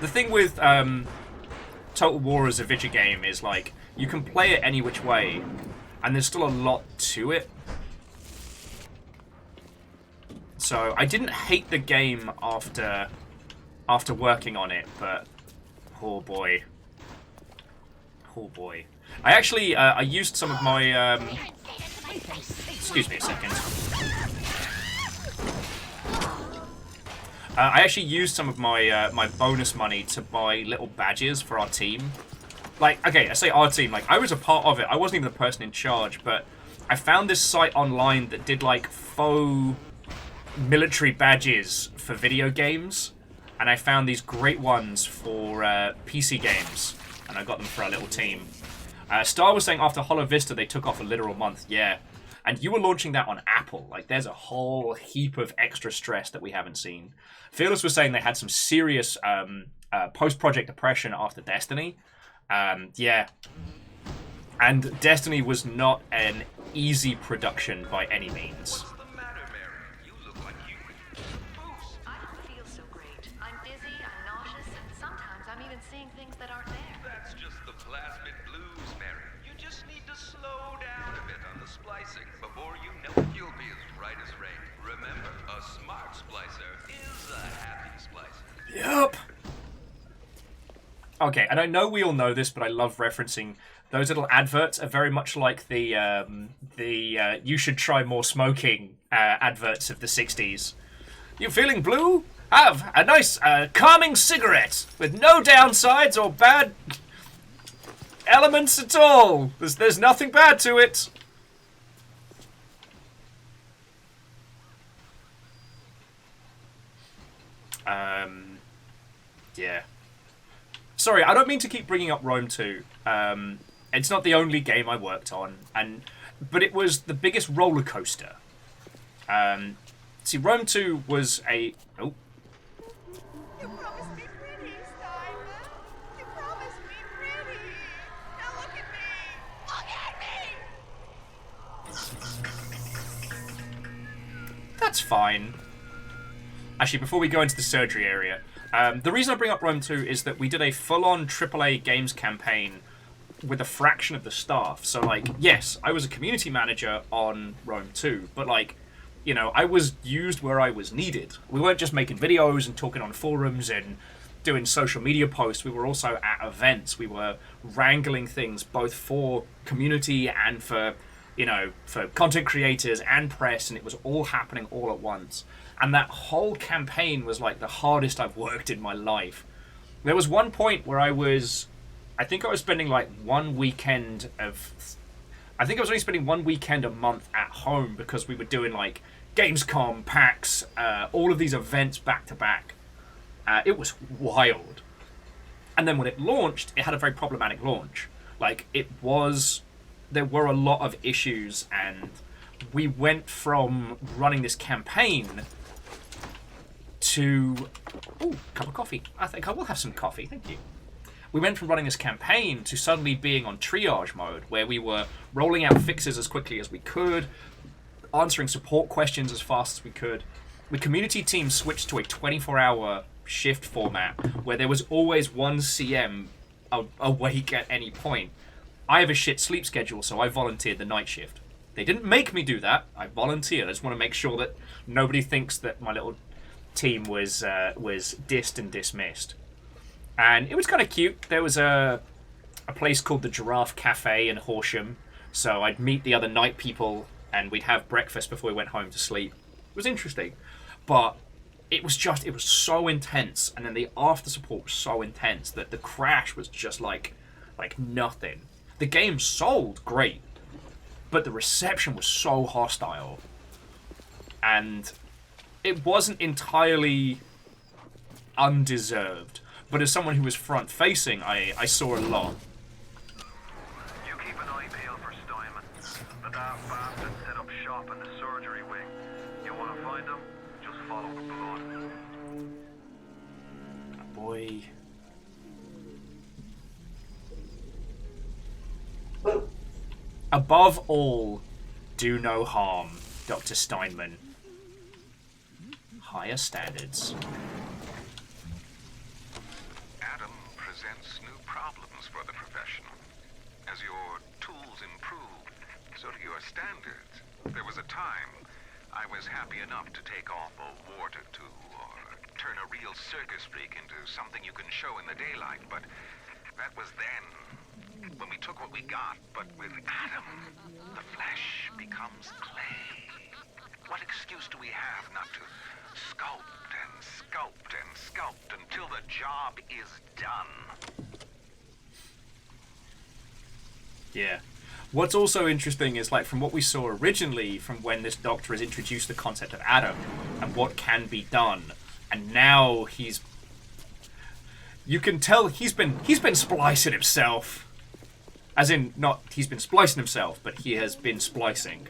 Speaker 1: The thing with Total War as a video game is like you can play it any which way, and there's still a lot to it. So I didn't hate the game after working on it, but oh boy. Oh boy. I actually, I used some of my, excuse me a second. I actually used some of my, my bonus money to buy little badges for our team. Like, okay, I say our team, like, I was a part of it. I wasn't even the person in charge, but I found this site online that did, like, faux military badges for video games. And I found these great ones for PC games. And I got them for our little team. Star was saying after Hollow Vista they took off a literal month. Yeah. And you were launching that on Apple. Like, there's a whole heap of extra stress that we haven't seen. Fearless was saying they had some serious post-project depression after Destiny. Yeah. And Destiny was not an easy production by any means. Yup. Okay, and I know we all know this, but I love referencing those little adverts are very much like the you should try more smoking adverts of the 60s. You feeling blue? Have a nice calming cigarette with no downsides or bad elements at all. There's nothing bad to it. Yeah. Sorry, I don't mean to keep bringing up Rome 2. It's not the only game I worked on, but it was the biggest roller coaster. See, Rome 2 was a... Oh.
Speaker 8: You promised me pretty, Simon. You promised me pretty. Now look at me. Look at me.
Speaker 1: That's fine. Actually, before we go into the surgery area, the reason I bring up Rome 2 is that we did a full-on AAA games campaign with a fraction of the staff. So, like, yes, I was a community manager on Rome 2, but, like, you know, I was used where I was needed. We weren't just making videos and talking on forums and doing social media posts. We were also at events. We were wrangling things both for community and for, you know, for content creators and press, and it was all happening all at once. And that whole campaign was like the hardest I've worked in my life. There was one point where I think I was spending like one weekend I think I was only spending one weekend a month at home because we were doing like Gamescom, PAX, all of these events back to back. It was wild. And then when it launched, it had a very problematic launch. Like, there were a lot of issues, and we went from running this campaign to... Ooh, cup of coffee. I think I will have some coffee, thank you. We went from running this campaign to suddenly being on triage mode, where we were rolling out fixes as quickly as we could, answering support questions as fast as we could. The community team switched to a 24-hour shift format, where there was always one CM awake at any point. I have a shit sleep schedule, so I volunteered the night shift. They didn't make me do that. I volunteered. I just want to make sure that nobody thinks that my little team was dissed and dismissed. And it was kind of cute. There was a place called the Giraffe Cafe in Horsham, so I'd meet the other night people and we'd have breakfast before we went home to sleep. It was interesting, but it was so intense, and then the after support was so intense that the crash was just like nothing. The game sold great, but the reception was so hostile, and it wasn't entirely undeserved. But as someone who was front-facing, I saw a lot.
Speaker 3: You keep an eye peeled for Steinman. The daft bastard set up shop in the surgery wing. You want to find him? Just follow the blood.
Speaker 1: Boy. Above all, do no harm, Dr. Steinman. Higher standards.
Speaker 15: Adam presents new problems for the profession. As your tools improve, so do your standards. There was a time I was happy enough to take off a wart or two, or turn a real circus freak into something you can show in the daylight, but that was then, when we took what we got. But with Adam, the flesh becomes clay. What excuse do we have not to sculpt and sculpt and sculpt until the job is done?
Speaker 1: Yeah. What's also interesting is, like, from what we saw originally, from when this doctor has introduced the concept of Adam and what can be done, and now you can tell he's been splicing himself. As in, not he's been splicing himself, but he has been splicing.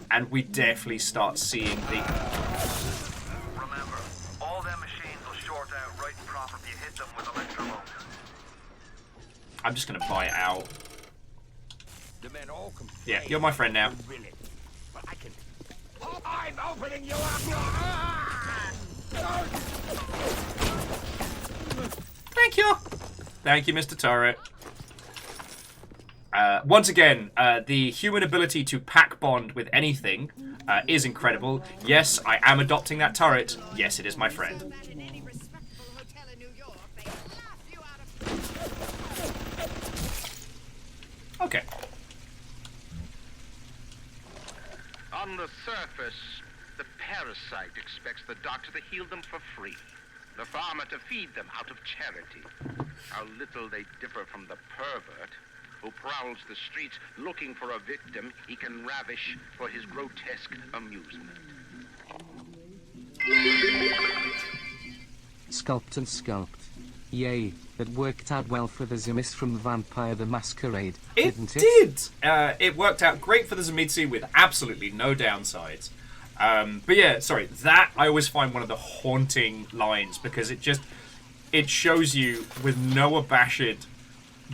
Speaker 1: And we definitely start seeing the...
Speaker 3: Remember, all them machines will short out right and proper if you hit them with electrodes.
Speaker 1: I'm just going to buy it out. Yeah, you're my friend now.
Speaker 9: I'm opening you up!
Speaker 1: Thank you! Thank you, Mr. Turret. Once again, the human ability to pack bond with anything is incredible. Yes, I am adopting that turret. Yes, it is my friend. Okay.
Speaker 5: On the surface, the parasite expects the doctor to heal them for free, the farmer to feed them out of charity. How little they differ from the pervert who prowls the streets looking for a victim he can ravish for his grotesque amusement.
Speaker 2: Sculpt and sculpt. Yay, that worked out well for the Zimis from Vampire the Masquerade, didn't it?
Speaker 1: It did! It worked out great for the Zimitsu with absolutely no downsides. But yeah, sorry, that I always find one of the haunting lines, because it shows you with no abashed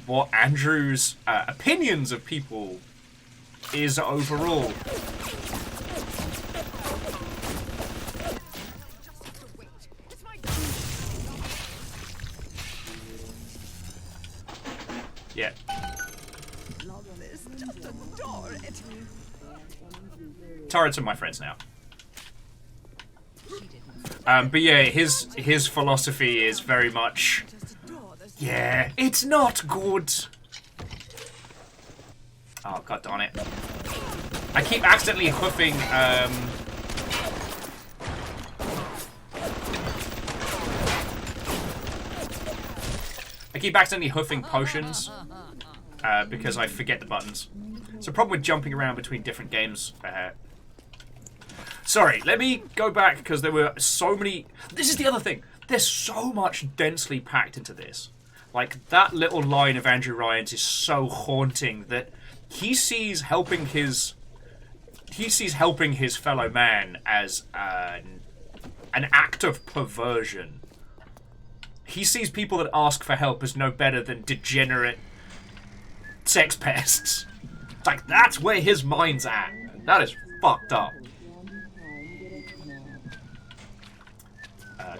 Speaker 1: what Andrew's opinions of people is overall. Yeah.
Speaker 8: Love this. Just adore it.
Speaker 1: Turrets are my friends now. But yeah, his philosophy is very much, yeah, it's not good. Oh, god darn it. I keep accidentally hoofing, potions, because I forget the buttons. It's a problem with jumping around between different games. Sorry, let me go back, because there were so many... This is the other thing. There's so much densely packed into this. Like, that little line of Andrew Ryan's is so haunting that he sees helping his fellow man as an act of perversion. He sees people that ask for help as no better than degenerate sex pests. It's like, that's where his mind's at. That is fucked up.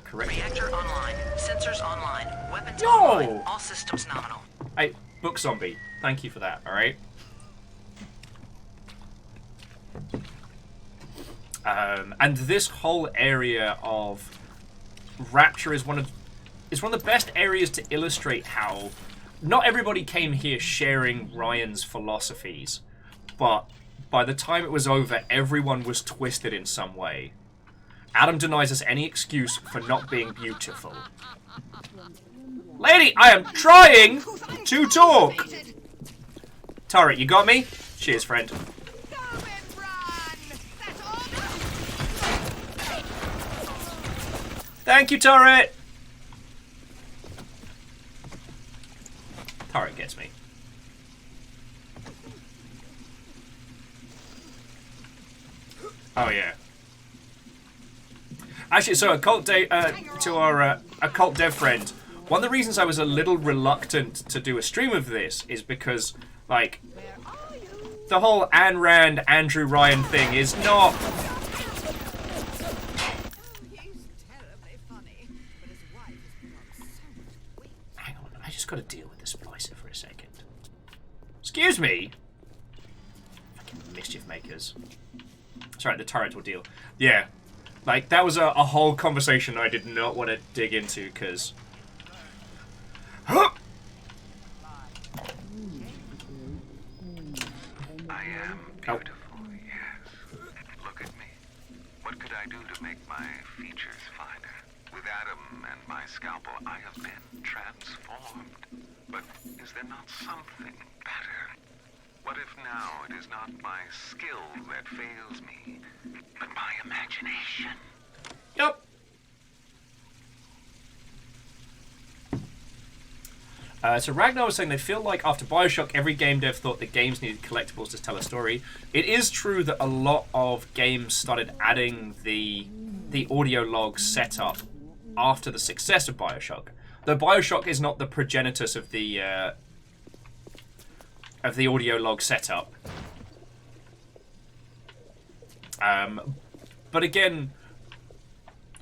Speaker 1: Correct.
Speaker 12: Reactor online. Sensors online. Weapons online. All systems nominal.
Speaker 1: Hey, Book Zombie. Thank you for that, alright? And this whole area of Rapture is one of the best areas to illustrate how not everybody came here sharing Ryan's philosophies, but by the time it was over, everyone was twisted in some way. Adam denies us any excuse for not being beautiful. Lady, I am trying to talk! Turret, you got me? Cheers, friend. Thank you, Turret! Turret gets me. Oh, yeah. Actually, so to our occult dev friend, one of the reasons I was a little reluctant to do a stream of this is because, like, the whole Ayn Rand, Andrew Ryan thing is not... Hang on, I just gotta deal with the splicer for a second. Excuse me? Fucking mischief makers. Sorry, the turret will deal. Yeah. Like, that was a whole conversation I did not want to dig into, because...
Speaker 15: I am beautiful, yes. Look at me. What could I do to make my features finer? With Adam and my scalpel, I have been transformed. But is there not something better? What if now it is not my skill that fails me, but my imagination?
Speaker 1: Yep. So Ragnar was saying they feel like after BioShock, every game dev thought that games needed collectibles to tell a story. It is true that a lot of games started adding the audio log setup after the success of BioShock. Though BioShock is not the progenitus of the audio log setup. But again,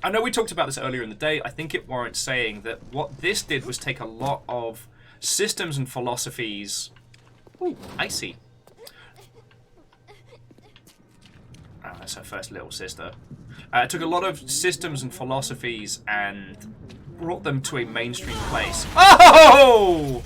Speaker 1: I know we talked about this earlier in the day. I think it warrants saying that what this did was take a lot of systems and philosophies. Ooh, icy. Oh, that's her first little sister. It took a lot of systems and philosophies and brought them to a mainstream place. Oh!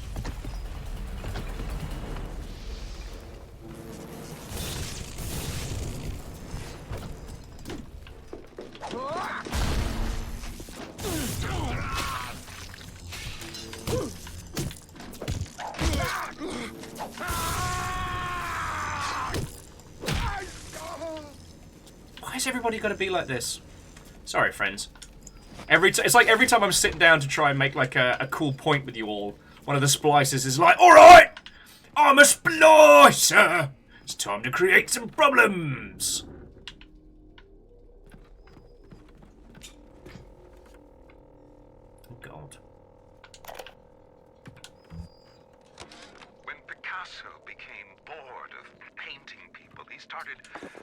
Speaker 1: Why is everybody got to be like this? Sorry, friends. It's like every time I'm sitting down to try and make like a cool point with you all, one of the splicers is like, "All right, I'm a splicer. It's time to create some problems." Oh God.
Speaker 15: When Picasso became bored of painting people, he started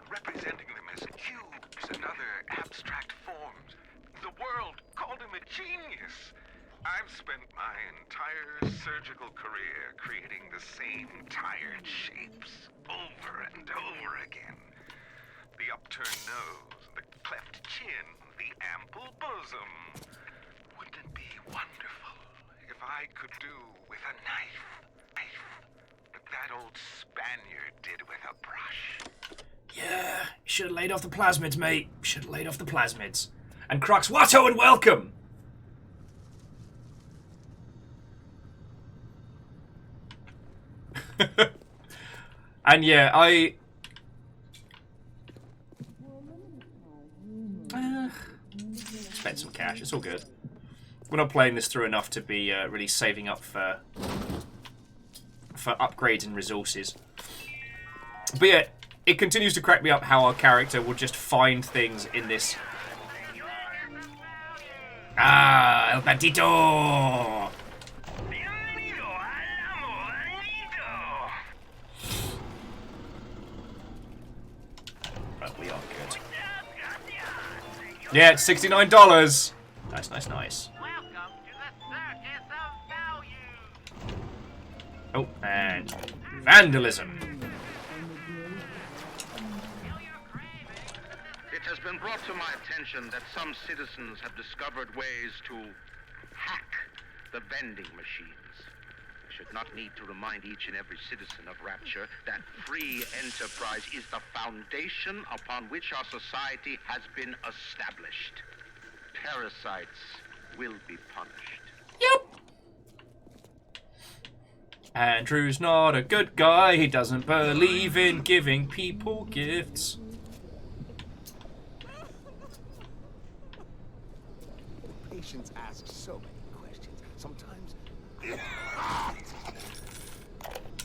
Speaker 15: representing them as cubes and other abstract forms. The world called him a genius. I've spent my entire surgical career creating the same tired shapes over and over again. The upturned nose, the cleft chin, the ample bosom. Wouldn't it be wonderful if I could do with a knife what that old Spaniard did with a brush?
Speaker 1: Yeah, should have laid off the plasmids, mate. Should have laid off the plasmids. And Crux, Watto and welcome! And yeah, I... spent some cash, it's all good. We're not playing this through enough to be really saving up for upgrades and resources. But yeah, it continues to crack me up how our character will just find things in this... Ah, El Bandito! But we are good. Yeah, it's $69. Nice, nice, nice. Oh, and vandalism.
Speaker 5: It has been brought to my attention that some citizens have discovered ways to hack the vending machines. I should not need to remind each and every citizen of Rapture that free enterprise is the foundation upon which our society has been established. Parasites will be punished.
Speaker 1: Yep. Andrew's not a good guy. He doesn't believe in giving people gifts.
Speaker 4: Patients ask so many questions. Sometimes...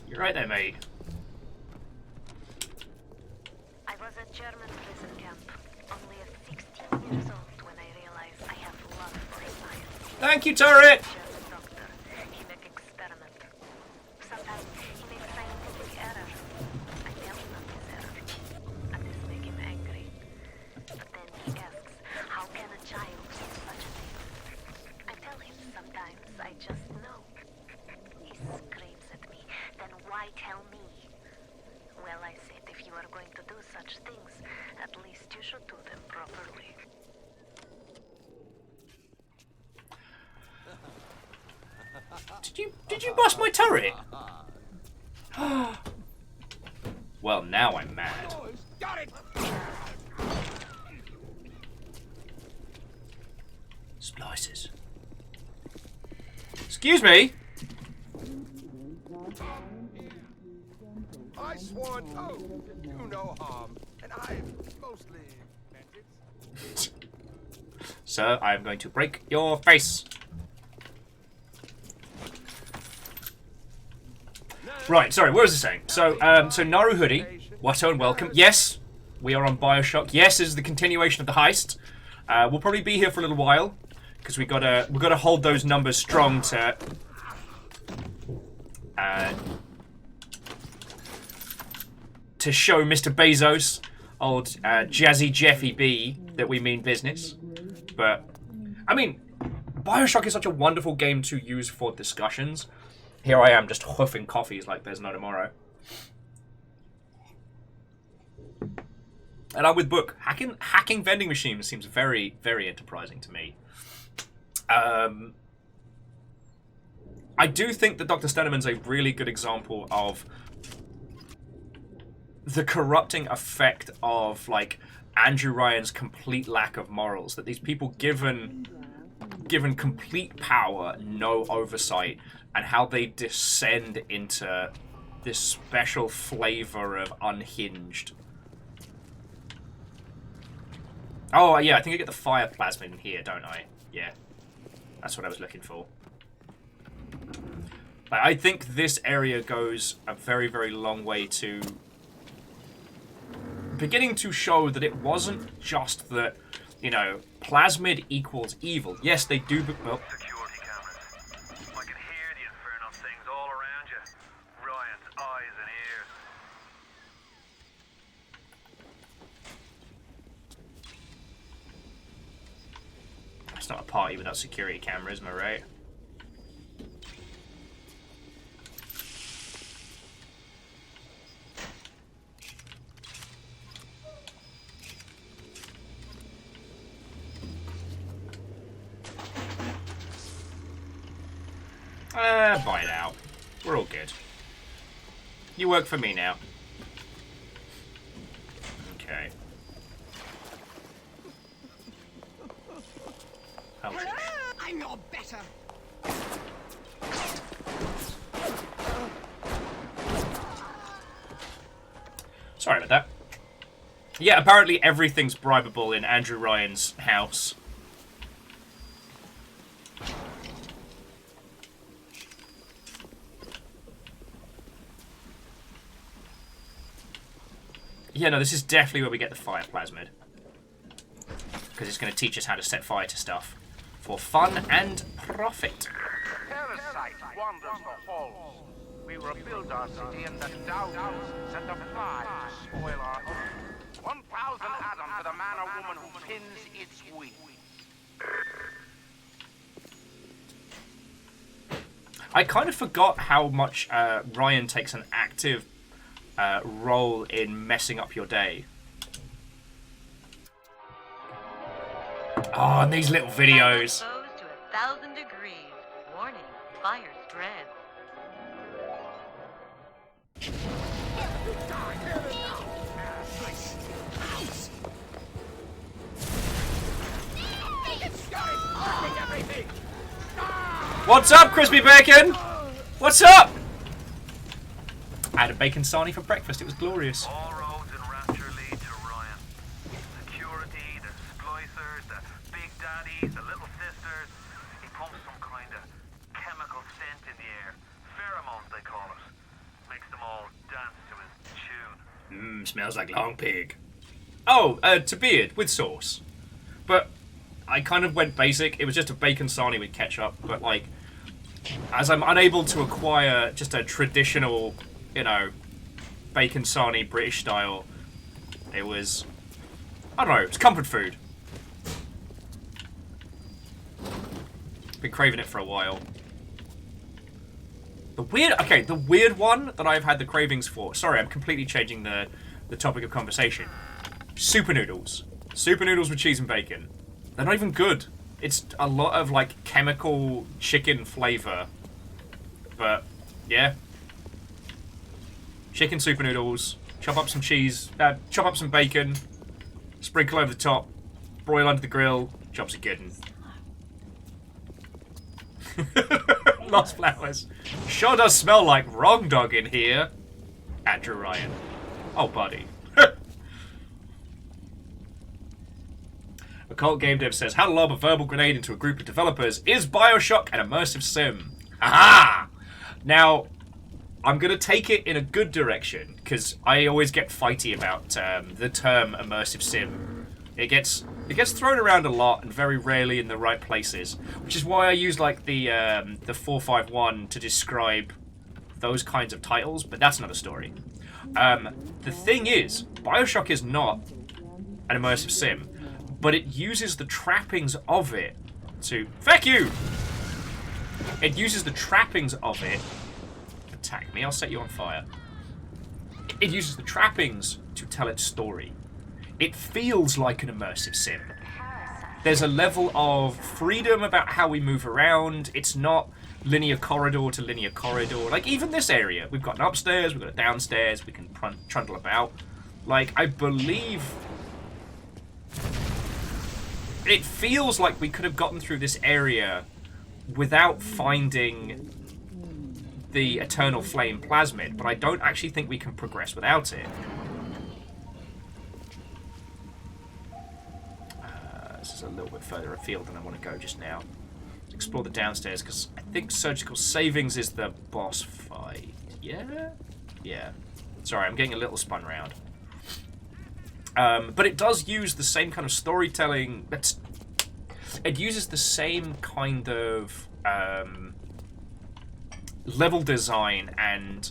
Speaker 1: You're right there, mate.
Speaker 14: I was at German prison camp, only at 16 years old when I realized I have love for science.
Speaker 1: Thank you, Turret!
Speaker 14: German doctor, he make experiment. Sometimes he makes scientific error. I tell him of his error, and this make him angry. But then he asks, how can a child do such a thing? I tell him sometimes I just know. He screams at me, then why tell me? Well, I said, if you are going to do such things, at least you should do them properly.
Speaker 1: Did you bust my turret? Well, now I'm mad.
Speaker 7: Got it!
Speaker 1: Splices. Excuse me?
Speaker 7: I sworn oath to do no harm, and I mostly meant it.
Speaker 1: Sir, I am going to break your face. Right, sorry, what was I saying? So Naru Hoodie, Watto and welcome. Yes, we are on BioShock. Yes, this is the continuation of the heist. We'll probably be here for a little while because we gotta hold those numbers strong to show Mr. Bezos, old Jazzy Jeffy B, that we mean business. But I mean, BioShock is such a wonderful game to use for discussions. Here I am just huffing coffees like there's no tomorrow. And I'm with Book. Hacking vending machines seems very, very enterprising to me. I do think that Dr. Stenneman's a really good example of the corrupting effect of, like, Andrew Ryan's complete lack of morals. That these people given complete power, no oversight, and how they descend into this special flavor of unhinged. Oh, yeah, I think I get the fire plasmid in here, don't I? Yeah. That's what I was looking for. But I think this area goes a very, very long way to beginning to show that it wasn't just that, you know, plasmid equals evil. Yes, they do, but... Well,
Speaker 3: Security cameras. I can hear the infernal things all around you. Ryan's eyes and ears.
Speaker 1: it's not a party without security cameras, am I right? Buy it out. We're all good. You work for me now. Okay.
Speaker 8: I know better.
Speaker 1: Sorry about that. Yeah, apparently everything's bribable in Andrew Ryan's house. Yeah, no, this is definitely where we get the fire plasmid. Because it's going to teach us how to set fire to stuff. For fun and profit.
Speaker 5: Parasite wanders the halls. We rebuild our city and the doubters send a fly to spoil our home. 1,000 Adam for the man or woman who pins its wing.
Speaker 1: I kind of forgot how much Ryan takes an active role in messing up your day. Oh, and these little videos.
Speaker 12: Exposed to 1,000 degrees. Warning, fire spread.
Speaker 1: What's up, Crispy Bacon? What's up? I had a bacon sarnie for breakfast. It was glorious.
Speaker 3: All roads in Rapture lead to Ryan. Security, the splicers, the big daddies, the little sisters. He pumps some kind of chemical scent in the air. Pheromones, they call it. Makes them all dance to his tune.
Speaker 1: Smells like long pig. Oh, to beard with sauce. But I kind of went basic. It was just a bacon sarnie with ketchup. But like, as I'm unable to acquire just a traditional, you know, bacon sarnie British style, it was, I don't know, it's comfort food. Been craving it for a while. The weird one that I've had the cravings for. Sorry, I'm completely changing the topic of conversation. Super noodles. Super noodles with cheese and bacon. They're not even good. It's a lot of like chemical chicken flavor. But yeah. Chicken super noodles. Chop up some cheese. Chop up some bacon. Sprinkle over the top. Broil under the grill. Job's a good one. Lost flowers. Sure does smell like wrong dog in here. Andrew Ryan. Oh, buddy. Occult Game Dev says, how to lob a verbal grenade into a group of developers is BioShock an immersive sim. Aha! Now, I'm going to take it in a good direction, because I always get fighty about the term immersive sim. It gets thrown around a lot and very rarely in the right places, which is why I use like the 451 to describe those kinds of titles, but that's another story. The thing is, BioShock is not an immersive sim, but it uses the trappings of it to... Fuck you! It uses the trappings of it... Attack me, I'll set you on fire. It uses the trappings to tell its story. It feels like an immersive sim. There's a level of freedom about how we move around. It's not linear corridor to linear corridor. Like, even this area. We've got an upstairs, we've got a downstairs, we can trundle about. Like, I believe... It feels like we could have gotten through this area without finding the Eternal Flame Plasmid, but I don't actually think we can progress without it. This is a little bit further afield than I want to go just now. Let's explore the downstairs, because I think Surgical Savings is the boss fight. Yeah? Yeah. Sorry, I'm getting a little spun round. But it does use the same kind of storytelling. It uses the same kind of level design and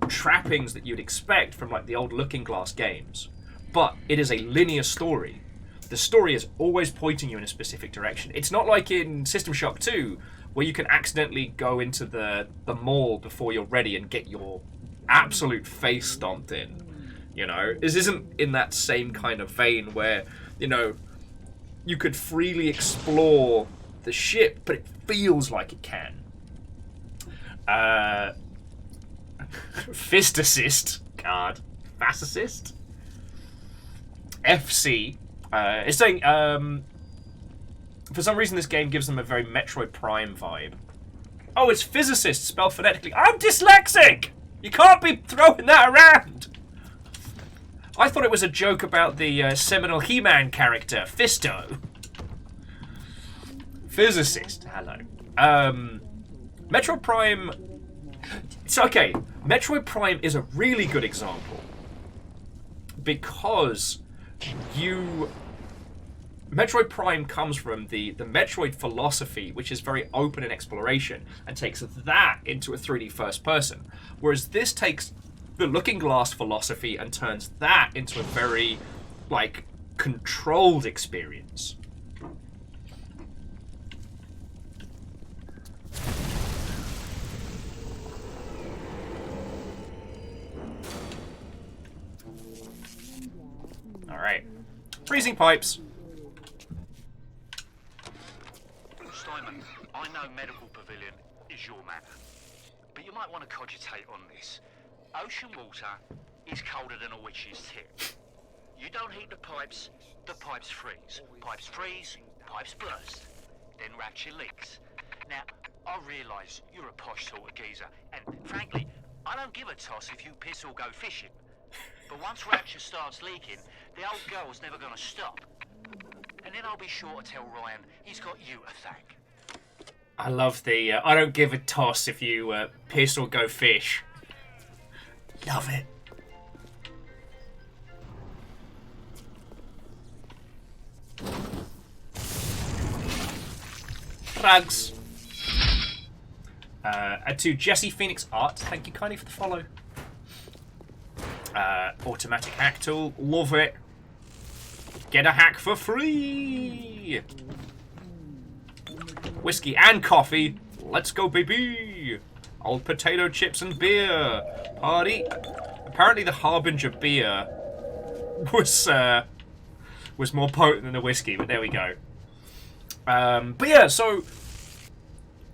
Speaker 1: trappings that you'd expect from like the old Looking Glass games. But it is a linear story. The story is always pointing you in a specific direction. It's not like in System Shock 2, where you can accidentally go into the mall before you're ready and get your absolute face stomped in. You know, this isn't in that same kind of vein where, you know, you could freely explore the ship, but it feels like it can. Fist assist card. Fast assist. FC. It's saying, for some reason this game gives them a very Metroid Prime vibe. Oh, it's physicist, spelled phonetically. I'm dyslexic! You can't be throwing that around! I thought it was a joke about the seminal He-Man character, Fisto. Physicist, hello. Metroid Prime... It's okay. Metroid Prime is a really good example. Because Metroid Prime comes from the Metroid philosophy, which is very open in exploration, and takes that into a 3D first person. Whereas this takes the Looking Glass philosophy and turns that into a very, like, controlled experience. Alright. Freezing pipes.
Speaker 16: Simon, I know Medical Pavilion is your matter, but you might want to cogitate on this. Ocean water is colder than a witch's tip. You don't heat the pipes freeze. Pipes freeze, pipes burst. Then Rapture leaks. Now, I realise you're a posh sort of geezer, and frankly, I don't give a toss if you piss or go fishing. But once Rapture starts leaking, the old girl's never gonna stop. And then I'll be sure to tell Ryan he's got you to thank.
Speaker 1: I love the, I don't give a toss if you piss or go fish. Love it. Rags. To Jesse Phoenix Art, thank you kindly for the follow. Automatic hack tool, love it. Get a hack for free. Whiskey and coffee, let's go baby. Old potato chips and beer, party. Apparently the Harbinger beer was more potent than the whiskey, but there we go. But yeah, so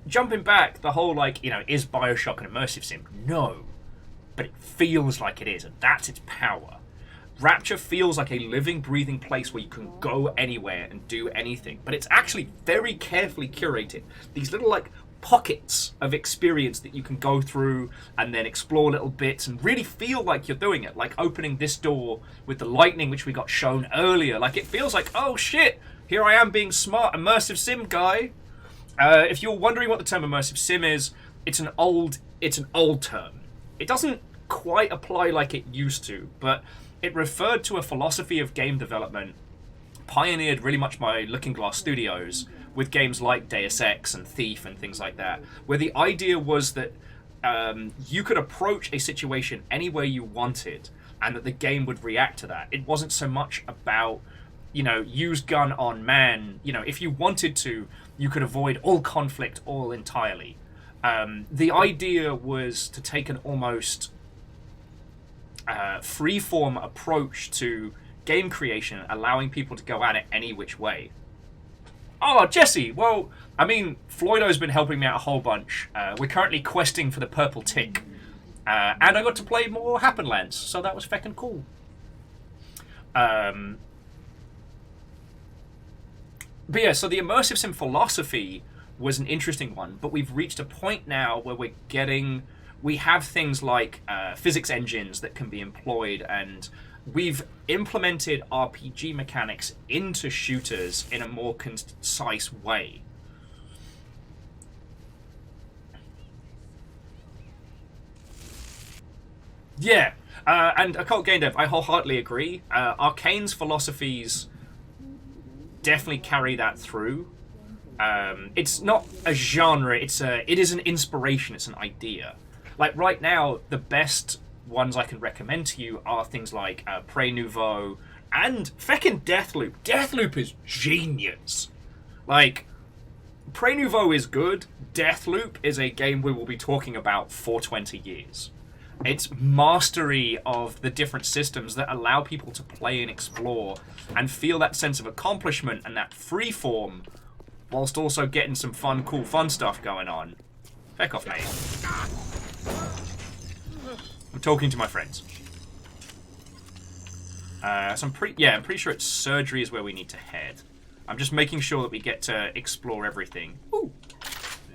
Speaker 1: jumping back, the whole, like, you know, is BioShock an immersive sim? No. But it feels like it is, and that's its power. Rapture feels like a living, breathing place where you can go anywhere and do anything, but it's actually very carefully curated. These little, like, pockets of experience that you can go through and then explore little bits and really feel like you're doing it, like opening this door with the lightning, which we got shown earlier. Like, it feels like, oh shit, here I am being smart, immersive sim guy. If you're wondering what the term immersive sim is, it's an old term. It doesn't quite apply like it used to, but it referred to a philosophy of game development pioneered really much by Looking Glass Studios with games like Deus Ex and Thief and things like that, where the idea was that you could approach a situation any way you wanted and that the game would react to that. It wasn't so much about, you know, use gun on man. You know, if you wanted to, you could avoid all conflict all entirely. The idea was to take an almost free-form approach to game creation, allowing people to go at it any which way. Oh, Jesse, well, I mean, Floydo's been helping me out a whole bunch. We're currently questing for the purple tick. And I got to play more Happenlands, so that was feckin' cool. But yeah, so the immersive sim philosophy was an interesting one, but we've reached a point now where we have things like physics engines that can be employed, and we've implemented RPG mechanics into shooters in a more concise way. Yeah, and Occult Game Dev, I wholeheartedly agree. Arcane's philosophies definitely carry that through. It's not a genre, it is an inspiration, it's an idea. Like right now, the best ones I can recommend to you are things like Prey Nouveau and feckin' Deathloop. Deathloop is genius. Like, Prey Nouveau is good. Deathloop is a game we will be talking about for 20 years. It's mastery of the different systems that allow people to play and explore and feel that sense of accomplishment and that freeform, whilst also getting some fun, cool, fun stuff going on. Feck off, mate. I'm talking to my friends. So I'm pretty sure it's surgery is where we need to head. I'm just making sure that we get to explore everything. Ooh,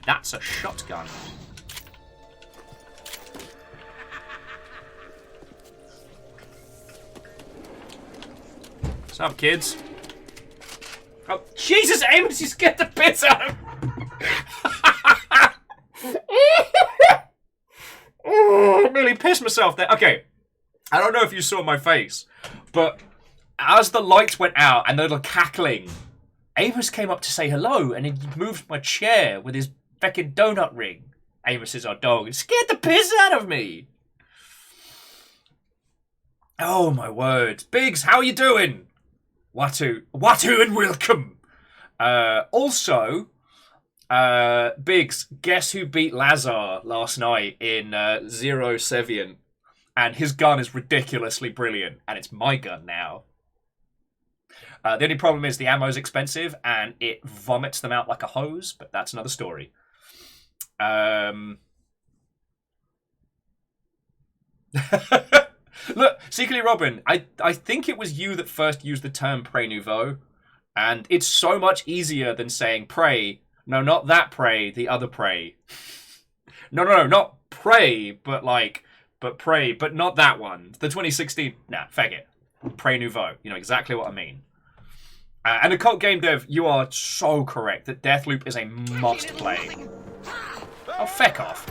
Speaker 1: that's a shotgun. What's up, kids? Oh, Jesus, Amos, you scared the piss out of me. I nearly pissed myself there. Okay, I don't know if you saw my face, but as the lights went out and the little cackling, Amos came up to say hello, and he moved my chair with his feckin' donut ring. Amos is our dog. It scared the piss out of me. Oh, my word. Biggs, how are you doing? Watu and welcome. Also, Biggs, guess who beat Lazar last night in Zero Sevian? And his gun is ridiculously brilliant, and it's my gun now. The only problem is the ammo's expensive, and it vomits them out like a hose, but that's another story. Look, Secretly Robin, I think it was you that first used the term Prey Nouveau, and it's so much easier than saying Prey. No, not that Prey, the other Prey. No, not Prey, but Prey, but not that one. The 2016, nah, fag it. Prey Nouveau, you know exactly what I mean. And Occult Game Dev, you are so correct that Deathloop is a must-play. Oh, feck off.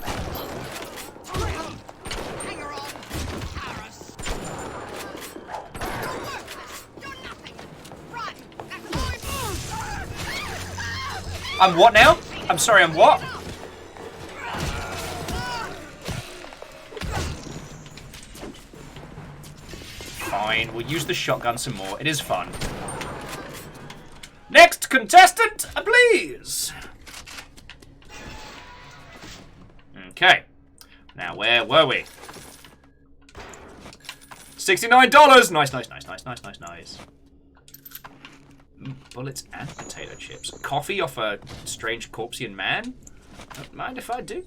Speaker 1: I'm what now? I'm sorry, I'm what? Fine, we'll use the shotgun some more. It is fun. Next contestant, please. Okay. Now, where were we? $69. Nice. Bullets and potato chips. Coffee off a strange corpseian man? Don't mind if I do.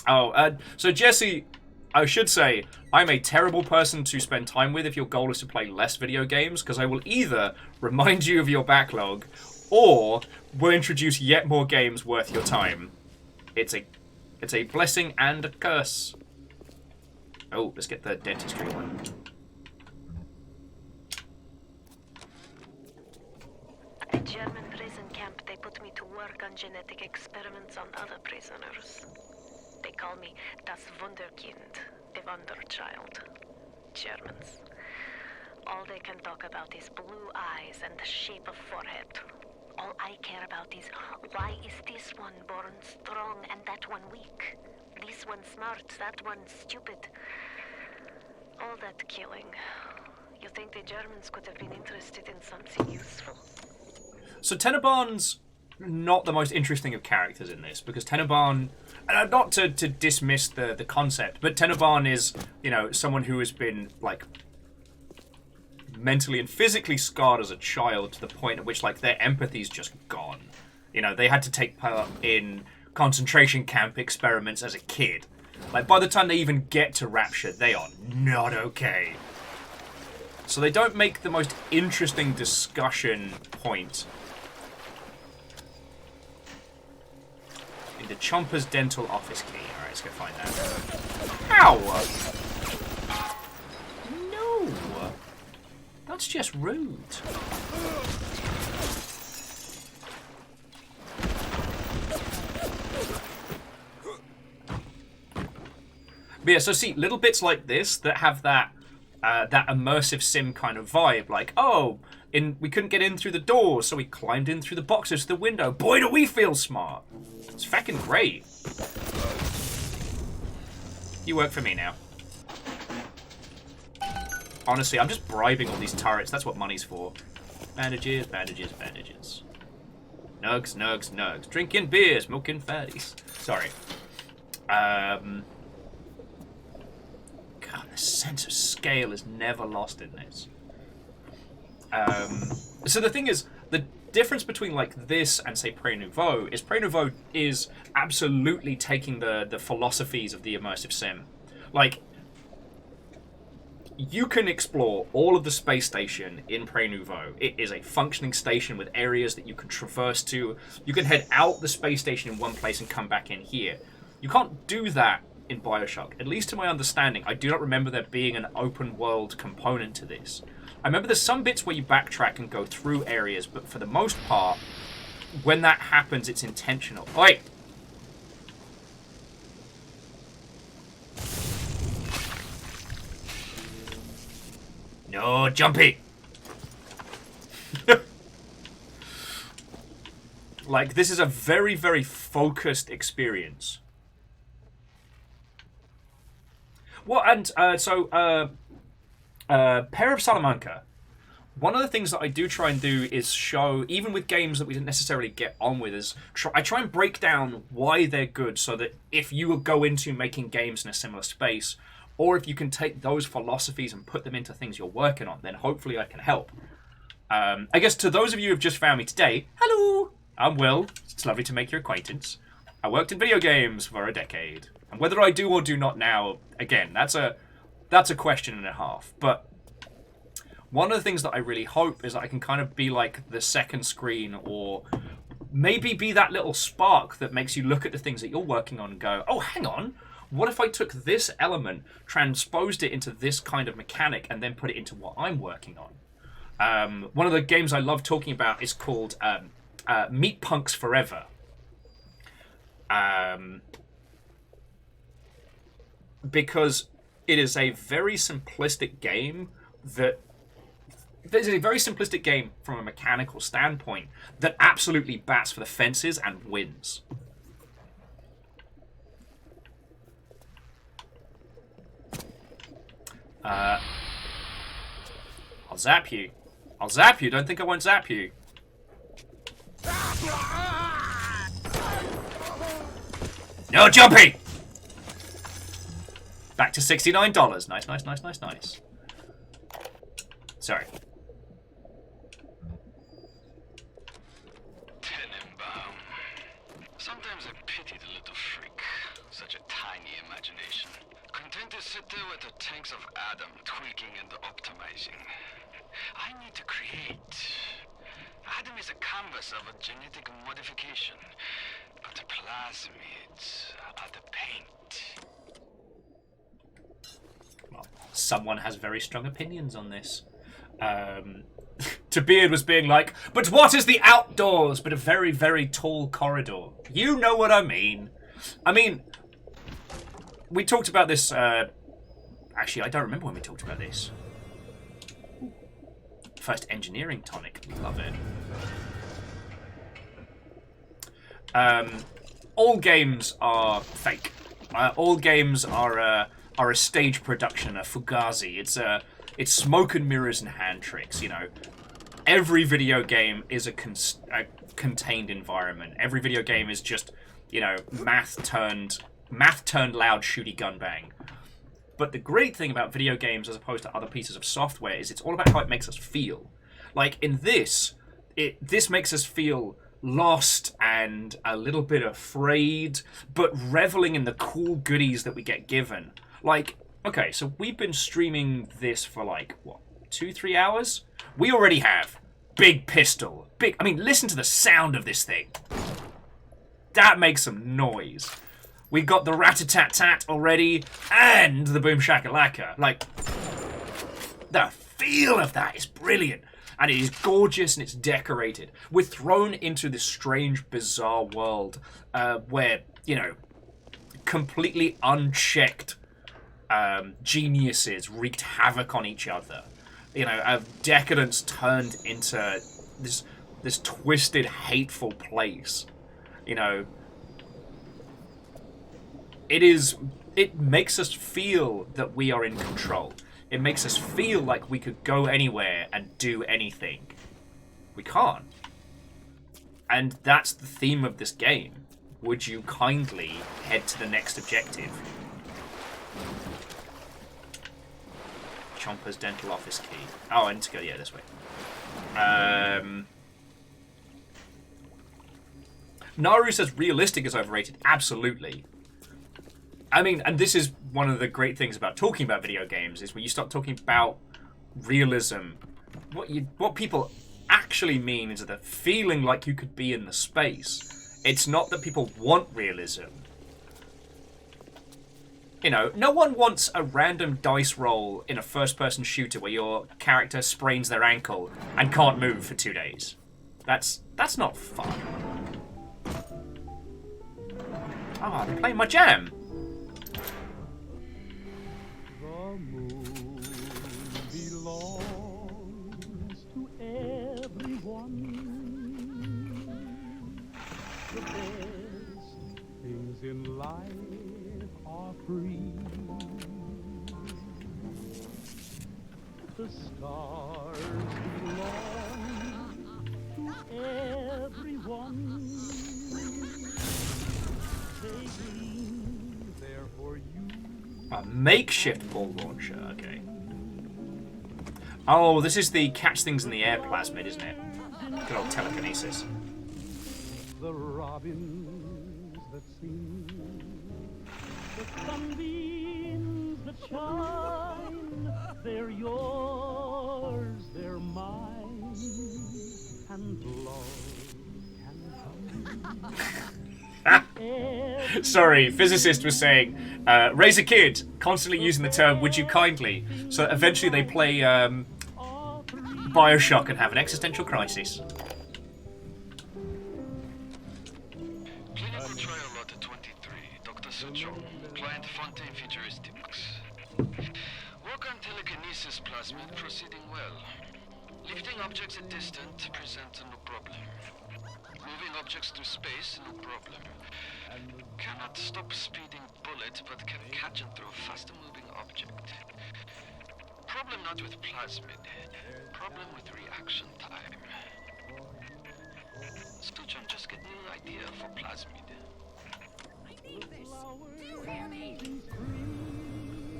Speaker 1: Oh, so Jesse, I should say, I'm a terrible person to spend time with if your goal is to play less video games, because I will either remind you of your backlog, or will introduce yet more games worth your time. It's a blessing and a curse. Oh, let's get the dentistry one.
Speaker 14: At the German prison camp, they put me to work on genetic experiments on other prisoners. They call me das Wunderkind, the Wonder Child. Germans. All they can talk about is blue eyes and the shape of forehead. All I care about is why is this one born strong and that one weak? This one smart, that one stupid. All that killing. You think the Germans could have been interested in something useful?
Speaker 1: So Tenenbaum's not the most interesting of characters in this, because Tenenbaum, and not to dismiss the concept, but Tenenbaum is, you know, someone who has been, like, mentally and physically scarred as a child to the point at which, like, their empathy's just gone. You know, they had to take part in concentration camp experiments as a kid. Like, by the time they even get to Rapture, they are not okay. So they don't make the most interesting discussion point. In the Chomper's dental office key. Alright, let's go find that. Ow! No! That's just rude. But yeah, so see, little bits like this that have that that immersive sim kind of vibe, like, oh, we couldn't get in through the door, so we climbed in through the boxes to the window. Boy, do we feel smart. It's fucking great. You work for me now. Honestly, I'm just bribing all these turrets. That's what money's for. Bandages, bandages, bandages. Nugs, nugs, nugs. Drinking beers, smoking fatties. Sorry. God, the sense of scale is never lost in this. So the thing is, the difference between like this and say Pré Nouveau is absolutely taking the philosophies of the immersive sim. Like, you can explore all of the space station in Pré Nouveau. It is a functioning station with areas that you can traverse to. You can head out the space station in one place and come back in here. You can't do that in BioShock. At least to my understanding, I do not remember there being an open world component to this. I remember there's some bits where you backtrack and go through areas, but for the most part, when that happens, it's intentional. Oi! No, jumpy! Like, this is a very, very focused experience. Well, and, Pair of Salamanca. One of the things that I do try and do is show, even with games that we didn't necessarily get on with, is I try and break down why they're good so that if you go into making games in a similar space, or if you can take those philosophies and put them into things you're working on, then hopefully I can help. I guess to those of you who have just found me today, hello! I'm Will. It's lovely to make your acquaintance. I worked in video games for a decade. And whether I do or do not now, again, that's a question and a half. But one of the things that I really hope is that I can kind of be like the second screen, or maybe be that little spark that makes you look at the things that you're working on and go, oh, hang on. What if I took this element, transposed it into this kind of mechanic, and then put it into what I'm working on? One of the games I love talking about is called Meat Punks Forever. Because it is a very simplistic game that... There's a very simplistic game from a mechanical standpoint that absolutely bats for the fences and wins. I'll zap you. I'll zap you. Don't think I won't zap you. No jumping! Back to $69. Nice, nice, nice, nice, nice. Sorry.
Speaker 17: Tenenbaum. Sometimes I pity the little freak. Such a tiny imagination. Content to sit there with the tanks of Adam, tweaking and optimizing. I need to create. Adam is a canvas of a genetic modification, but the plasmids are the paint.
Speaker 1: Well, someone has very strong opinions on this. To Beard was being like, but what is the outdoors but a very, very tall corridor? You know what I mean. I mean, we talked about this, actually, I don't remember when we talked about this. First engineering tonic, we love it. All games are fake. All games are a stage production, a fugazi. It's smoke and mirrors and hand tricks, you know. Every video game is a contained environment. Every video game is just, you know, math turned loud shooty gun bang. But the great thing about video games as opposed to other pieces of software is it's all about how it makes us feel. Like in this makes us feel lost and a little bit afraid, but reveling in the cool goodies that we get given. Like, okay, so we've been streaming this for like, what, 2-3 hours? We already have big pistol. I mean, listen to the sound of this thing. That makes some noise. We got the rat-a-tat-tat already, and the boom shakalaka. Like, the feel of that is brilliant. And it is gorgeous and it's decorated. We're thrown into this strange, bizarre world where, you know, completely unchecked geniuses wreaked havoc on each other. You know, decadence turned into this twisted, hateful place. You know, it makes us feel that we are in control. It makes us feel like we could go anywhere and do anything. We can't. And that's the theme of this game. Would you kindly head to the next objective? Chomper's dental office key. Oh, I need to go, yeah, this way. Naru says realistic is overrated. Absolutely. I mean, and this is one of the great things about talking about video games, is when you start talking about realism, what people actually mean is the feeling like you could be in the space. It's not that people want realism. You know, no one wants a random dice roll in a first-person shooter where your character sprains their ankle and can't move for 2 days. That's not fun. Ah, they're playing my jam.
Speaker 7: The moon belongs to everyone. The best things in life are free. The stars belong to everyone. They gleam there for you.
Speaker 1: A makeshift ball launcher, okay. Oh, this is the catch things in the air plasmid, isn't it? Good old telekinesis.
Speaker 7: The robins that sing, the sunbeams that shine, they're yours, they're mine, and love can come.
Speaker 1: Sorry, physicist was saying, raise a kid, constantly using the term, would you kindly? So eventually they play BioShock and have an existential crisis.
Speaker 17: Clinical trial lot 23, Dr. Sucho, client Fontaine Futuristics. Work on telekinesis plasmid proceeding well. Lifting objects at distance present no problem. Moving objects through space, no problem. Cannot stop speeding bullet, but can catch and throw faster moving object. Problem not with plasmid. Problem with reaction time. Stuchon just get new idea for plasmid.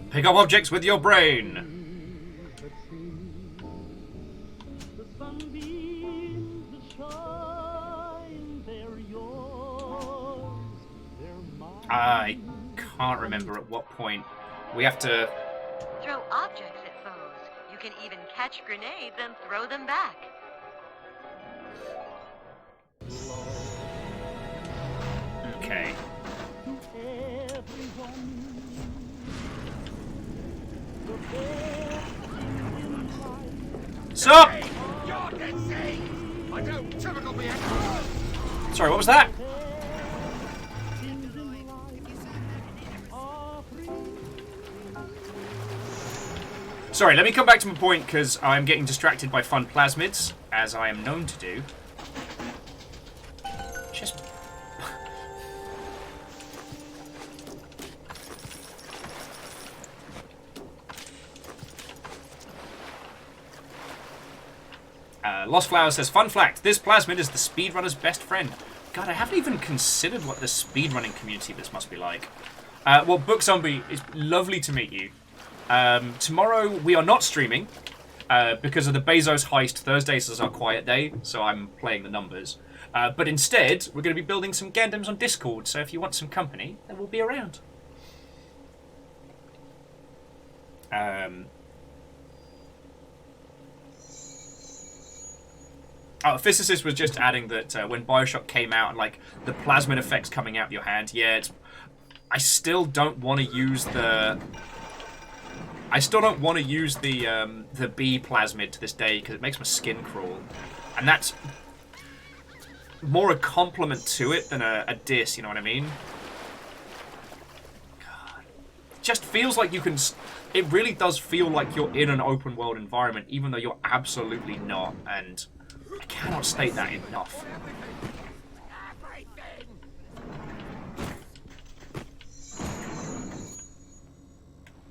Speaker 1: Pick up objects with your brain. I can't remember at what point we have to...
Speaker 12: Throw objects at foes. You can even catch grenades and throw them back.
Speaker 1: Okay. Sup? Sorry, what was that? Sorry, let me come back to my point, because I'm getting distracted by fun plasmids, as I am known to do. Just... Lost Flower says, fun fact, this plasmid is the speedrunner's best friend. God, I haven't even considered what the speedrunning community this must be like. Well, Book Zombie, it's lovely to meet you. Tomorrow we are not streaming because of the Bezos Heist. Thursdays is our quiet day, so I'm playing the numbers. But instead, we're going to be building some Gundams on Discord, so if you want some company, then we'll be around. Oh, Physicist was just adding that when BioShock came out and like the plasmid effects coming out of your hand, yeah, I still don't want to use the... I still don't want to use the bee plasmid to this day because it makes my skin crawl, and that's more a compliment to it than a diss. You know what I mean? God. It just feels like you can. It really does feel like you're in an open world environment, even though you're absolutely not. And I cannot state that enough.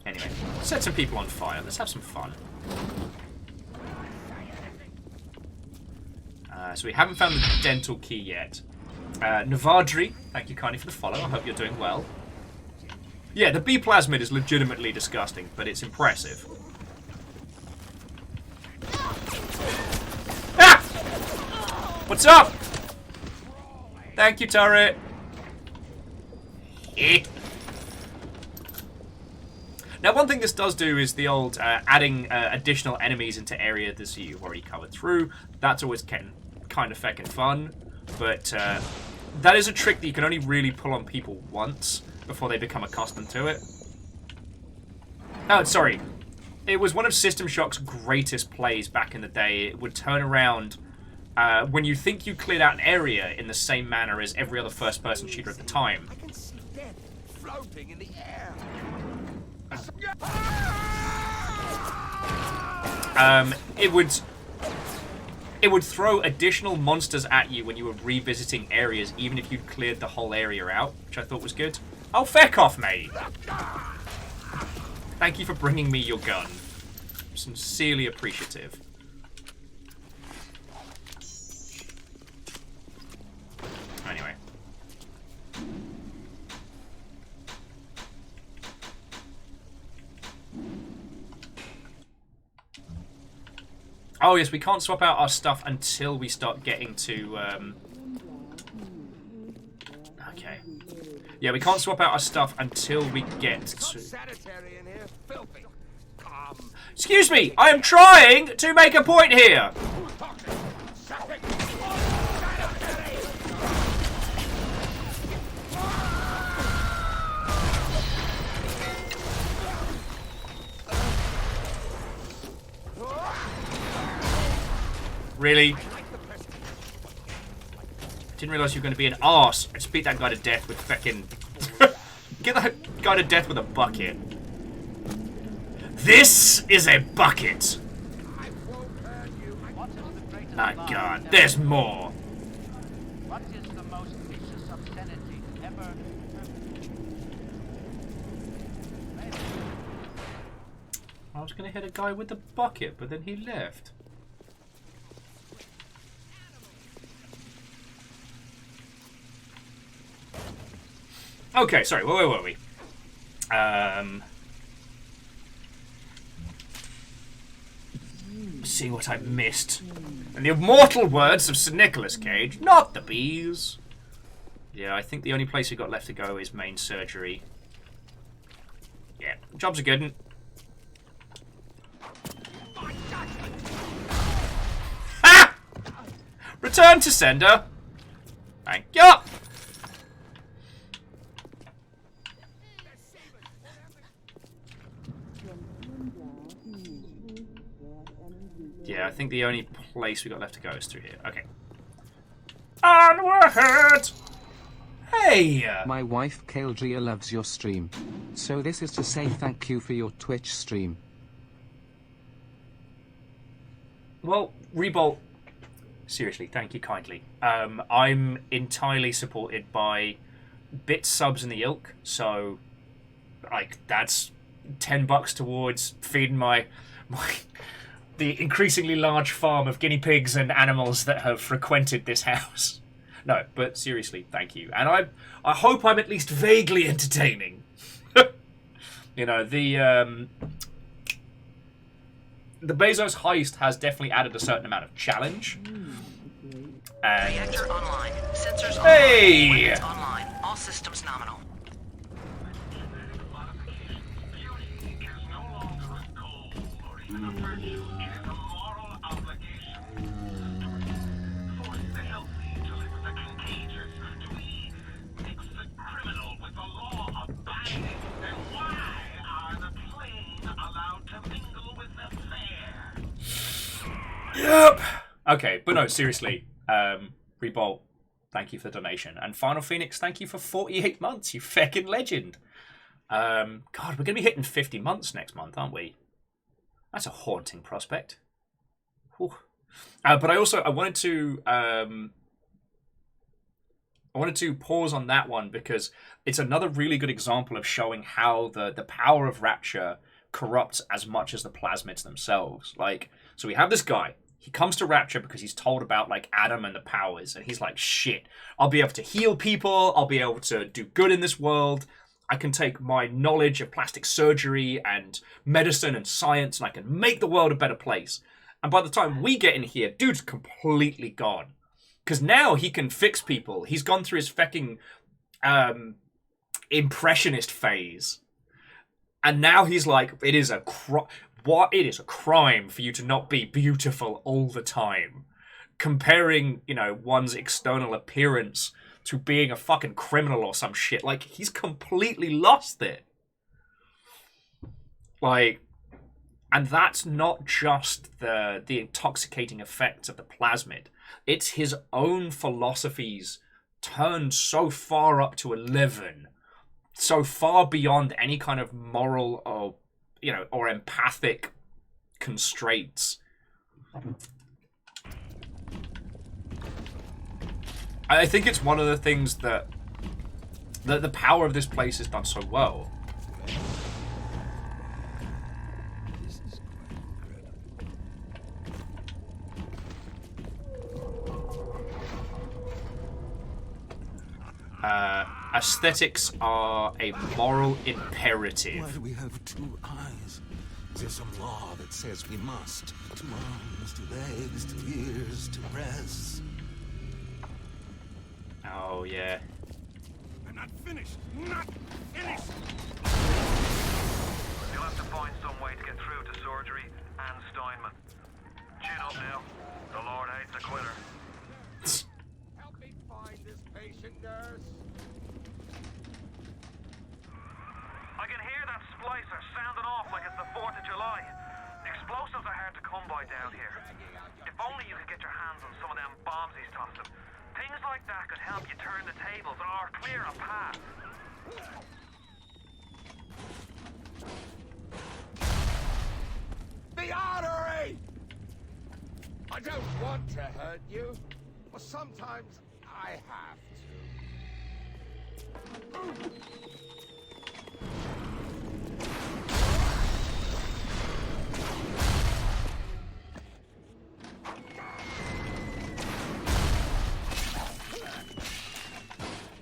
Speaker 1: Anyway, set some people on fire. Let's have some fun. So we haven't found the dental key yet. Navadri, thank you kindly for the follow. I hope you're doing well. Yeah, the bee plasmid is legitimately disgusting, but it's impressive. Ah! What's up? Thank you, turret. Now, one thing this does do is the old adding additional enemies into areas that you've already covered through. That's always kind of feckin' fun, but that is a trick that you can only really pull on people once before they become accustomed to it. Oh, sorry. It was one of System Shock's greatest plays back in the day. It would turn around when you think you cleared out an area in the same manner as every other first-person shooter at the time.
Speaker 9: I can see death floating in the air.
Speaker 1: It would throw additional monsters at you when you were revisiting areas, even if you'd cleared the whole area out, which I thought was good. Oh, feck off, mate! Thank you for bringing me your gun. Sincerely appreciative. Anyway. Oh yes, we can't swap out our stuff until we start getting to, okay. Yeah, we can't swap out our stuff until we get to... Excuse me! I am trying to make a point here! Really? Didn't realise you were going to be an arse. I just beat that guy to death with feckin'... Get that guy to death with a bucket. This is a bucket! My God, there's more!
Speaker 5: What is the most vicious obscenity ever?
Speaker 1: I was going to hit a guy with the bucket, but then he left. Okay, sorry, where were we? See what I missed. In the immortal words of Sir Nicholas Cage, not the bees. Yeah, I think the only place we got left to go is main surgery. Yeah, jobs are good. Ha! Return to sender. Thank you. Yeah, I think the only place we got left to go is through here. Okay. Onward! Hey!
Speaker 2: My wife Kaldria loves your stream. So this is to say thank you for your Twitch stream.
Speaker 1: Well, Rebolt, seriously, thank you kindly. I'm entirely supported by bits, subs, and the ilk, so, like, that's $10 towards feeding the increasingly large farm of guinea pigs and animals that have frequented this house. No, but seriously, thank you. And I hope I'm at least vaguely entertaining. You know, the Bezos heist has definitely added a certain amount of challenge. And
Speaker 12: Reactor online. Sensors
Speaker 1: hey!
Speaker 12: online. Units online. All systems nominal.
Speaker 1: Yep. Okay, but no, seriously. Rebolt, thank you for the donation. And Final Phoenix, thank you for 48 months, you feckin' legend. God, we're going to be hitting 50 months next month, aren't we? That's a haunting prospect. Whew. But I wanted to pause on that one because it's another really good example of showing how the power of Rapture corrupts as much as the plasmids themselves. Like, so we have this guy. He comes to Rapture because he's told about, like, Adam and the powers. And he's like, shit, I'll be able to heal people. I'll be able to do good in this world. I can take my knowledge of plastic surgery and medicine and science and I can make the world a better place. And by the time we get in here, dude's completely gone. Because now he can fix people. He's gone through his fucking impressionist phase. And now he's like, it is a crime for you to not be beautiful all the time. Comparing, you know, one's external appearance to being a fucking criminal or some shit. Like, he's completely lost it. Like, and that's not just the intoxicating effects of the plasmid. It's his own philosophies turned so far up to 11, so far beyond any kind of moral or, you know, or empathic constraints. I think it's one of the things that the power of this place has done so well. Aesthetics are a moral imperative.
Speaker 18: Why do we have two eyes? Is there some law that says we must? 2 arms, 2 legs, 2 ears, 2 breasts.
Speaker 1: Oh, yeah.
Speaker 7: I'm not finished! Not finished!
Speaker 3: You'll have to find some way to get through to surgery and Steinman. Chin up now. The Lord hates a quitter.
Speaker 7: Help me find this patient, nurse.
Speaker 3: I can hear that splicer sounding off like it's the 4th of July. Explosives are hard to come by down here. If only you could get your hands on some of them bombs he's tossed him. Things like that could help you turn the tables or clear a path.
Speaker 7: The artery! I don't want to hurt you, but sometimes I have to.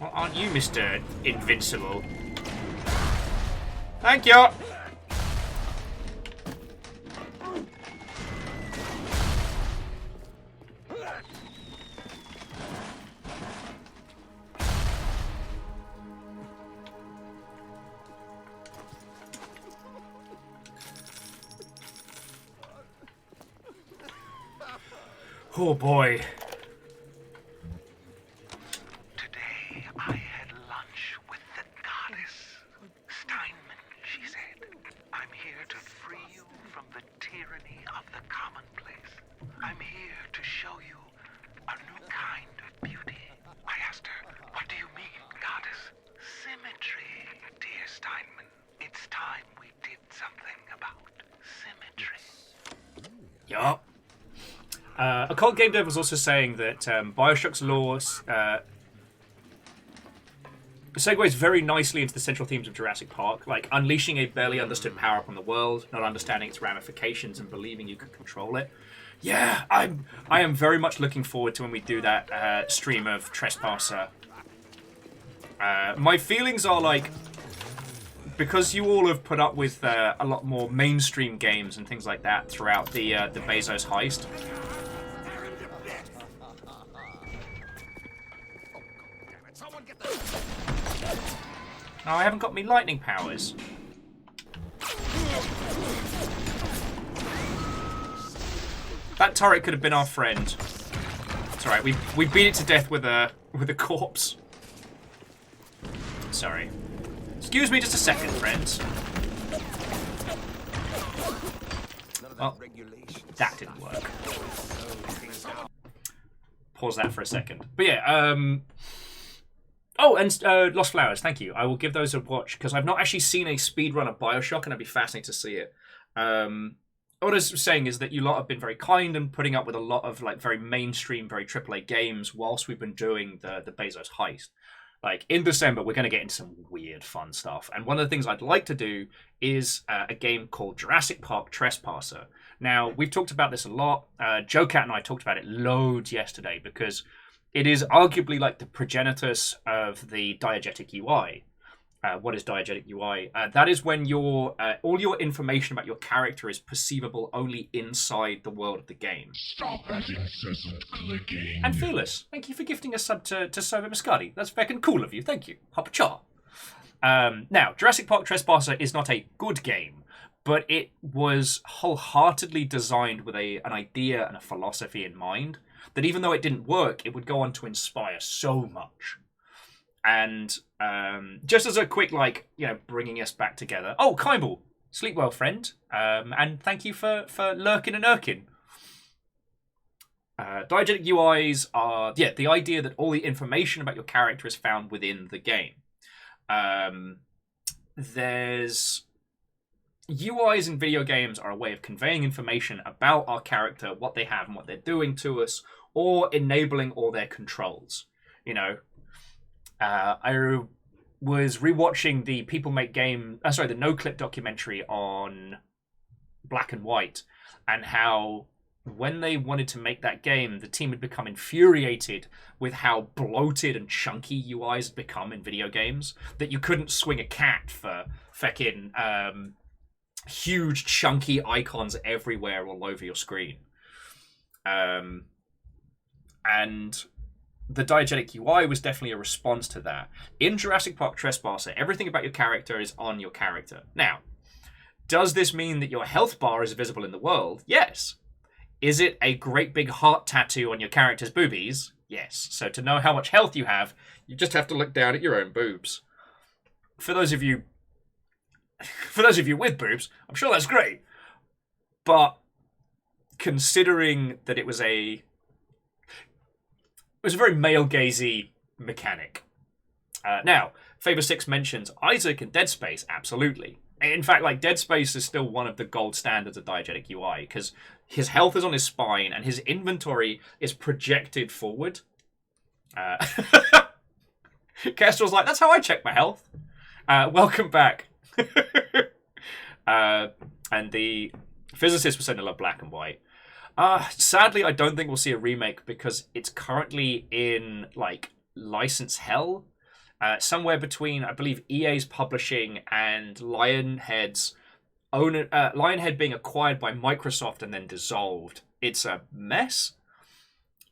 Speaker 1: Well, aren't you Mr. Invincible? Thank you! Oh boy.
Speaker 15: Today I had lunch with the goddess. Steinman, she said. I'm here to free you from the tyranny of the commonplace. I'm here to show you a new kind of beauty. I asked her, what do you mean, goddess? Symmetry, dear Steinman. It's time we did something about symmetry.
Speaker 1: Yup. Occult Game Dev was also saying that BioShock's lore segues very nicely into the central themes of Jurassic Park, like unleashing a barely understood power upon the world, not understanding its ramifications, and believing you can control it. Yeah, I am very much looking forward to when we do that stream of Trespasser. My feelings are like, because you all have put up with a lot more mainstream games and things like that throughout the Bezos Heist. No, I haven't got me lightning powers. That turret could have been our friend. It's alright, we beat it to death with a corpse. Sorry. Excuse me just a second, friends. Oh, that didn't work. Pause that for a second. But yeah, oh, and Lost Flowers, thank you. I will give those a watch, because I've not actually seen a speedrun of BioShock, and I'd be fascinated to see it. What I was saying is that you lot have been very kind and putting up with a lot of like very mainstream, very AAA games whilst we've been doing the Bezos Heist. Like, in December, we're going to get into some weird, fun stuff. And one of the things I'd like to do is a game called Jurassic Park Trespasser. Now, we've talked about this a lot. Joe Cat and I talked about it loads yesterday, because it is arguably like the progenitus of the diegetic UI. What is diegetic UI? That is when your all your information about your character is perceivable only inside the world of the game.
Speaker 19: Stop that incessant clicking.
Speaker 1: And Fearless, thank you for gifting a sub to Soviet Muscati. That's feckin' cool of you. Thank you. Hop cha. Now, Jurassic Park Trespasser is not a good game, but it was wholeheartedly designed with an idea and a philosophy in mind that even though it didn't work, it would go on to inspire so much. And just as a quick, bringing us back together. Oh, Kymble, sleep well, friend. And thank you for lurking and irking. Diegetic UIs are, the idea that all the information about your character is found within the game. There's UIs in video games are a way of conveying information about our character, what they have and what they're doing to us, or enabling all their controls. I was rewatching the the No Clip documentary on Black and White, and how when they wanted to make that game, the team had become infuriated with how bloated and chunky UIs had become in video games, that you couldn't swing a cat for feckin' huge chunky icons everywhere all over your screen. And the diegetic UI was definitely a response to that. In Jurassic Park Trespasser, everything about your character is on your character. Now, does this mean that your health bar is visible in the world? Yes. Is it a great big heart tattoo on your character's boobies? Yes. So to know how much health you have, you just have to look down at your own boobs. For those of you with boobs, I'm sure that's great. But considering that it was a very male-gazy mechanic. Now, Faber6 mentions Isaac in Dead Space, absolutely. In fact, Dead Space is still one of the gold standards of diegetic UI, because his health is on his spine, and his inventory is projected forward. Kestrel's like, that's how I check my health. Welcome back. And the physicist was saying to love Black and White. Sadly, I don't think we'll see a remake because it's currently in license hell. Somewhere between, I believe, EA's publishing and Lionhead's Lionhead being acquired by Microsoft and then dissolved. It's a mess.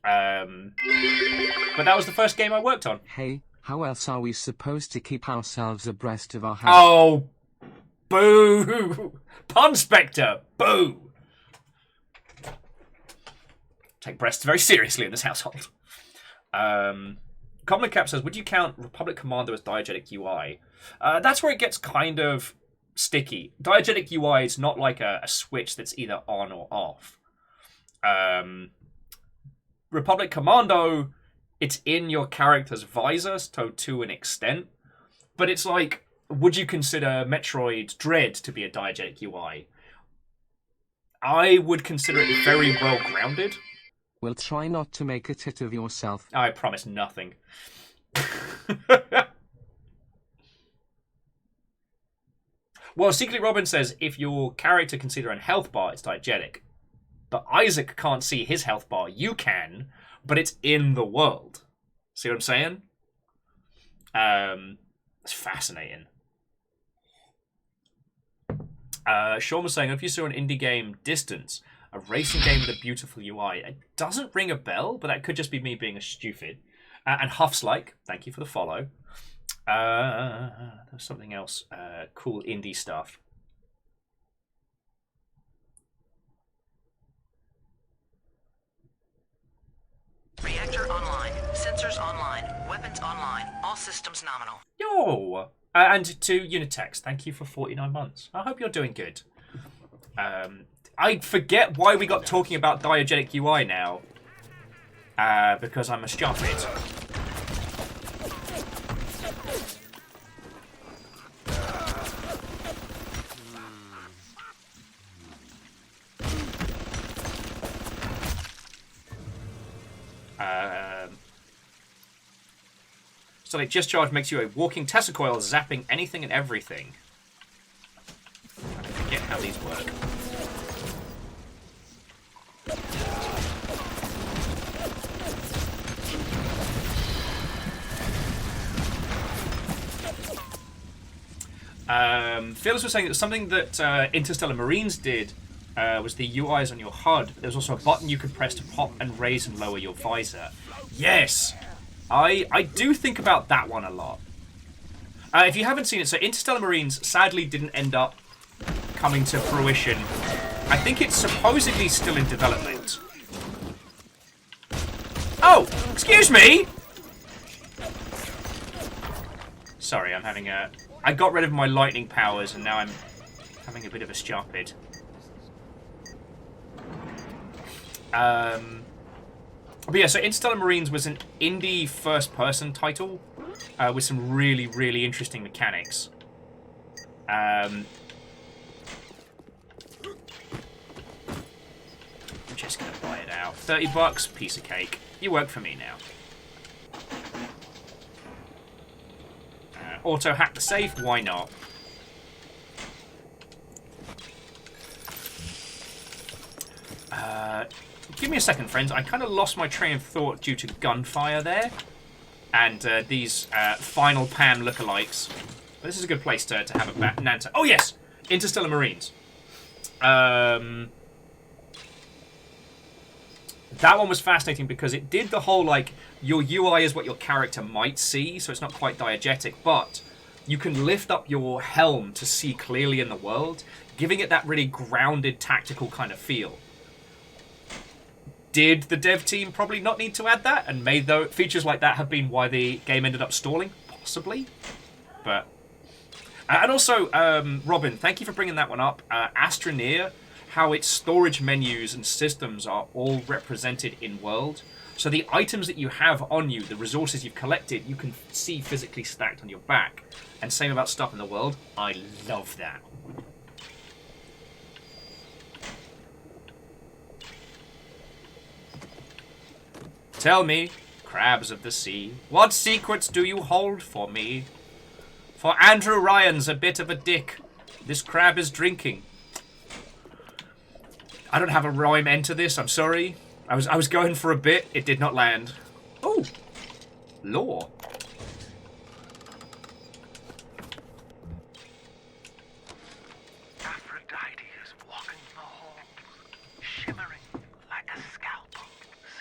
Speaker 1: But that was the first game I worked on.
Speaker 2: Hey, how else are we supposed to keep ourselves abreast of our health?
Speaker 1: Oh, boo! Pun Spectre, boo! Take breasts very seriously in this household. Common Cap says, would you count Republic Commando as diegetic UI? That's where it gets kind of sticky. Diegetic UI is not like a switch that's either on or off. Republic Commando, it's in your character's visor, so to an extent. But it's like, would you consider Metroid Dread to be a diegetic UI? I would consider it very well grounded.
Speaker 2: We'll try not to make a tit of yourself.
Speaker 1: I promise nothing. Well, Secretly Robin says, if your character can see their own health bar, it's diegetic. But Isaac can't see his health bar. You can, but it's in the world. See what I'm saying? It's fascinating. Sean was saying, if you saw an indie game, Distance, a racing game with a beautiful UI, it doesn't ring a bell, but that could just be me being a stupid. And Huff's like, thank you for the follow. There's something else. Cool indie stuff.
Speaker 12: Reactor online. Sensors online. Weapons online. All systems nominal.
Speaker 1: Yo! And to Unitex, thank you for 49 months. I hope you're doing good. I forget why we got talking about diegetic UI now. Because I'm a stupid. Sonic Discharge makes you a walking Tesla coil, zapping anything and everything. I forget how these work. Fearless was saying that something that Interstellar Marines did was the UIs on your HUD. There was also a button you could press to pop and raise and lower your visor. Yes! I do think about that one a lot. If you haven't seen it, so Interstellar Marines sadly didn't end up coming to fruition. I think it's supposedly still in development. Oh! Excuse me! Sorry, I'm having a... I got rid of my lightning powers and now I'm having a bit of a stupid. But yeah, so Interstellar Marines was an indie first-person title with some really, really interesting mechanics. I'm just gonna buy it out. $30, piece of cake. You work for me now. Auto hack the safe, why not? Give me a second, friends. I kind of lost my train of thought due to gunfire there. And these Final Pam lookalikes. But this is a good place to have a Nanta. Oh, yes! Interstellar Marines. That one was fascinating because it did the whole, like, your UI is what your character might see, so it's not quite diegetic, but you can lift up your helm to see clearly in the world, giving it that really grounded, tactical kind of feel. Did the dev team probably not need to add that? And may though features like that have been why the game ended up stalling? Possibly. But... and also, Robin, thank you for bringing that one up. Astroneer, how its storage menus and systems are all represented in world. So the items that you have on you, the resources you've collected, you can see physically stacked on your back. And same about stuff in the world. I love that. Tell me, crabs of the sea, what secrets do you hold for me? For Andrew Ryan's a bit of a dick. This crab is drinking. I don't have a rhyme end to this, I'm sorry. I was going for a bit, it did not land. Oh, lore.
Speaker 3: Aphrodite is walking the halls, shimmering like a scalpel.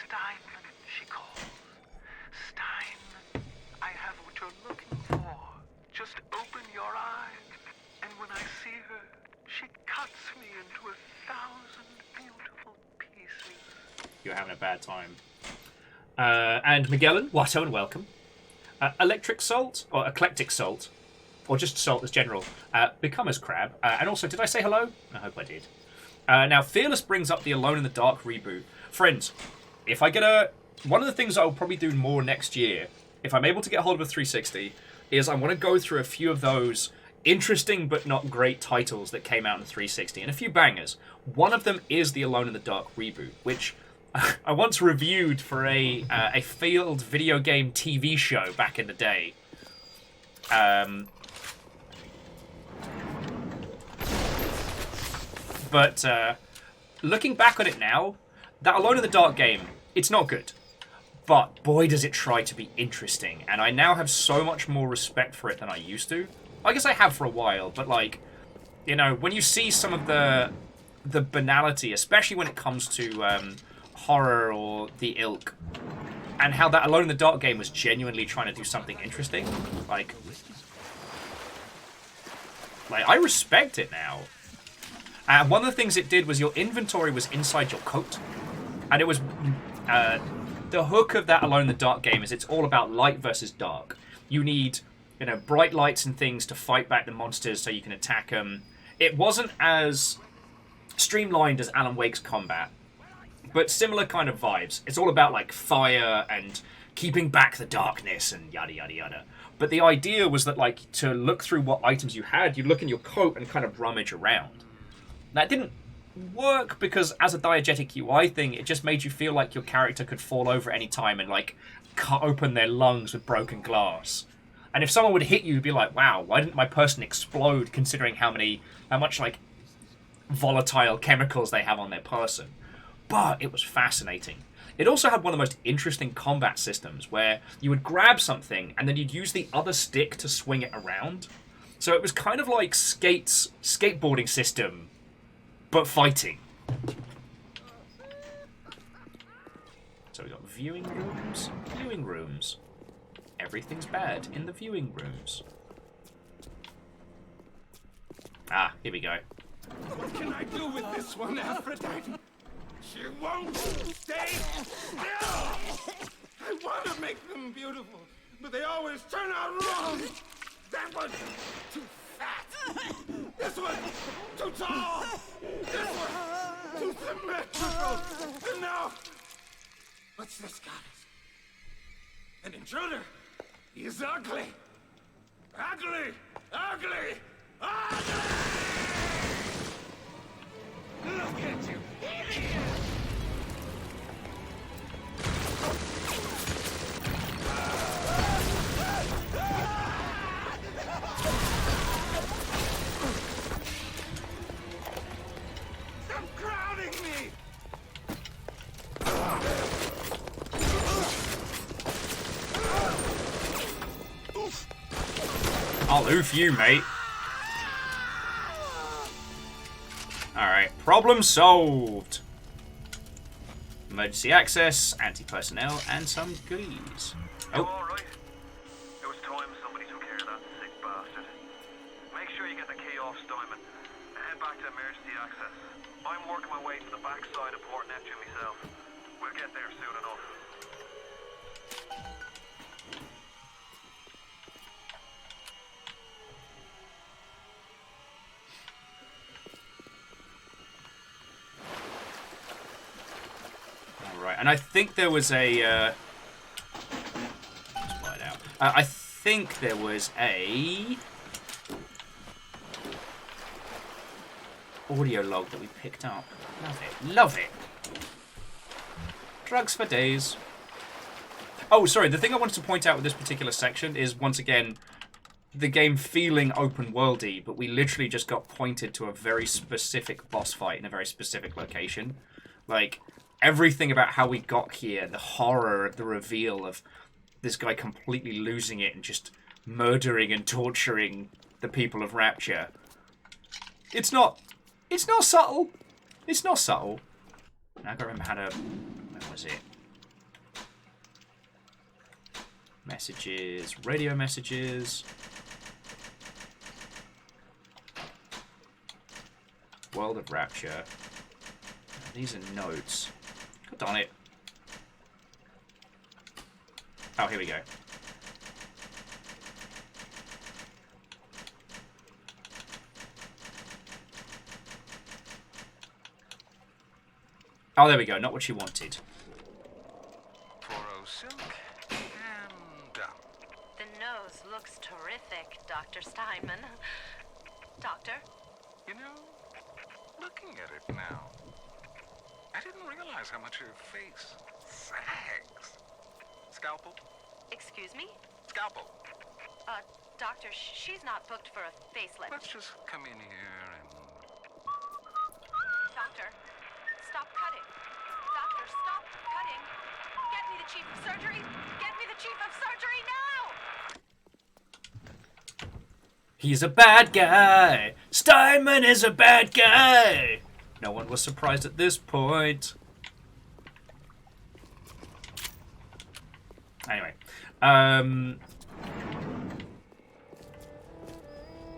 Speaker 3: Steinman, she calls. Steinman, I have what you're looking for. Just open your eyes, and when I see her, she cuts me into 1,000 beautiful pieces.
Speaker 1: You're having a bad time. And Magellan, Watto and welcome. Electric Salt, or Eclectic Salt, or just Salt as general, Becomer's Crab. And also, did I say hello? I hope I did. Now, Fearless brings up the Alone in the Dark reboot. Friends, if I get a... one of the things I'll probably do more next year, if I'm able to get hold of a 360, is I want to go through a few of those interesting but not great titles that came out in the 360, and a few bangers. One of them is the Alone in the Dark reboot, which I once reviewed for a failed video game TV show back in the day. But looking back on it now, that Alone in the Dark game, it's not good. But boy does it try to be interesting, and I now have so much more respect for it than I used to. I guess I have for a while, but like, you know, when you see some of the banality, especially when it comes to horror or the ilk, and how that Alone in the Dark game was genuinely trying to do something interesting, like I respect it now. And one of the things it did was your inventory was inside your coat, and it was the hook of that Alone in the Dark game is it's all about light versus dark. You need, you know, bright lights and things to fight back the monsters so you can attack them. It wasn't as streamlined as Alan Wake's combat, but similar kind of vibes. It's all about, like, fire and keeping back the darkness and yada, yada, yada. But the idea was that, like, to look through what items you had, you'd look in your coat and kind of rummage around. That didn't work because, as a diegetic UI thing, it just made you feel like your character could fall over at any time and, like, cut open their lungs with broken glass. And if someone would hit you, you'd be like, wow, why didn't my person explode considering how much, like, volatile chemicals they have on their person? But it was fascinating. It also had one of the most interesting combat systems where you would grab something and then you'd use the other stick to swing it around. So it was kind of like skateboarding system, but fighting. So we got viewing rooms, viewing rooms. Everything's bad in the viewing rooms. Ah, here we go.
Speaker 7: What can I do with this one, Aphrodite? She won't stay still! I want to make them beautiful, but they always turn out wrong! That one's too fat! This one's too tall! This one's too symmetrical! And now, what's this goddess? An intruder! He's ugly! Ugly! Ugly! Ugly! Look at you! Idiot! Stop crowding me!
Speaker 1: I'll oof you, mate. Alright, problem solved. Emergency access, anti-personnel, and some goodies. Oh.
Speaker 3: Alright. It was time somebody took care of that sick bastard. Make sure you get the key off Steinman. Head back to emergency access. I'm working my way to the backside of Port Neptune myself. We'll get there soon enough.
Speaker 1: Alright, and I think there was a... let's find out. I think there was a... audio log that we picked up. Love it. Love it. Drugs for days. Oh, sorry. The thing I wanted to point out with this particular section is, once again, the game feeling open-worldy, but we literally just got pointed to a very specific boss fight in a very specific location. Like, everything about how we got here, the horror of the reveal of this guy completely losing it and just murdering and torturing the people of Rapture. It's not subtle. It's not subtle. I can't remember how to... where was it? Messages. Radio messages. World of Rapture. These are notes. God darn it. Oh, here we go. Oh, there we go. Not what she wanted.
Speaker 15: silk and down.
Speaker 12: The nose looks terrific, Dr. Steinman. Doctor?
Speaker 15: You know, looking at it now, I didn't realize how much her face sags. Scalpel?
Speaker 12: Excuse me?
Speaker 15: Scalpel.
Speaker 12: Doctor, she's not booked for a facelift.
Speaker 15: Let's just come in here and...
Speaker 12: Doctor, stop cutting. Doctor, stop cutting. Get me the chief of surgery. Get me the chief of surgery now!
Speaker 1: He's a bad guy. Steinman is a bad guy. No one was surprised at this point. Anyway.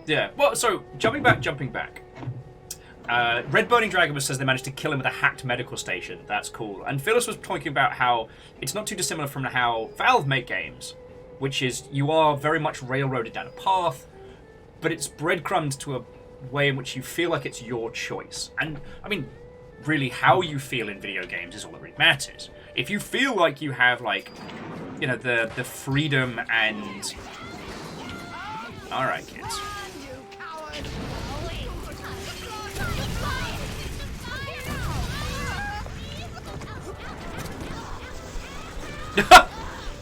Speaker 1: Yeah, well, so, jumping back. Red Burning Dragon says they managed to kill him at a hacked medical station. That's cool. And Phyllis was talking about how it's not too dissimilar from how Valve make games, which is you are very much railroaded down a path, but it's breadcrumbed to a way in which you feel like it's your choice. And, I mean, really, how you feel in video games is all that really matters. If you feel like you have, like, you know, the freedom and... Alright, kids.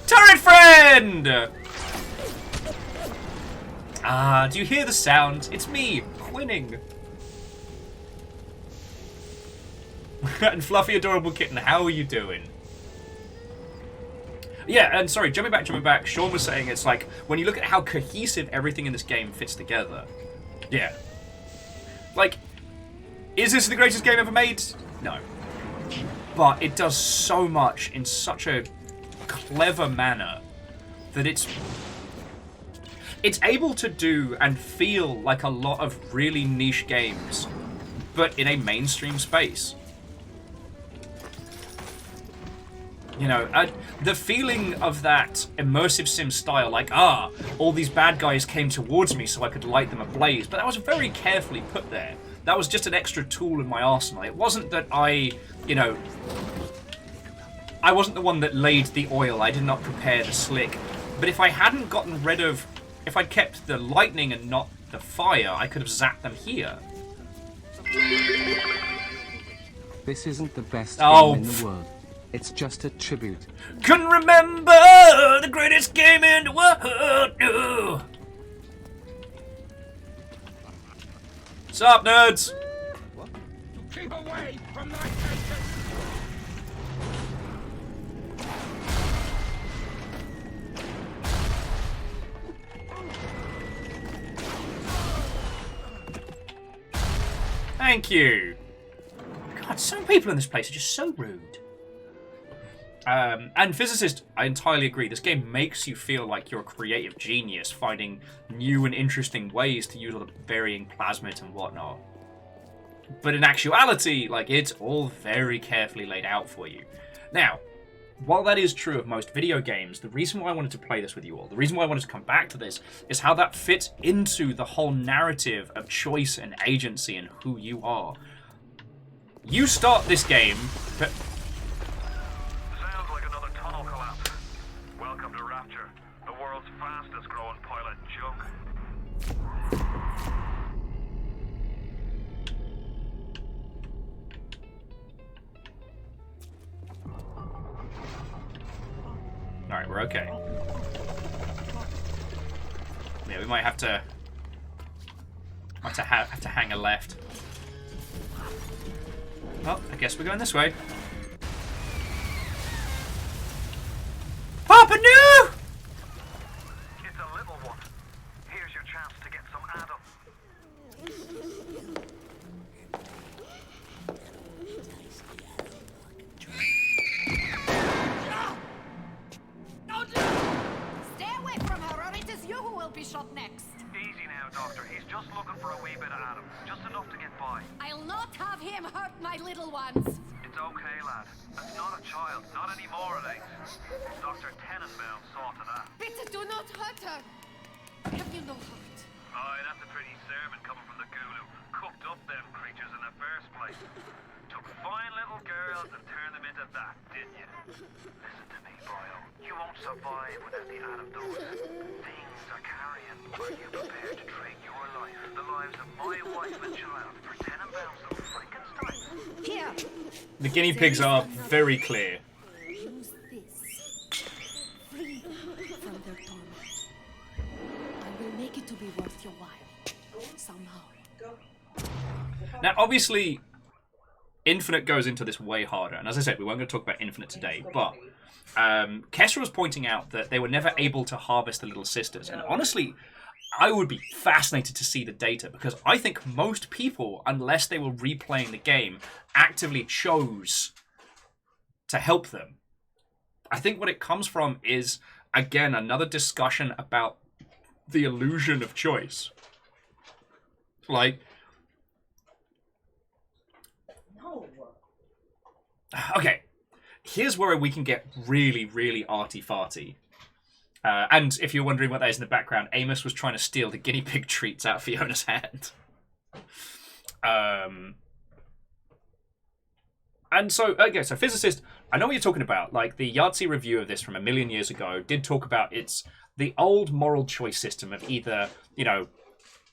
Speaker 1: Turret friend! Ah, do you hear the sound? It's me, Quinning. And Fluffy Adorable Kitten, how are you doing? Yeah, and sorry, jumping back, Sean was saying it's like, when you look at how cohesive everything in this game fits together, yeah. Like, is this the greatest game ever made? No. But it does so much in such a clever manner that it's able to do and feel like a lot of really niche games, but in a mainstream space. You know, the feeling of that immersive sim style, like, all these bad guys came towards me so I could light them ablaze, but that was very carefully put there. That was just an extra tool in my arsenal. It wasn't that I wasn't the one that laid the oil. I did not prepare the slick. But if I hadn't gotten rid of... If I'd kept the lightning and not the fire, I could have zapped them here.
Speaker 2: This isn't the best game in the world. It's just a tribute.
Speaker 1: Couldn't remember the greatest game in the world. No. What's up, nerds?
Speaker 7: Keep away from my
Speaker 1: Thank you. God, some people in this place are just so rude. And Physicist, I entirely agree. This game makes you feel like you're a creative genius, finding new and interesting ways to use all the varying plasmid and whatnot. But in actuality, like, it's all very carefully laid out for you. Now, while that is true of most video games, the reason why I wanted to play this with you all, the reason why I wanted to come back to this, is how that fits into the whole narrative of choice and agency and who you are. You start this game, but...
Speaker 3: Sounds like another tunnel collapse. Welcome to Rapture, the world's fastest growing pilot junk.
Speaker 1: Alright, we're okay. Yeah, we might have to... have to hang a left. Well, I guess we're going this way. Papa, no!
Speaker 3: It's a little one. Here's your chance to get some Adam.
Speaker 8: Stay away from her, or it is you who will be shot next.
Speaker 3: Easy now, Doctor. He's just looking for a wee bit of Adam. Just enough to get by.
Speaker 8: I'll not have him hurt my little ones.
Speaker 3: It's okay, lad. That's not a child. Not anymore, it ain't. Dr. Tenenbaum saw to that.
Speaker 8: Bitte do not hurt her. Have you no heart?
Speaker 3: Aye, that's a pretty sermon coming from the ghoul who cooked up them creatures in the first place. Took fine little girls and turned them into that, didn't you? Listen to me, Bio. You won't survive without the antidote. Things are carrying. Are you prepared to trade your life, the lives of my wife and child, for Tenenbaum's little Frankenstein?
Speaker 8: Here.
Speaker 1: The guinea pigs are very clear.
Speaker 8: Use this. Free from their torment. I will make it to be worth your while. Somehow.
Speaker 1: Now, obviously, Infinite goes into this way harder. And as I said, we weren't going to talk about Infinite today. But Kessler was pointing out that they were never able to harvest the Little Sisters. And honestly, I would be fascinated to see the data, because I think most people, unless they were replaying the game, actively chose to help them. I think what it comes from is, again, another discussion about the illusion of choice. Like... Okay, here's where we can get really, really arty-farty. And if you're wondering what that is in the background, Amos was trying to steal the guinea pig treats out of Fiona's hand. And so, okay, so Physicist, I know what you're talking about. Like, the Yahtzee review of this from a million years ago did talk about the old moral choice system of either,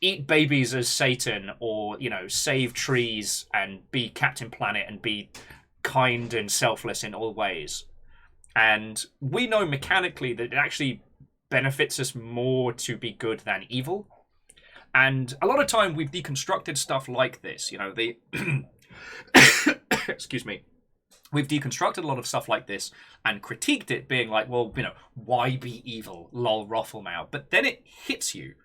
Speaker 1: eat babies as Satan, or, save trees and be Captain Planet and be kind and selfless in all ways. And we know mechanically that it actually benefits us more to be good than evil. And a lot of time we've deconstructed stuff like this. Excuse me. we've deconstructed a lot of stuff like this and critiqued it, being like, well, you know, why be evil? Lol, Roffelmau. But then it hits you.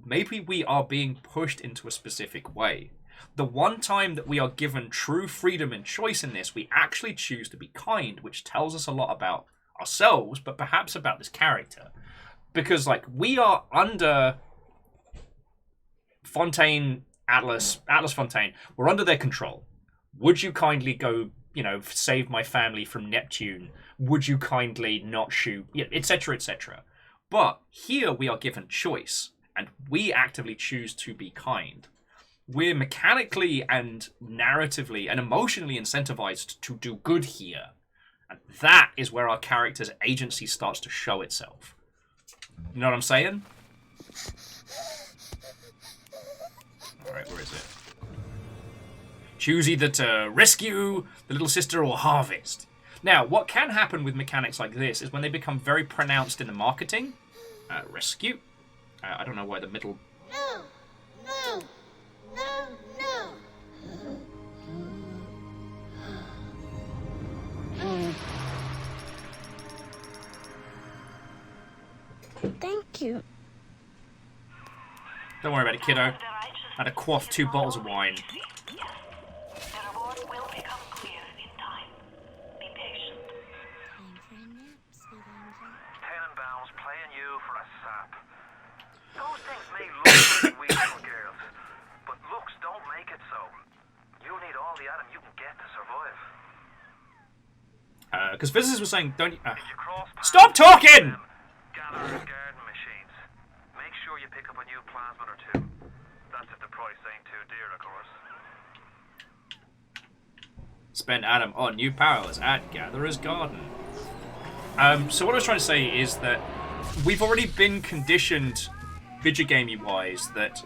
Speaker 1: Maybe we are being pushed into a specific way. The one time that we are given true freedom and choice in this, we actually choose to be kind, which tells us a lot about ourselves, but perhaps about this character. Because, like, we are under Atlas Fontaine. We're under their control. Would you kindly go, you know, save my family from Neptune? Would you kindly not shoot? Yeah, etc., etc. But here we are given choice, and we actively choose to be kind. We're mechanically and narratively and emotionally incentivized to do good here. And that is where our character's agency starts to show itself. You know what I'm saying? Alright, where is it? Choose either to rescue the little sister or harvest. Now, what can happen with mechanics like this is when they become very pronounced in the marketing. Rescue. I don't know why the middle...
Speaker 6: No! No! No! No! Thank you.
Speaker 1: Don't worry about it, kiddo. I had to quaff 2 bottles of wine.
Speaker 3: Tenenbaum's playing you for a sap. Those things may look like weak little girls, but looks don't make it so. You need all the Adam you can get to survive.
Speaker 1: Because physicists were saying, don't you... Stop talking!
Speaker 3: Gatherers garden machines. Make sure you pick up a new plasmid or 2. That's if the price ain't too dear, of course.
Speaker 1: Spend Adam on new powers at Gatherer's Garden. So what I was trying to say is that we've already been conditioned, video gamey-wise, that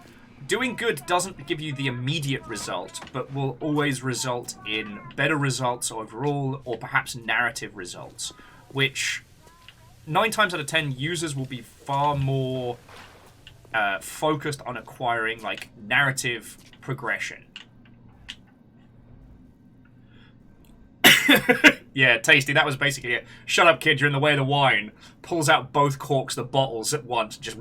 Speaker 1: doing good doesn't give you the immediate result, but will always result in better results overall, or perhaps narrative results, which 9 times out of 10 users will be far more focused on acquiring, like, narrative progression. Yeah, tasty. That was basically it. Shut up, kid. You're in the way of the wine. Pulls out both corks, the bottles at once. Just...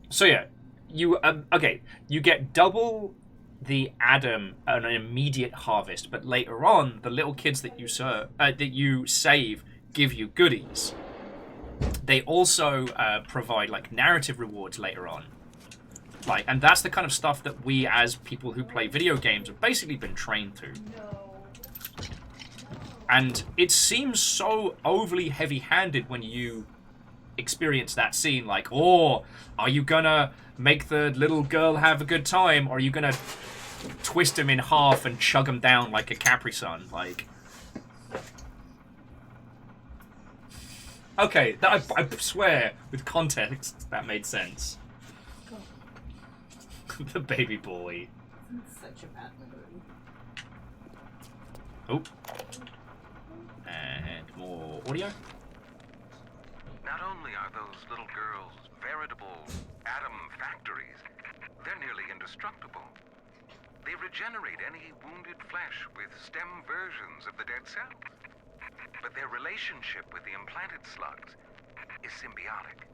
Speaker 1: So yeah, you okay. You get double the Adam on an immediate harvest, but later on, the little kids that you save give you goodies. They also provide like narrative rewards later on. Like, and that's the kind of stuff that we, as people who play video games, have basically been trained to. And it seems so overly heavy-handed when you experience that scene. Like, oh, are you gonna make the little girl have a good time, or are you gonna twist him in half and chug him down like a Capri Sun? Like, okay, I swear, with context, that made sense. The baby boy.
Speaker 20: Such a bad mood.
Speaker 1: Oh. And more audio.
Speaker 15: Not only are those little girls veritable atom factories, they're nearly indestructible. They regenerate any wounded flesh with stem versions of the dead cells. But their relationship with the implanted slugs is symbiotic.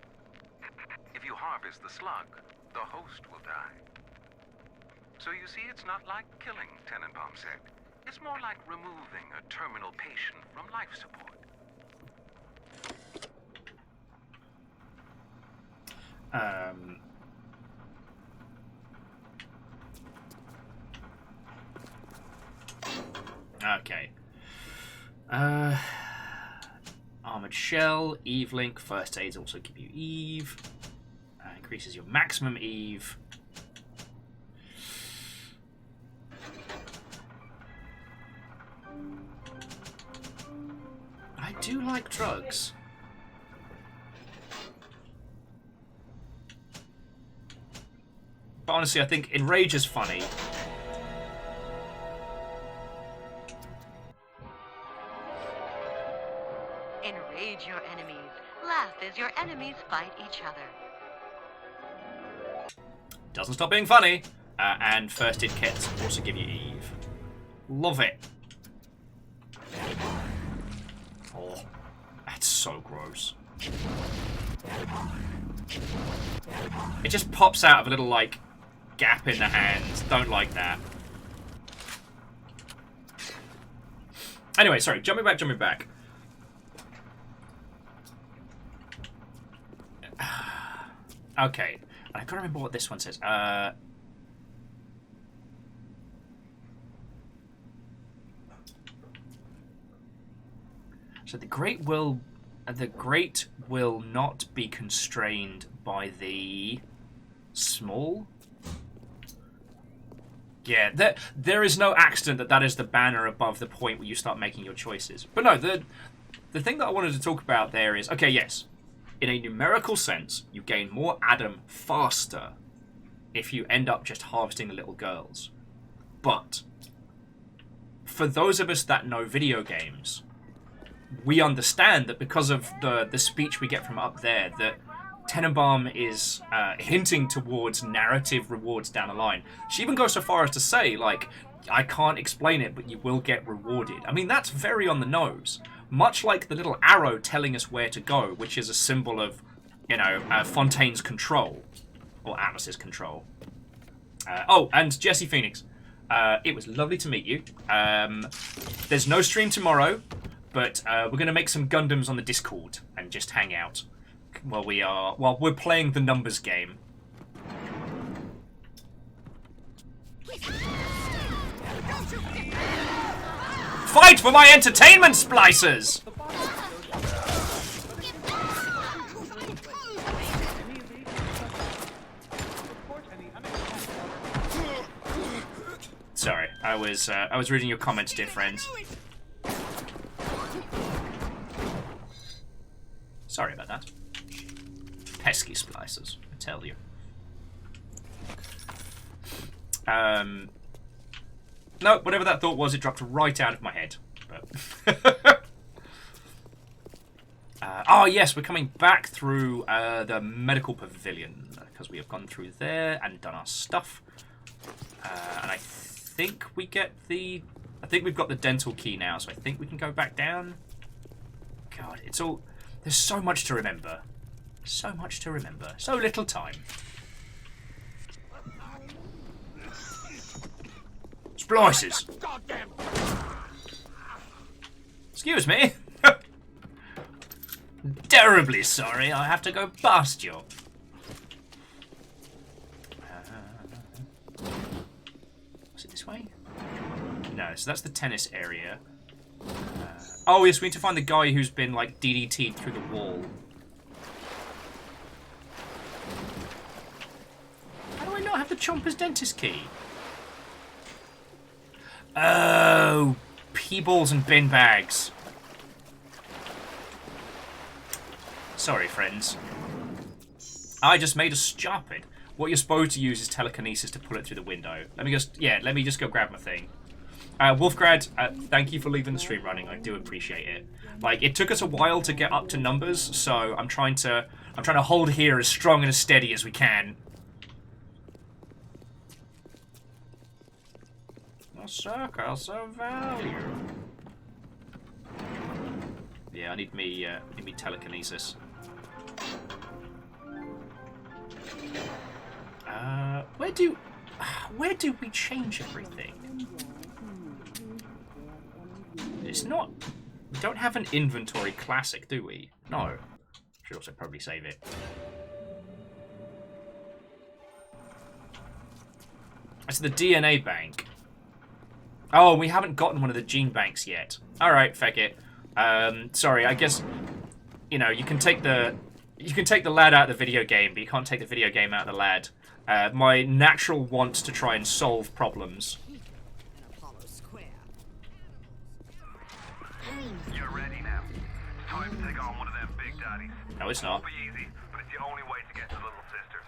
Speaker 15: If you harvest the slug, the host will die. So you see, it's not like killing, Tenenbaum said. It's more like removing a terminal patient from life support.
Speaker 1: Okay. Armored Shell, Eve Link, First Aids also give you Eve. Increases your maximum Eve. I do like drugs. But honestly, I think Enrage is funny.
Speaker 21: Enrage your enemies. Laugh as your enemies fight each other.
Speaker 1: Doesn't stop being funny. And first aid kits also give you Eve. Love it. Oh, that's so gross. It just pops out of a little, like, gap in the hand. Don't like that. Anyway, sorry, jumping back. Okay, I can't remember what this one says. So the great will not be constrained by the small. Yeah, there is no accident that is the banner above the point where you start making your choices. But no, the thing that I wanted to talk about there is, okay, yes, in a numerical sense, you gain more Adam faster if you end up just harvesting the little girls. But for those of us that know video games, we understand that because of the speech we get from up there, that Tenenbaum is hinting towards narrative rewards down the line. She even goes so far as to say, like, I can't explain it, but you will get rewarded. I mean, that's very on the nose. Much like the little arrow telling us where to go, which is a symbol of, you know, Fontaine's control. Or Atlas's control. Oh, and Jesse Phoenix. It was lovely to meet you. There's no stream tomorrow, but we're going to make some Gundams on the Discord and just hang out while we're playing the numbers game. Fight for my entertainment, splicers! Sorry, I was reading your comments, dear friends. Sorry about that. Pesky splicers, I tell you. No, whatever that thought was, it dropped right out of my head. But oh yes, we're coming back through the medical pavilion because we have gone through there and done our stuff. And I think we get the. I think we've got the dental key now, so I think we can go back down. God, it's all. There's so much to remember. So much to remember. So little time. Splices! Excuse me. Terribly sorry, I have to go past you. Was it this way? No, so that's the tennis area. Oh yes, we need to find the guy who's been like DDT'd through the wall. How do I not have the Chomper's dentist key? Oh, pea balls and bin bags. Sorry, friends. I just made a stupid. What you're supposed to use is telekinesis to pull it through the window. Let me just go grab my thing. Wolfgrad, thank you for leaving the stream running. I do appreciate it. Like, it took us a while to get up to numbers, so I'm trying to hold here as strong and as steady as we can. A circus of value. Yeah, I need me telekinesis. Where do we change everything? It's not. We don't have an inventory classic, do we? No. Should also probably save it. It's the DNA bank. Oh, we haven't gotten one of the gene banks yet. Alright, feck it. Sorry, I guess, you know, you can take the lad out of the video game, but you can't take the video game out of the lad. My natural want to try and solve problems.
Speaker 3: You're ready now. It's time to take on one of them big daddies.
Speaker 1: No, it's not.
Speaker 3: It won't be easy, but it's the only way to get to Little Sisters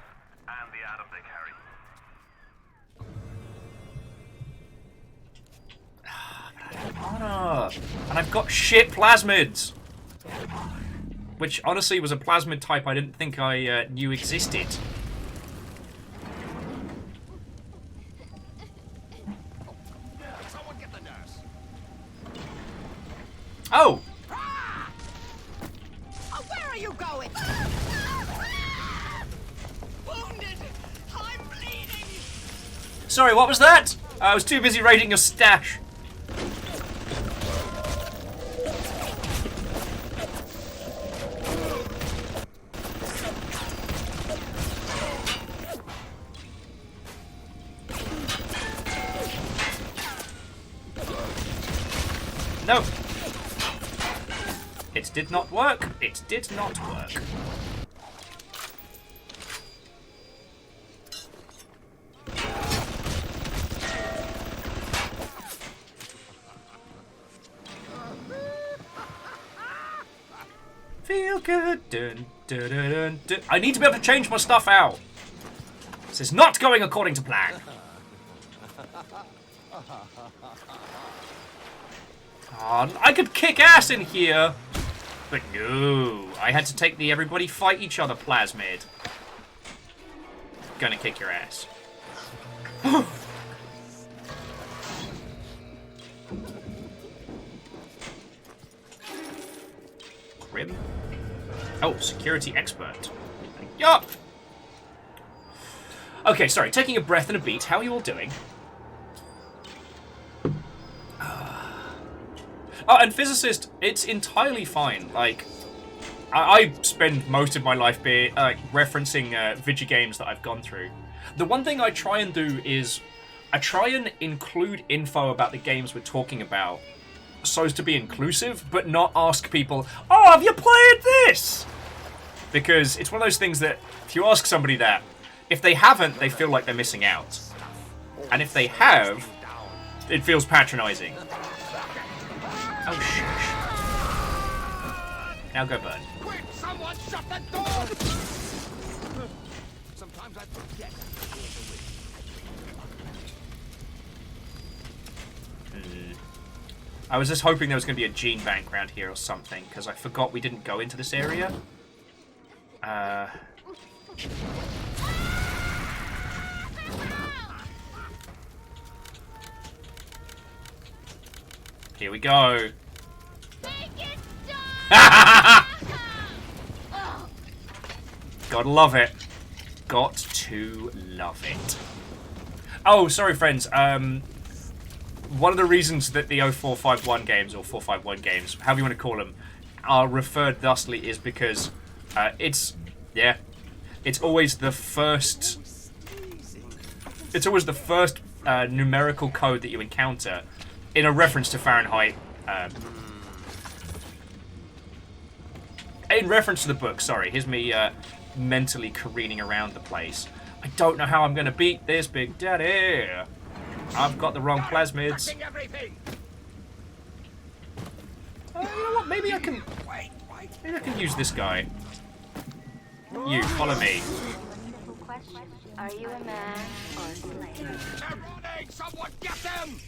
Speaker 3: and the Adam they carry.
Speaker 1: And I've got shit plasmids! Which, honestly, was a plasmid type I didn't think I knew existed. Oh!
Speaker 12: Where are you going? Wounded! I'm bleeding!
Speaker 1: Sorry, what was that? I was too busy raiding your stash. No. It did not work. It did not work. Feel good. Dun, dun, dun, dun, dun. I need to be able to change my stuff out. This is not going according to plan. Oh, I could kick ass in here. But no. I had to take the everybody fight each other plasmid. Gonna kick your ass. Grim. Oh, security expert. Yup. Okay, sorry. Taking a breath and a beat. How are you all doing? Oh, and physicist, it's entirely fine. Like, I spend most of my life referencing video games that I've gone through. The one thing I try and do is I try and include info about the games we're talking about so as to be inclusive, but not ask people, oh, have you played this? Because it's one of those things that if you ask somebody that, if they haven't, they feel like they're missing out. And if they have, it feels patronizing. Oh, shush. Now go burn.
Speaker 7: Quick, someone shut the door! Sometimes I forget.
Speaker 1: I was just hoping there was going to be a gene bank around here or something, because I forgot we didn't go into this area. Here we go. Gotta love it. Got to love it. Oh, sorry, friends. One of the reasons that the 0451 games, or 451 games, however you want to call them, are referred thusly is because it's always the first. It's always the first numerical code that you encounter in a reference to Fahrenheit. In reference to the book, sorry. Here's me mentally careening around the place. I don't know how I'm going to beat this, Big Daddy. I've got the wrong plasmids. You know what? Maybe I can use this guy. You, follow me.
Speaker 14: Are you a man or a slave?
Speaker 7: They're running! Someone get them!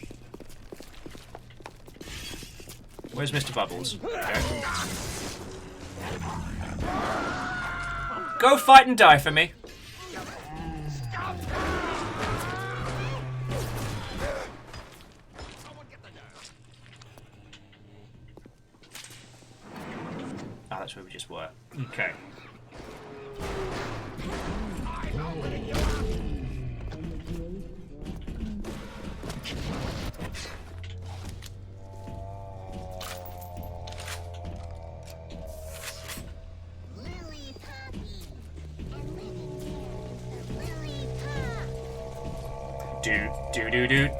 Speaker 1: Where's Mr. Bubbles? Okay. Go fight and die for me. Ah, that's where we just were. Okay.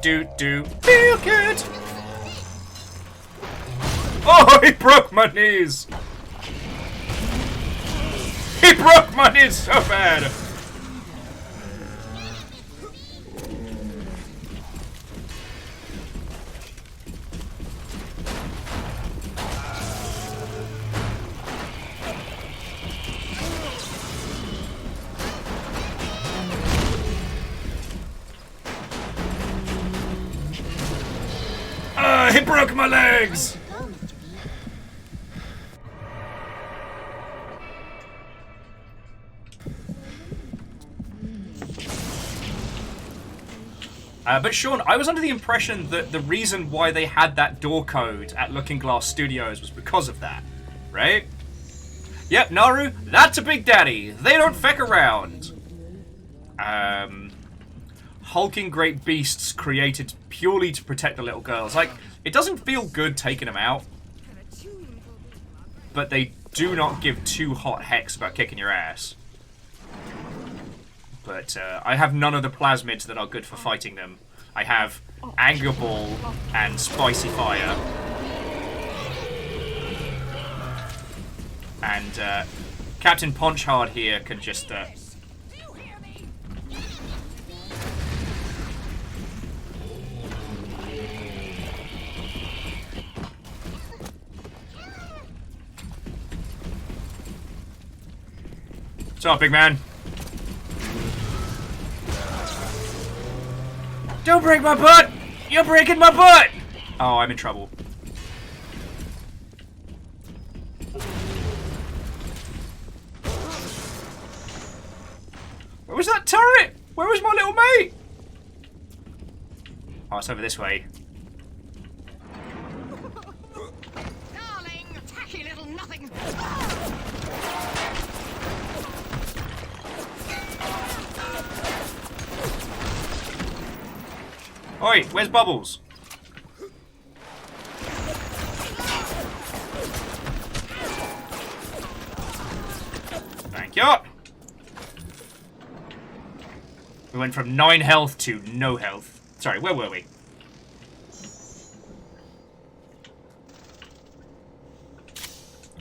Speaker 1: Do. Feel good. Oh, he broke my knees. He broke my knees so bad. He broke my legs! But Sean, I was under the impression that the reason why they had that door code at Looking Glass Studios was because of that, right? Yep, Naru, that's a Big Daddy. They don't feck around. Hulking great beasts created purely to protect the little girls. Like, it doesn't feel good taking them out, but they do not give two hot hecks about kicking your ass. But I have none of the plasmids that are good for fighting them. I have Anger Ball and Spicy Fire. And Captain Ponchhard here can just... What's up, big man? Don't break my butt! You're breaking my butt! Oh, I'm in trouble. Where was that turret? Where was my little mate? Oh, it's over this way.
Speaker 12: Darling, tacky little nothing.
Speaker 1: Oi, where's Bubbles? Thank you. We went from 9 health to no health. Sorry, where were we?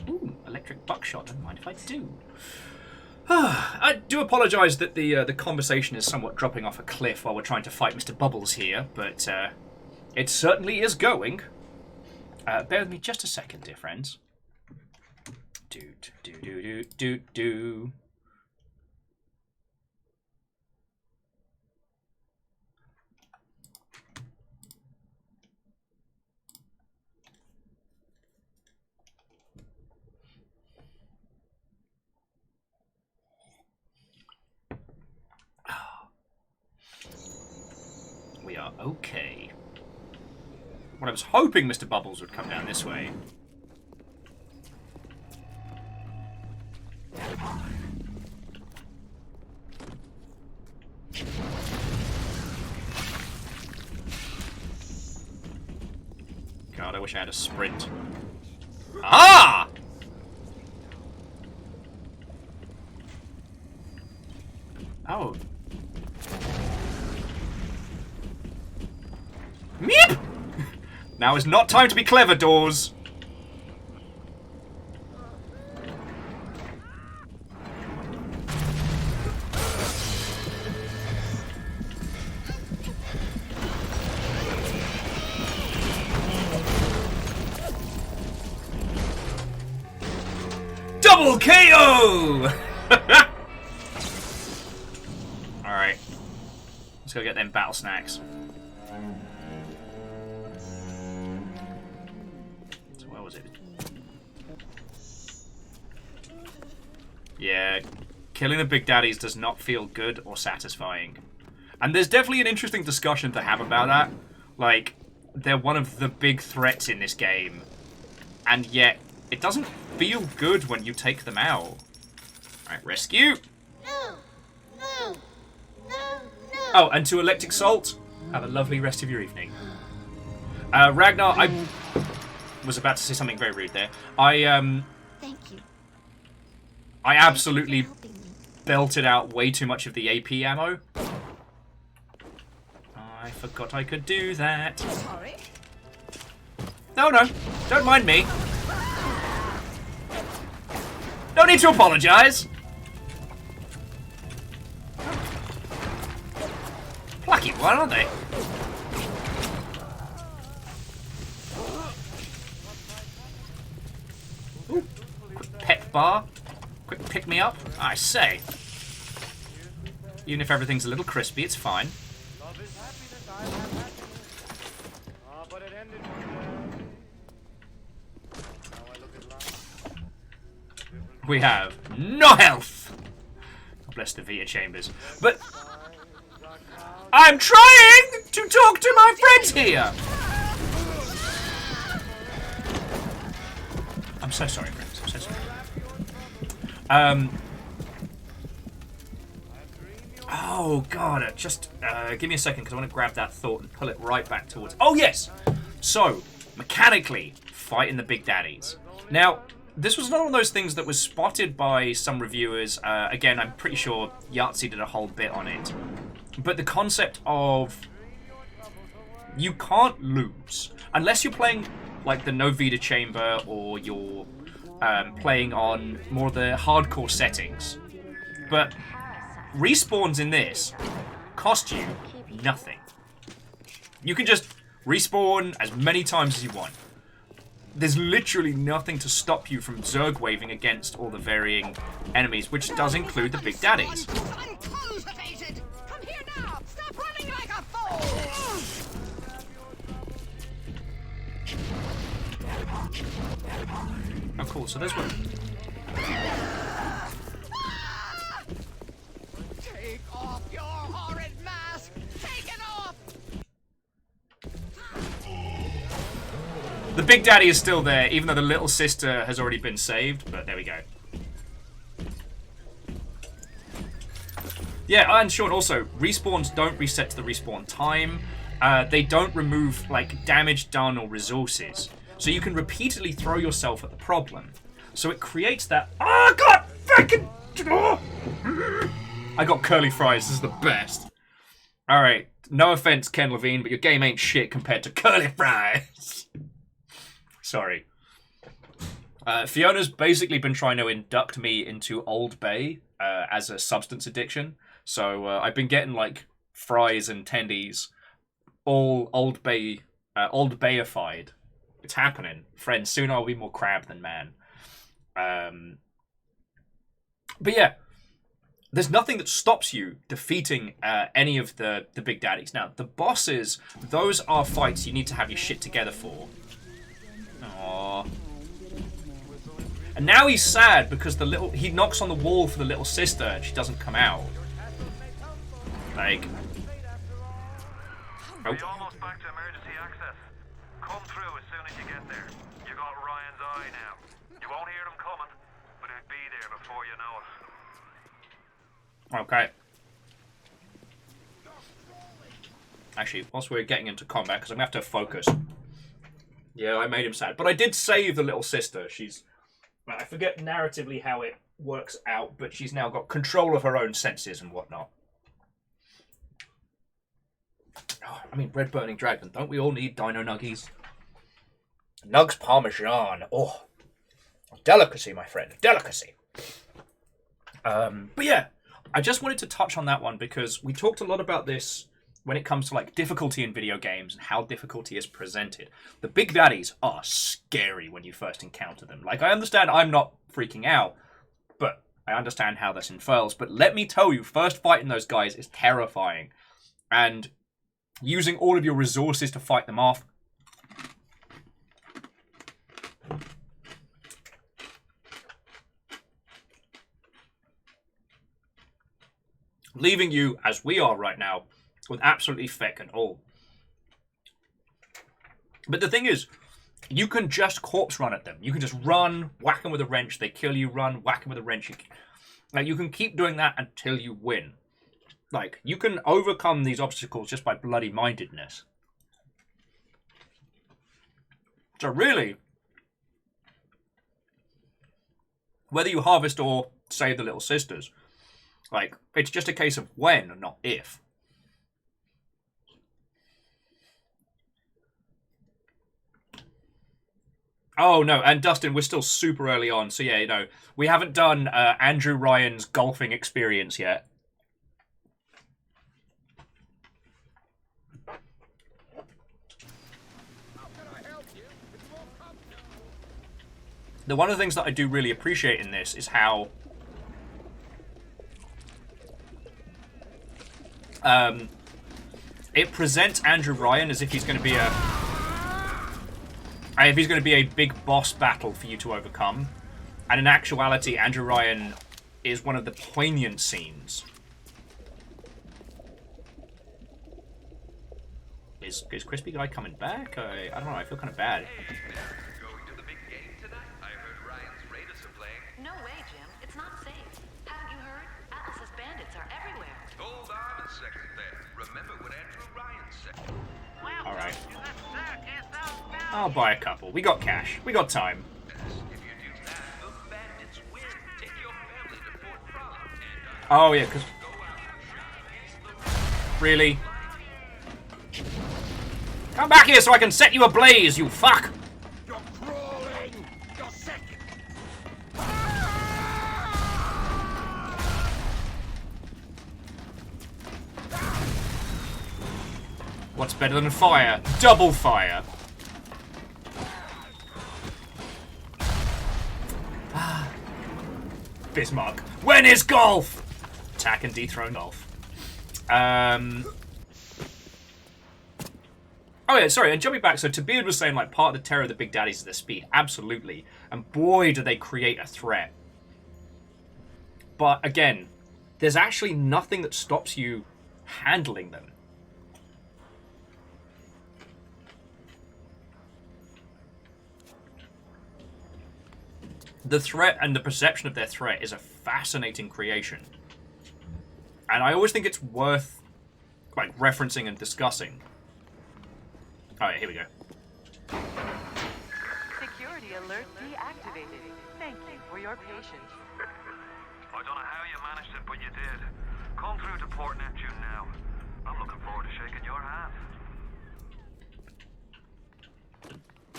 Speaker 1: Ooh, electric buckshot. Don't mind if I do. I do apologise that the conversation is somewhat dropping off a cliff while we're trying to fight Mr. Bubbles here, but it certainly is going. Bear with me just a second, dear friends. Do. We are okay. Well, I was hoping Mr. Bubbles would come down this way. God, I wish I had a sprint. Ah! Oh. Meep! Now is not time to be clever, doors. Double KO! Alright. Let's go get them battle snacks. So where was it? Yeah, killing the big daddies does not feel good or satisfying. And there's definitely an interesting discussion to have about that. Like, they're one of the big threats in this game. And yet, it doesn't feel good when you take them out. Alright, rescue! Oh, and to Electric Salt, have a lovely rest of your evening. Ragnar, I was about to say something very rude there.
Speaker 6: Thank you.
Speaker 1: I absolutely belted out way too much of the AP ammo. I forgot I could do that.
Speaker 12: Sorry.
Speaker 1: No, don't mind me. No need to apologise. Plucky one, aren't they? Ooh, quick pep bar. Quick pick me up. I say. Even if everything's a little crispy, it's fine. We have no health. God bless the Vita chambers. But I'm trying to talk to my friends here! I'm so sorry, friends. I'm so sorry. Oh, God. Just give me a second, because I want to grab that thought and pull it right back towards... Oh, yes! So, mechanically, fighting the big daddies. Now, this was one of those things that was spotted by some reviewers. Again, I'm pretty sure Yahtzee did a whole bit on it. But the concept of... You can't lose. Unless you're playing, like, the Novita Chamber, or you're playing on more of the hardcore settings. But respawns in this cost you nothing. You can just respawn as many times as you want. There's literally nothing to stop you from Zerg waving against all the varying enemies, which does include the big daddies. Oh, cool. So there's one.
Speaker 9: Take off your horrid mask! Take it off!
Speaker 1: The big daddy is still there, even though the little sister has already been saved, but there we go. Yeah, and Sean, also, respawns don't reset to the respawn time. They don't remove, like, damage done or resources. So you can repeatedly throw yourself at the problem. So it creates that... Oh, God! Fucking... Oh. I got curly fries. This is the best. Alright. No offense, Ken Levine, but your game ain't shit compared to curly fries. Sorry. Fiona's basically been trying to induct me into Old Bay as a substance addiction. So I've been getting, like, fries and tendies all Old Bay... Old Bayified. It's happening. Friends, soon I'll be more crab than man. But yeah, there's nothing that stops you defeating any of the big daddies. Now, the bosses, those are fights you need to have your shit together for. Aww. And now he's sad because he knocks on the wall for the little sister and she doesn't come out. Like...
Speaker 3: We're almost back to emergency access. Come through as soon as you get there. You got Ryan's eye now. You won't hear them coming, but it'll be there before you know it.
Speaker 1: Okay. Actually, whilst we're getting into combat, because I'm going to have to focus. Yeah, I made him sad. But I did save the little sister. She's... I forget narratively how it works out, but she's now got control of her own senses and whatnot. Oh, I mean, Red Burning Dragon. Don't we all need Dino Nuggies? Nugs Parmesan. Oh, delicacy, my friend. Delicacy. But yeah, I just wanted to touch on that one because we talked a lot about this when it comes to like difficulty in video games and how difficulty is presented. The big daddies are scary when you first encounter them. Like, I understand I'm not freaking out, but I understand how this unfurls. But let me tell you, first fighting those guys is terrifying. And using all of your resources to fight them off. Leaving you, as we are right now, with absolutely feck and all. But the thing is, you can just corpse run at them. You can just run, whack them with a wrench, they kill you, run, whack them with a wrench. Like, you can keep doing that until you win. Like, you can overcome these obstacles just by bloody mindedness. So really, whether you harvest or save the little sisters, like, it's just a case of when, not if. Oh, no, and Dustin, we're still super early on, so yeah, you know, we haven't done Andrew Ryan's golfing experience yet. One of the things that I do really appreciate in this is how it presents Andrew Ryan as if he's going to be a big boss battle for you to overcome, and in actuality, Andrew Ryan is one of the poignant scenes. Is Crispy Guy coming back? I don't know. I feel kind of bad.
Speaker 12: No way, Jim. It's not safe. Haven't you heard? Atlas's bandits are everywhere.
Speaker 3: Hold on a second there. Remember what Andrew Ryan said.
Speaker 1: All right. I'll buy a couple. We got cash. We got time. Oh yeah, because really. Come back here so I can set you ablaze, you fuck!
Speaker 9: You're crawling! You're second!
Speaker 1: What's better than fire? Double fire! Bismarck. When is golf? Attack and dethrone golf. Oh yeah, sorry, and jumping back, so Tabid was saying, like, part of the terror of the big daddies is their speed. Absolutely. And boy, do they create a threat. But, again, there's actually nothing that stops you handling them. The threat and the perception of their threat is a fascinating creation. And I always think it's worth, like, referencing and discussing. Oh, yeah, here we go.
Speaker 21: Security alert deactivated. Thank you for your patience.
Speaker 3: I don't know how you managed it, but you did. Come through to Port Neptune now. I'm looking forward to shaking your hand.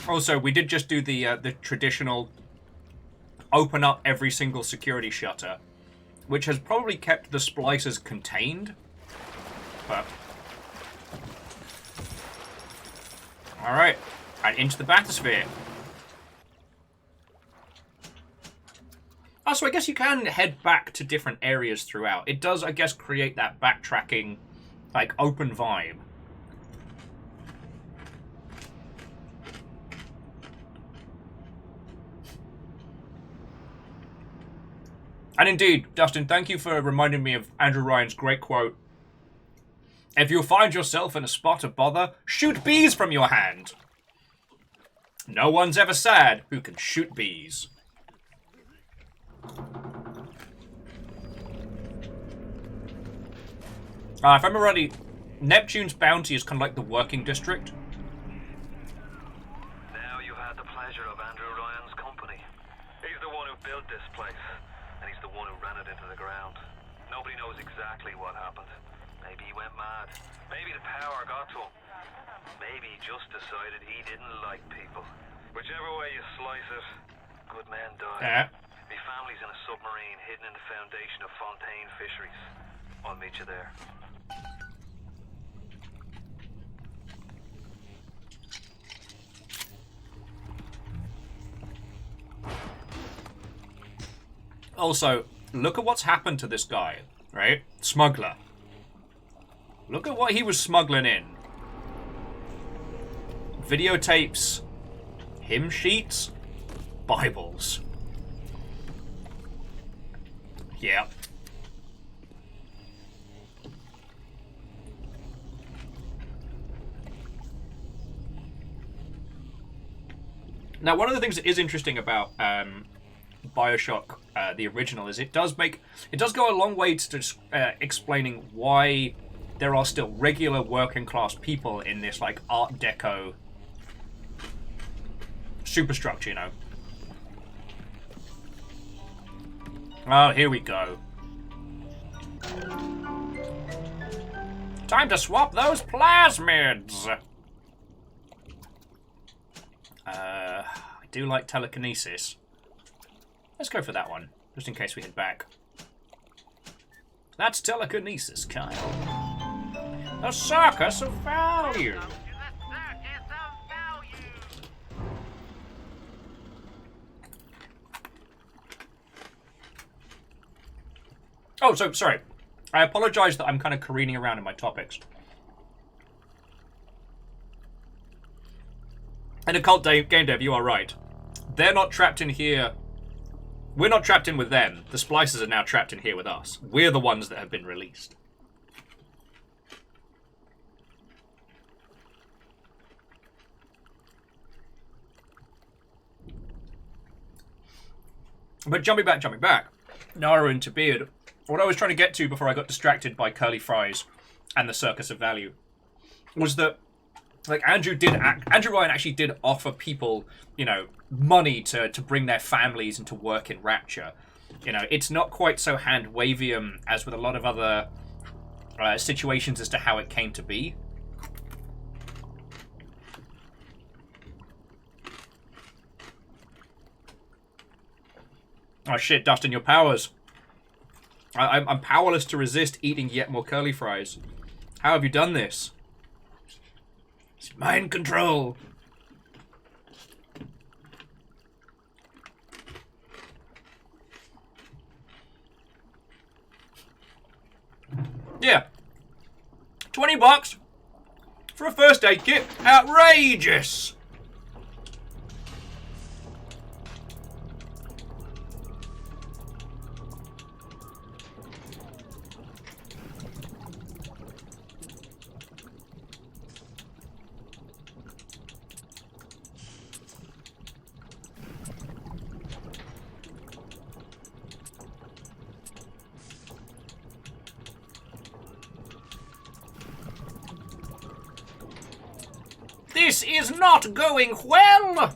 Speaker 1: Also, we did just do the traditional open up every single security shutter, which has probably kept the splicers contained, but... Alright, and into the bathysphere. Oh, so I guess you can head back to different areas throughout. It does, I guess, create that backtracking, like, open vibe. And indeed, Dustin, thank you for reminding me of Andrew Ryan's great quote. If you find yourself in a spot of bother, shoot bees from your hand. No one's ever sad who can shoot bees. If I remember rightly, Neptune's bounty is kind of like the working district.
Speaker 3: Now you had the pleasure of Andrew Ryan's company. He's the one who built this place, and he's the one who ran it into the ground. Nobody knows exactly what happened. Maybe he went mad. Maybe the power got to him. Maybe he just decided he didn't like people. Whichever way you slice it, good men die. My family's in a submarine hidden in the foundation of Fontaine Fisheries. I'll meet you there.
Speaker 1: Also, look at what's happened to this guy, right? Smuggler. Look at what he was smuggling in. Videotapes, hymn sheets, Bibles. Yeah. Now, one of the things that is interesting about BioShock, the original, is it does go a long way to explaining why there are still regular working class people in this, like, Art Deco superstructure, you know. Oh, here we go. Time to swap those plasmids! I do like telekinesis. Let's go for that one, just in case we head back. That's telekinesis, Kyle. A circus of value! Oh, so, sorry. I apologize that I'm kind of careening around in my topics. And Occult Game Dev, you are right. They're not trapped in here. We're not trapped in with them. The splicers are now trapped in here with us. We're the ones that have been released. But jumping back, Nara and Beard. What I was trying to get to before I got distracted by curly fries and the circus of value was that, like, Andrew Ryan actually did offer people, you know, money to bring their families into work in Rapture. You know, it's not quite so hand-wavium as with a lot of other situations as to how it came to be. Oh shit, Dustin, your powers. I'm powerless to resist eating yet more curly fries. How have you done this? It's mind control. Yeah. $20 for a first aid kit. Outrageous. This is not going well!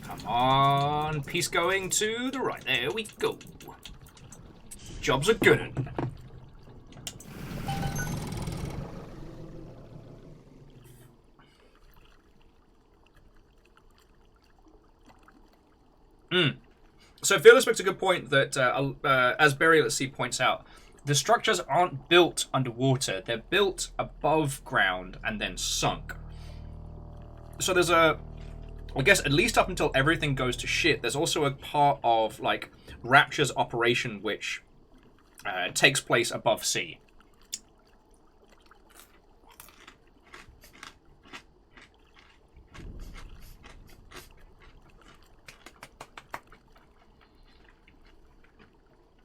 Speaker 1: Come on, piece going to the right. There we go. Job's a good one. So Fearless makes a good point that, as Burial at Sea points out, the structures aren't built underwater. They're built above ground and then sunk. So there's I guess at least up until everything goes to shit, there's also a part of, like, Rapture's operation which takes place above sea.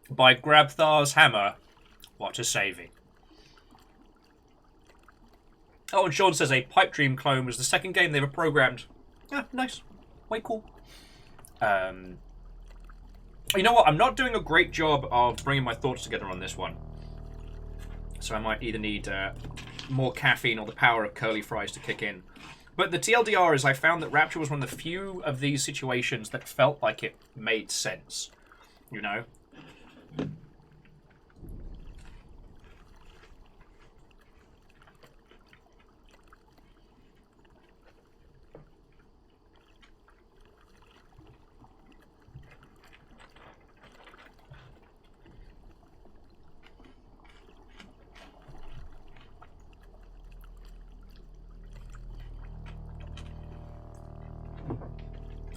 Speaker 1: By Grabthar's hammer, what a saving. Oh, and Sean says a Pipe Dream clone was the second game they ever programmed. Yeah, nice. Way cool. You know what? I'm not doing a great job of bringing my thoughts together on this one. So I might either need more caffeine or the power of curly fries to kick in. But the TLDR is I found that Rapture was one of the few of these situations that felt like it made sense. You know?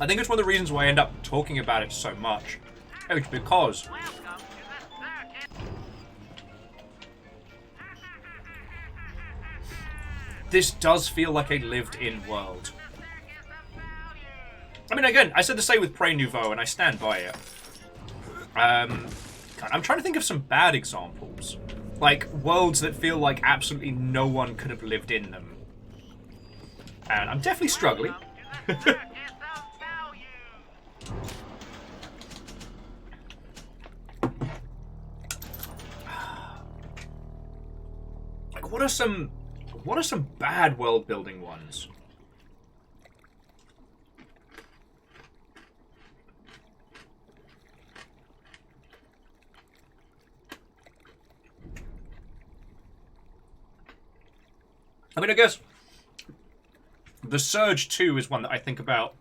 Speaker 1: I think it's one of the reasons why I end up talking about it so much. It's because this does feel like a lived-in world. I mean, again, I said the same with Prey Nouveau, and I stand by it. I'm trying to think of some bad examples. Like, worlds that feel like absolutely no one could have lived in them. And I'm definitely struggling. Like, what are some bad world building ones? I mean, I guess The Surge 2 is one that I think about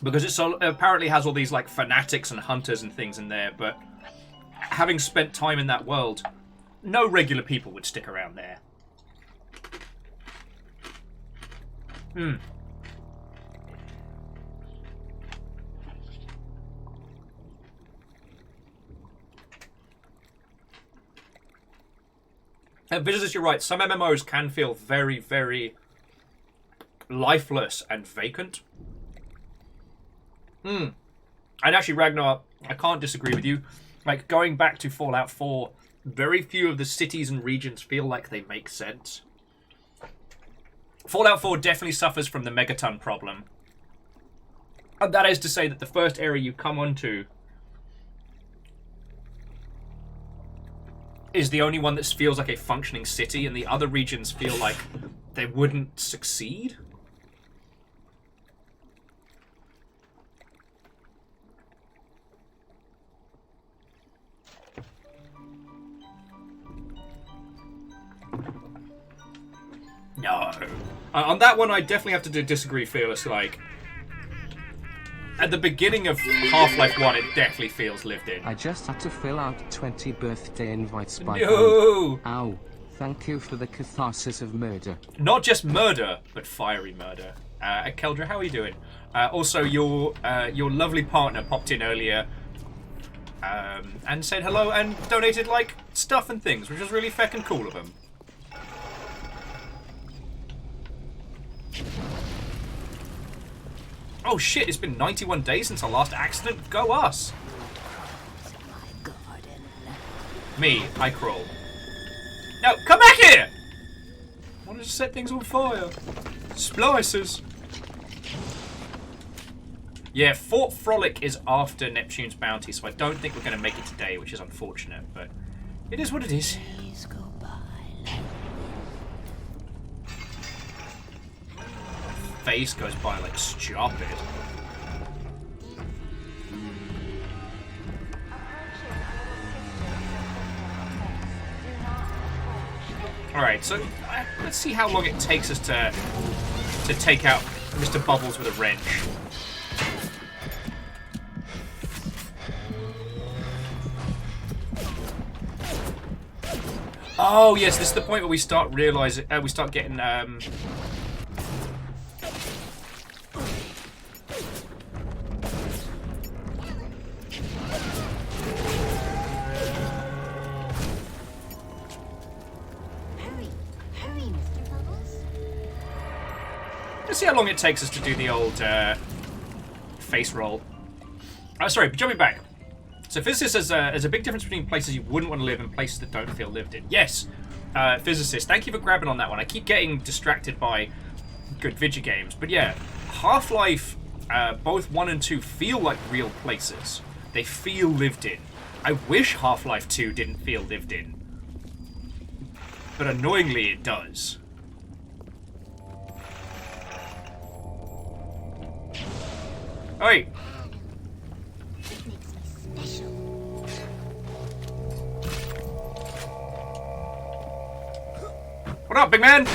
Speaker 1: because it apparently has all these like fanatics and hunters and things in there, but having spent time in that world, no regular people would stick around there. Bezos, you're right. Some MMOs can feel very, very lifeless and vacant. And actually, Ragnar, I can't disagree with you. Like, going back to Fallout 4, very few of the cities and regions feel like they make sense. Fallout 4 definitely suffers from the megaton problem. And that is to say that the first area you come onto is the only one that feels like a functioning city, and the other regions feel like they wouldn't succeed. No. On that one, I definitely have to disagree, Fearless. Like, at the beginning of Half-Life 1, it definitely feels lived in.
Speaker 2: I just had to fill out 20 birthday invites by
Speaker 1: No!
Speaker 2: hand. Ow. Thank you for the catharsis of murder.
Speaker 1: Not just murder, but fiery murder. Keldra, how are you doing? Also, your lovely partner popped in earlier and said hello and donated, like, stuff and things, which was really feckin' cool of him. Oh shit, it's been 91 days since our last accident. Go us! Me, I crawl. No, come back here! I wanted to set things on fire. Splicers. Yeah, Fort Frolic is after Neptune's bounty, so I don't think we're going to make it today, which is unfortunate, but it is what it is. Face goes by like stupid. Alright, so let's see how long it takes us to take out Mr. Bubbles with a wrench. Oh yes, this is the point where we start realizing we start getting let's see how long it takes us to do the old face roll. Oh, sorry, jumping back. So Physicist says there's a big difference between places you wouldn't want to live and places that don't feel lived in. Yes, Physicist, thank you for grabbing on that one. I keep getting distracted by good video games. But yeah, Half-Life, both 1 and 2 feel like real places. They feel lived in. I wish Half-Life 2 didn't feel lived in. But annoyingly, it does. Oi! What up, big man?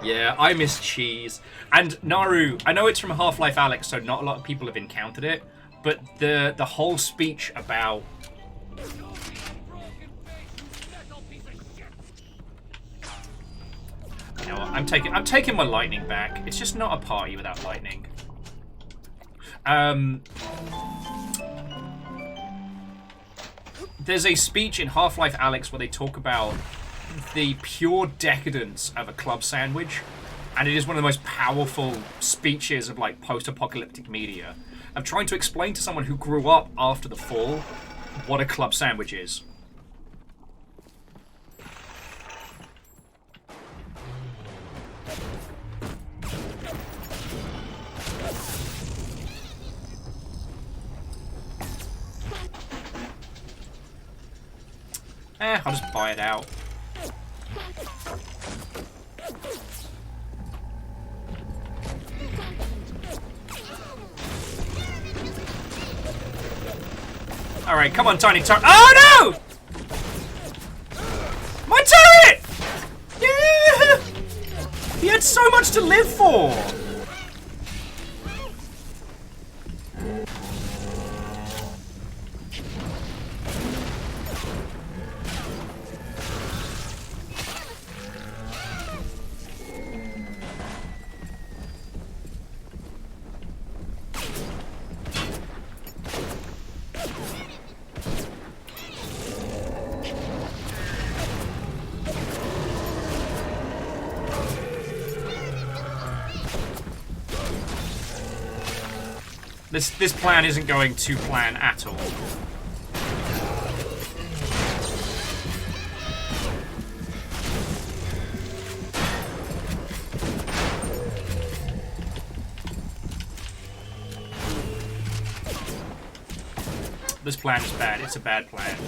Speaker 1: Yeah, I miss cheese. And Naru, I know it's from Half-Life Alyx, so not a lot of people have encountered it, but the whole speech about you know what, I'm taking my lightning back. It's just not a party without lightning. There's a speech in Half-Life Alyx where they talk about the pure decadence of a club sandwich, and it is one of the most powerful speeches of like post-apocalyptic media. I'm trying to explain to someone who grew up after the fall what a club sandwich is. I'll just buy it out. Alright, come on, tiny turret. Oh no! My turret! Yeah! He had so much to live for! This plan isn't going to plan at all. This plan is bad. It's a bad plan.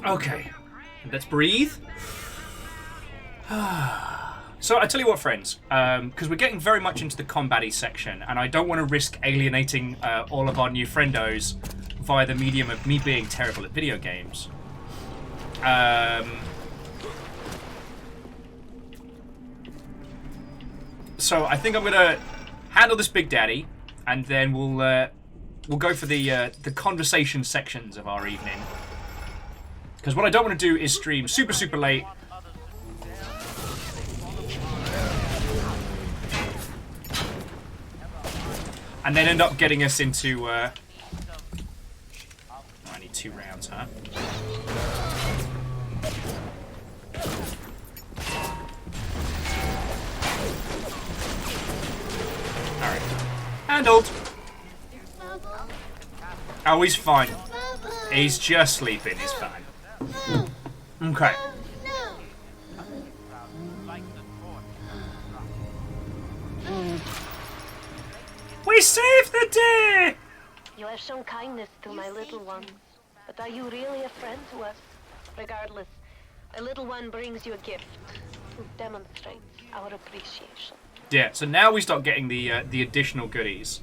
Speaker 1: Okay, let's breathe. So I tell you what, friends, because we're getting very much into the combat-y section, and I don't want to risk alienating all of our new friendos via the medium of me being terrible at video games. So I think I'm gonna handle this Big Daddy, and then we'll go for the conversation sections of our evening. Because what I don't want to do is stream super, super late. And then end up getting us into... I need 2 rounds, huh? Alright. Handled. Oh, he's fine. He's just sleeping. He's fine. Okay. We saved the day!
Speaker 14: You have shown kindness to my little ones, but are you really a friend to us? Regardless, a little one brings you a gift who demonstrates our appreciation.
Speaker 1: Yeah, so now we start getting the additional goodies.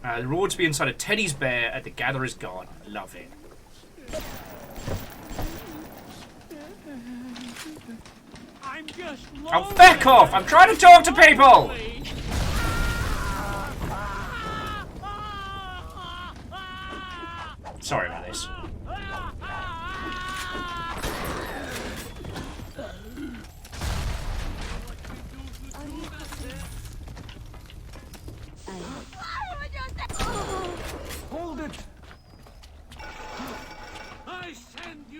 Speaker 1: The rewards be inside a Teddy's bear at the Gatherer's Garden. I love it. Oh, feck off! I'm trying to talk to people! Sorry about this.
Speaker 7: Hold it.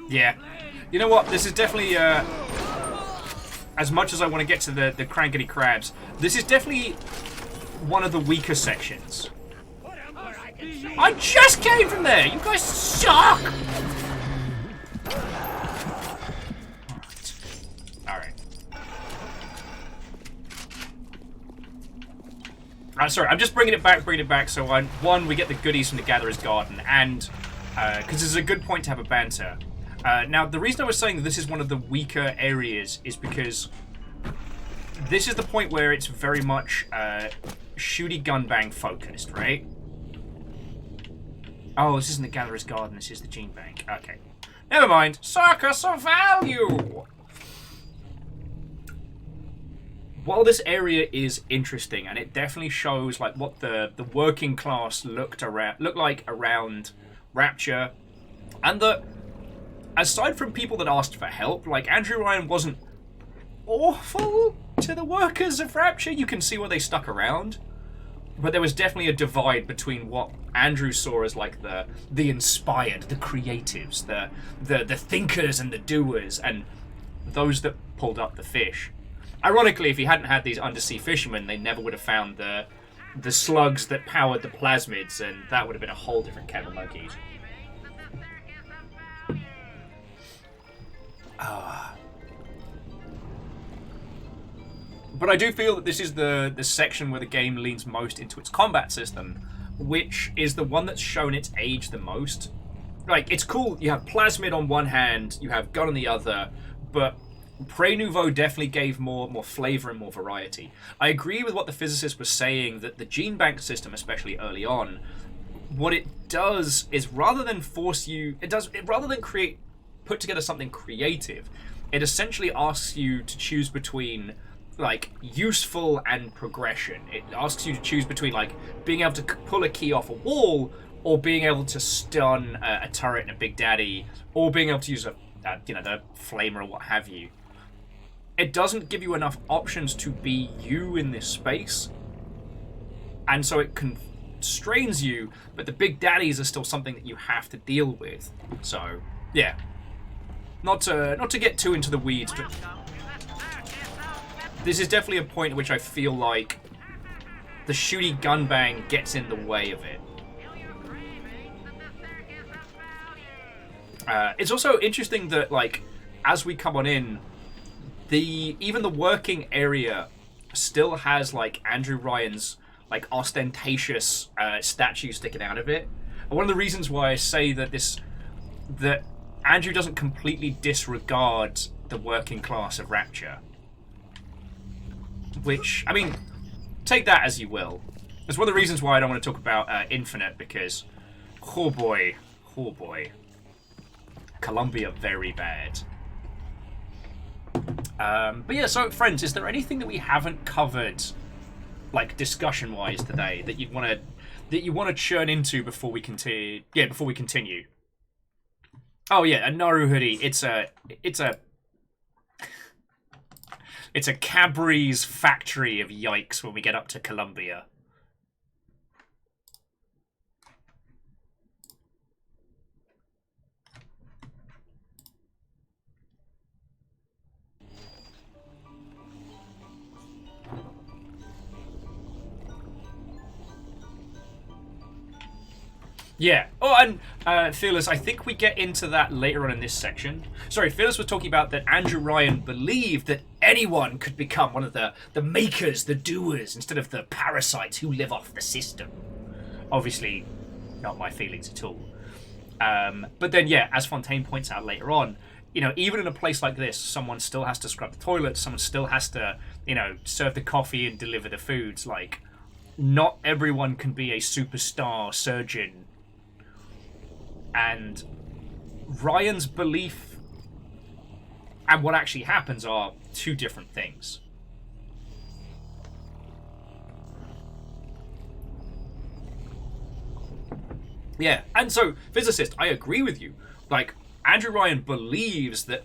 Speaker 1: Yeah. You know what? This is definitely, as much as I want to get to the crankety crabs, this is definitely one of the weaker sections. I just came from there! You guys suck! Alright. Sorry, I'm just bringing it back, so one, we get the goodies from the Gatherer's Garden, and, because this is a good point to have a banter. Now, the reason I was saying that this is one of the weaker areas is because this is the point where it's very much, shooty gun bang focused, right? Oh, this isn't the Gatherer's Garden, this is the Gene Bank. Okay. Never mind. Circus of value! While this area is interesting, and it definitely shows like what the working class looked like around Rapture, and that aside from people that asked for help, like Andrew Ryan wasn't awful to the workers of Rapture. You can see where they stuck around. But there was definitely a divide between what Andrew saw as like the inspired, the creatives, the thinkers and the doers, and those that pulled up the fish. Ironically, if he hadn't had these undersea fishermen, they never would have found the slugs that powered the plasmids, and that would have been a whole different kettle of monkeys. But I do feel that this is the section where the game leans most into its combat system, which is the one that's shown its age the most. Like, it's cool, you have plasmid on one hand, you have gun on the other, but Prey Nouveau definitely gave more flavor and more variety. I agree with what the physicist was saying, that the gene bank system, especially early on, what it does is rather than put together something creative, it essentially asks you to choose between like useful and progression. It asks you to choose between like being able to pull a key off a wall, or being able to stun a turret and a Big Daddy, or being able to use the flamer or what have you. it doesn't give you enough options to be you in this space, and so it constrains you. But the big daddies are still something that you have to deal with. So yeah, not to get too into the weeds, but this is definitely a point at which I feel like the shooty gun bang gets in the way of it. It's also interesting that, like, as we come on in, even the working area still has, like, Andrew Ryan's, like, ostentatious statue sticking out of it. And one of the reasons why I say that Andrew doesn't completely disregard the working class of Rapture, which, I mean, take that as you will. It's one of the reasons why I don't want to talk about Infinite, because, oh boy, Columbia very bad. But yeah, so friends, is there anything that we haven't covered, like discussion-wise today, that you want to churn into before we continue? Yeah, before we continue. Oh yeah, a Naru hoodie. It's a Cadbury's factory of yikes when we get up to Columbia. Yeah. Oh, and Fearless, I think we get into that later on in this section. Sorry, Fearless was talking about that Andrew Ryan believed that anyone could become one of the makers, the doers, instead of the parasites who live off the system. Obviously, not my feelings at all. But then, yeah, as Fontaine points out later on, you know, even in a place like this, someone still has to scrub the toilets, someone still has to, you know, serve the coffee and deliver the foods. Like, not everyone can be a superstar surgeon. And Ryan's belief and what actually happens are two different things. Yeah, and so, Physicist, I agree with you. Like, Andrew Ryan believes that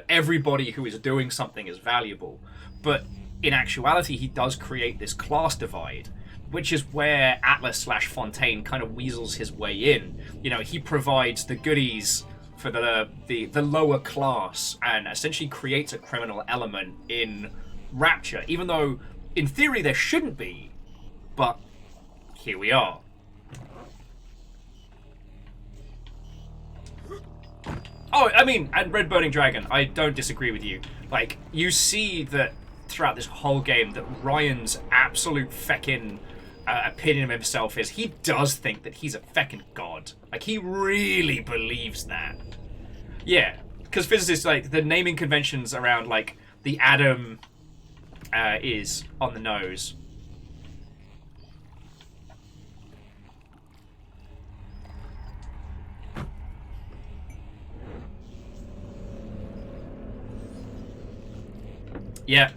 Speaker 1: everybody who is doing something is valuable, but in actuality, he does create this class divide, which is where Atlas/Fontaine kind of weasels his way in. You know, he provides the goodies for the lower class and essentially creates a criminal element in Rapture, even though in theory there shouldn't be, but here we are. Oh, I mean, and Red Burning Dragon, I don't disagree with you. Like, you see that throughout this whole game that Ryan's absolute feckin' opinion of himself is he does think that he's a feckin' god. Like, he really believes that. Yeah, because physicists, like, the naming conventions around, like, the atom is on the nose. Yeah,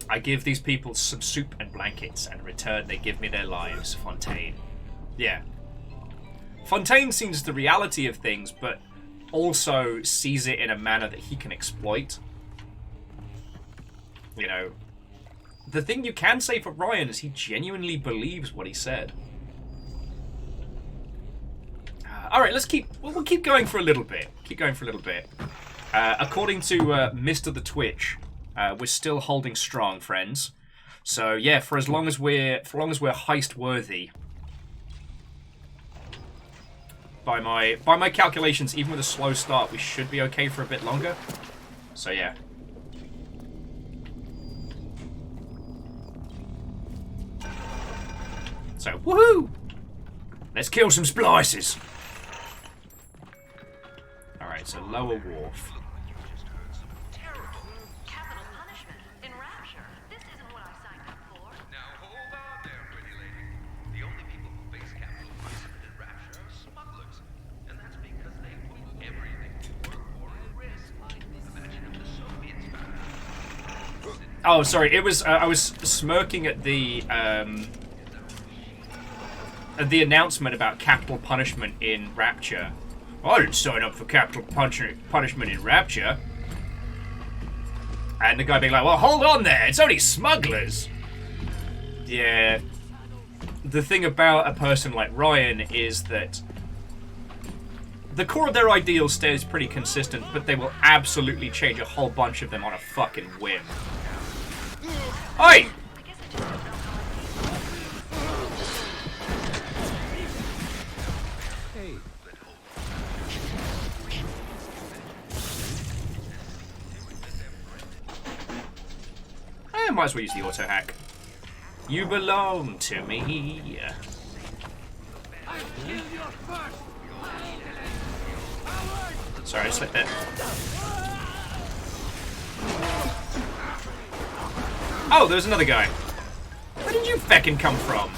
Speaker 1: I give these people some soup and blankets, and in return they give me their lives, Fontaine. Yeah. Fontaine sees the reality of things, but also sees it in a manner that he can exploit. You know, the thing you can say for Ryan is he genuinely believes what he said. Alright, we'll keep going for a little bit. According to Mr. the Twitch, we're still holding strong, friends. So yeah, for as long as we're heist worthy, by my calculations, even with a slow start, we should be okay for a bit longer. So yeah. So woohoo! Let's kill some splices. All right, so Lower Wharf. Oh, sorry. It was I was smirking at the announcement about capital punishment in Rapture. I didn't sign up for capital punishment in Rapture. And the guy being like, well, hold on there, it's only smugglers. Yeah. The thing about a person like Ryan is that the core of their ideals stays pretty consistent, but they will absolutely change a whole bunch of them on a fucking whim. Oi! I might as well use the auto hack. You belong to me. Sorry, I slipped it. Oh, there's another guy. Where did you feckin' come from?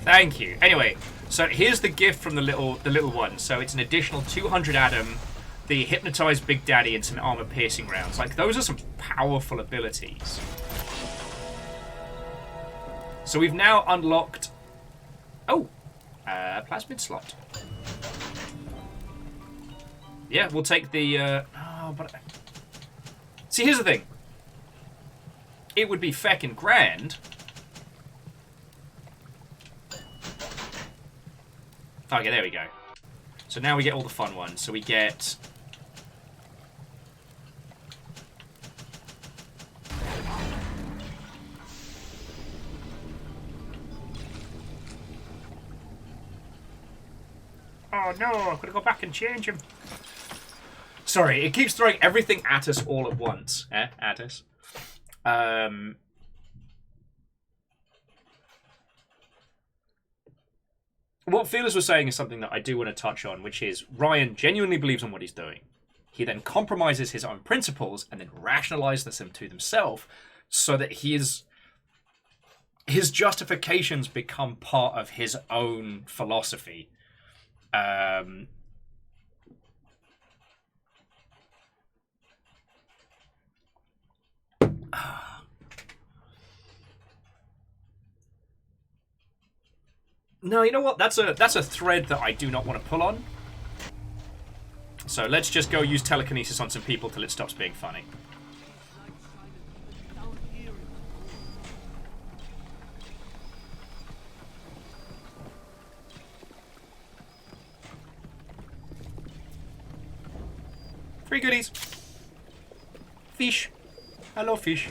Speaker 1: Thank you. Anyway, so here's the gift from the little one. So it's an additional 200 Adam, the Hypnotized Big Daddy, and some armor piercing rounds. Like, those are some powerful abilities. So we've now unlocked... Oh! Plasmid slot. Yeah, we'll take the... Oh, but... See, here's the thing. It would be feckin' grand... Okay, there we go. So now we get all the fun ones. So we get... Oh no, I've got to go back and change him. Sorry, it keeps throwing everything at us all at once. At us. What Feelers was saying is something that I do want to touch on, which is Ryan genuinely believes in what he's doing. He then compromises his own principles and then rationalizes them to himself so that his justifications become part of his own philosophy. No, you know what? That's a thread that I do not want to pull on. So let's just go use telekinesis on some people till it stops being funny. Free goodies. Fish. Hello, fish.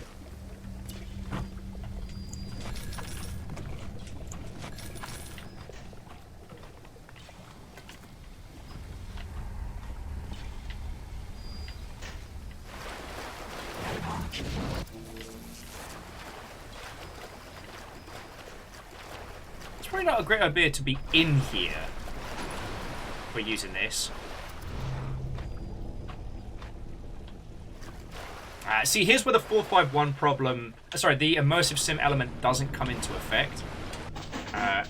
Speaker 1: It's probably not a great idea to be in here if we're using this. See, here's where the 451 problem... Sorry, the immersive sim element doesn't come into effect.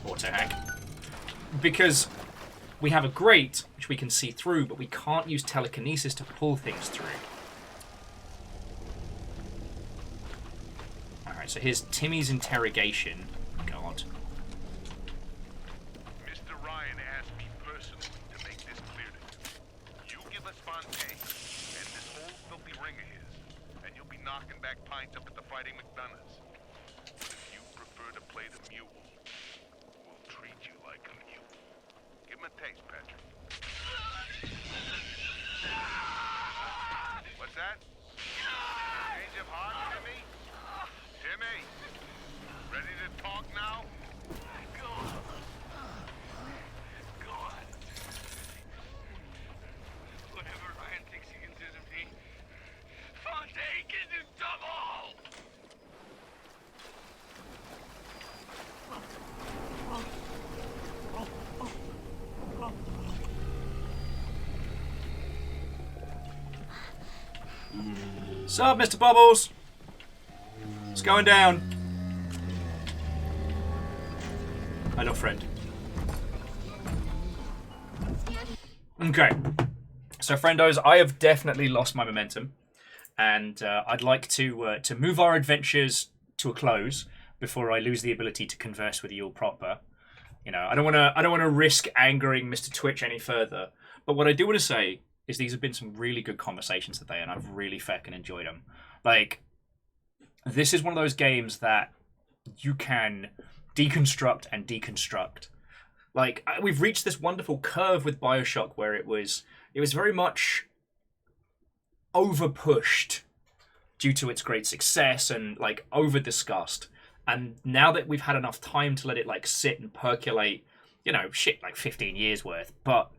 Speaker 1: Auto hack. Because we have a grate, which we can see through, but we can't use telekinesis to pull things through. Alright, so here's Timmy's interrogation. God.
Speaker 11: Mr. Ryan asked me personally to make this clear to you. You give us Fontaine and this whole filthy ring of his, and you'll be knocking back pints up at the Fighting McDonough's. But if you prefer to play the mule, we'll treat you like a mule. Give him a taste, Patrick. What's that? Change of heart, Timmy? Timmy? Ready to talk now? Go on. Go on. Whatever Ryan thinks he can do to me, Fontaine can do double!
Speaker 1: What's up, Mr. Bubbles? It's going down. Hello, friend. Okay. So, friendos, I have definitely lost my momentum. And I'd like to move our adventures to a close before I lose the ability to converse with you all proper. You know, I don't want to risk angering Mr. Twitch any further. But what I do want to say is these have been some really good conversations today, and I've really fucking enjoyed them. Like, this is one of those games that you can deconstruct and deconstruct. Like, we've reached this wonderful curve with BioShock where it was very much over-pushed due to its great success and, like, over-discussed. And now that we've had enough time to let it, like, sit and percolate, you know, shit, like 15 years worth, but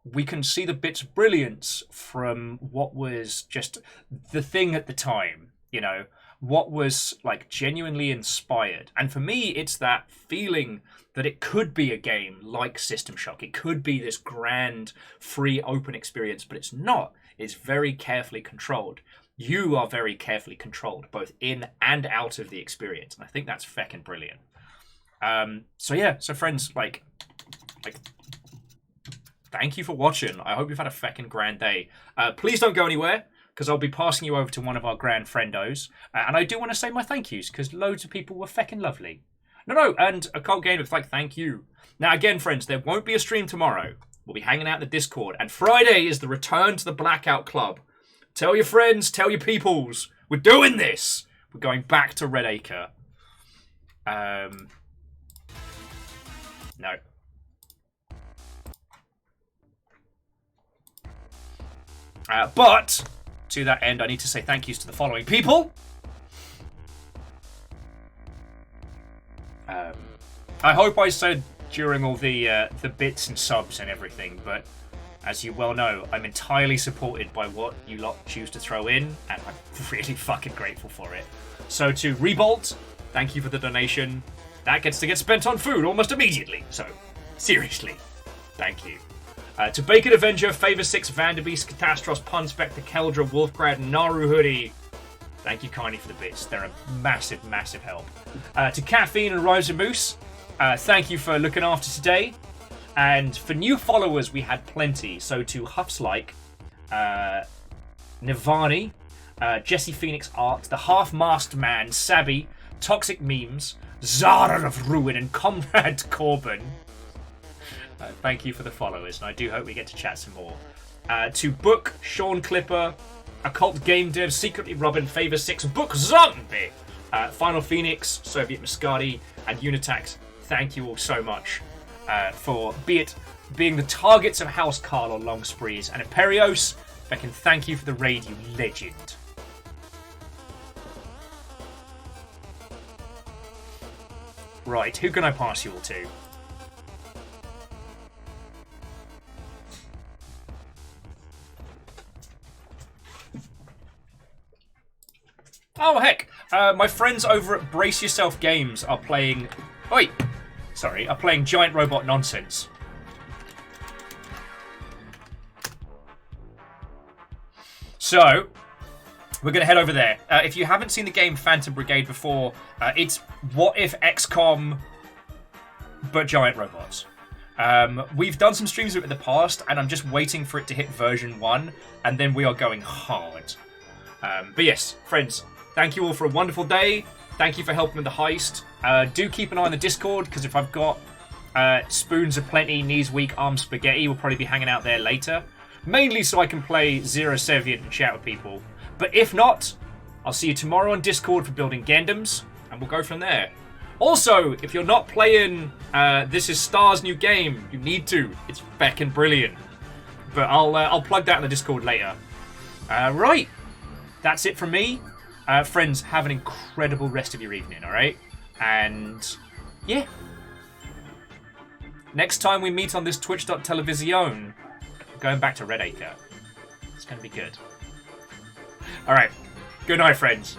Speaker 1: we can see the bits of brilliance from what was just the thing at the time, you know, what was, like, genuinely inspired. And for me, it's that feeling that it could be a game like System Shock. It could be this grand, free, open experience, but it's not. It's very carefully controlled. You are very carefully controlled, both in and out of the experience. And I think that's feckin' brilliant. So friends, like, thank you for watching. I hope you've had a feckin' grand day. Please don't go anywhere, because I'll be passing you over to one of our grand friendos. And I do want to say my thank yous, because loads of people were feckin' lovely. No, and a Cult Game, it's like, thank you. Now, again, friends, there won't be a stream tomorrow. We'll be hanging out in the Discord. And Friday is the return to the Blackout Club. Tell your friends, tell your peoples. We're doing this. We're going back to Red Acre. No. But, to that end, I need to say thank yous to the following people. I hope I said during all the bits and subs and everything, but as you well know, I'm entirely supported by what you lot choose to throw in, and I'm really fucking grateful for it. So to Rebolt, thank you for the donation. That gets to get spent on food almost immediately, so seriously, thank you. To Bacon Avenger, Favor 6, Vanderbeest, Catastros, Punspector, Keldra, Wolfgrad, and Naru Hoodie, thank you kindly for the bits. They're a massive, massive help. To Caffeine and Rise and Moose, thank you for looking after today. And for new followers, we had plenty. So to Huffslike, Nivani, Jesse Phoenix Art, The Half-Masked Man, Sabby, Toxic Memes, Zara of Ruin, and Comrade Corbin. Thank you for the followers, and I do hope we get to chat some more. To Book, Sean Clipper, Occult Game Dev, Secretly Robin, Favor 6, Book Zombie, Final Phoenix, Soviet Muscati, and Unitax, thank you all so much for being the targets of House Carl on long sprees. And Imperios, I can thank you for the raid, you legend. Right, who can I pass you all to? Oh, heck. My friends over at Brace Yourself Games are playing... are playing Giant Robot Nonsense. So, we're going to head over there. If you haven't seen the game Phantom Brigade before, it's what if XCOM, but giant robots. We've done some streams of it in the past, and I'm just waiting for it to hit version 1, and then we are going hard. But yes, friends, thank you all for a wonderful day. Thank you for helping with the heist. Do keep an eye on the Discord, because if I've got spoons aplenty, knees weak, arms spaghetti, we'll probably be hanging out there later. Mainly so I can play Zero Soviet and chat with people. But if not, I'll see you tomorrow on Discord for building Gundams, and we'll go from there. Also, if you're not playing This Is Star's new game, you need to. It's feckin' brilliant. But I'll plug that in the Discord later. Right. That's it from me. Friends, have an incredible rest of your evening, alright? And, yeah. Next time we meet on this Twitch.television, going back to Red Acre. It's going to be good. Alright. Good night, friends.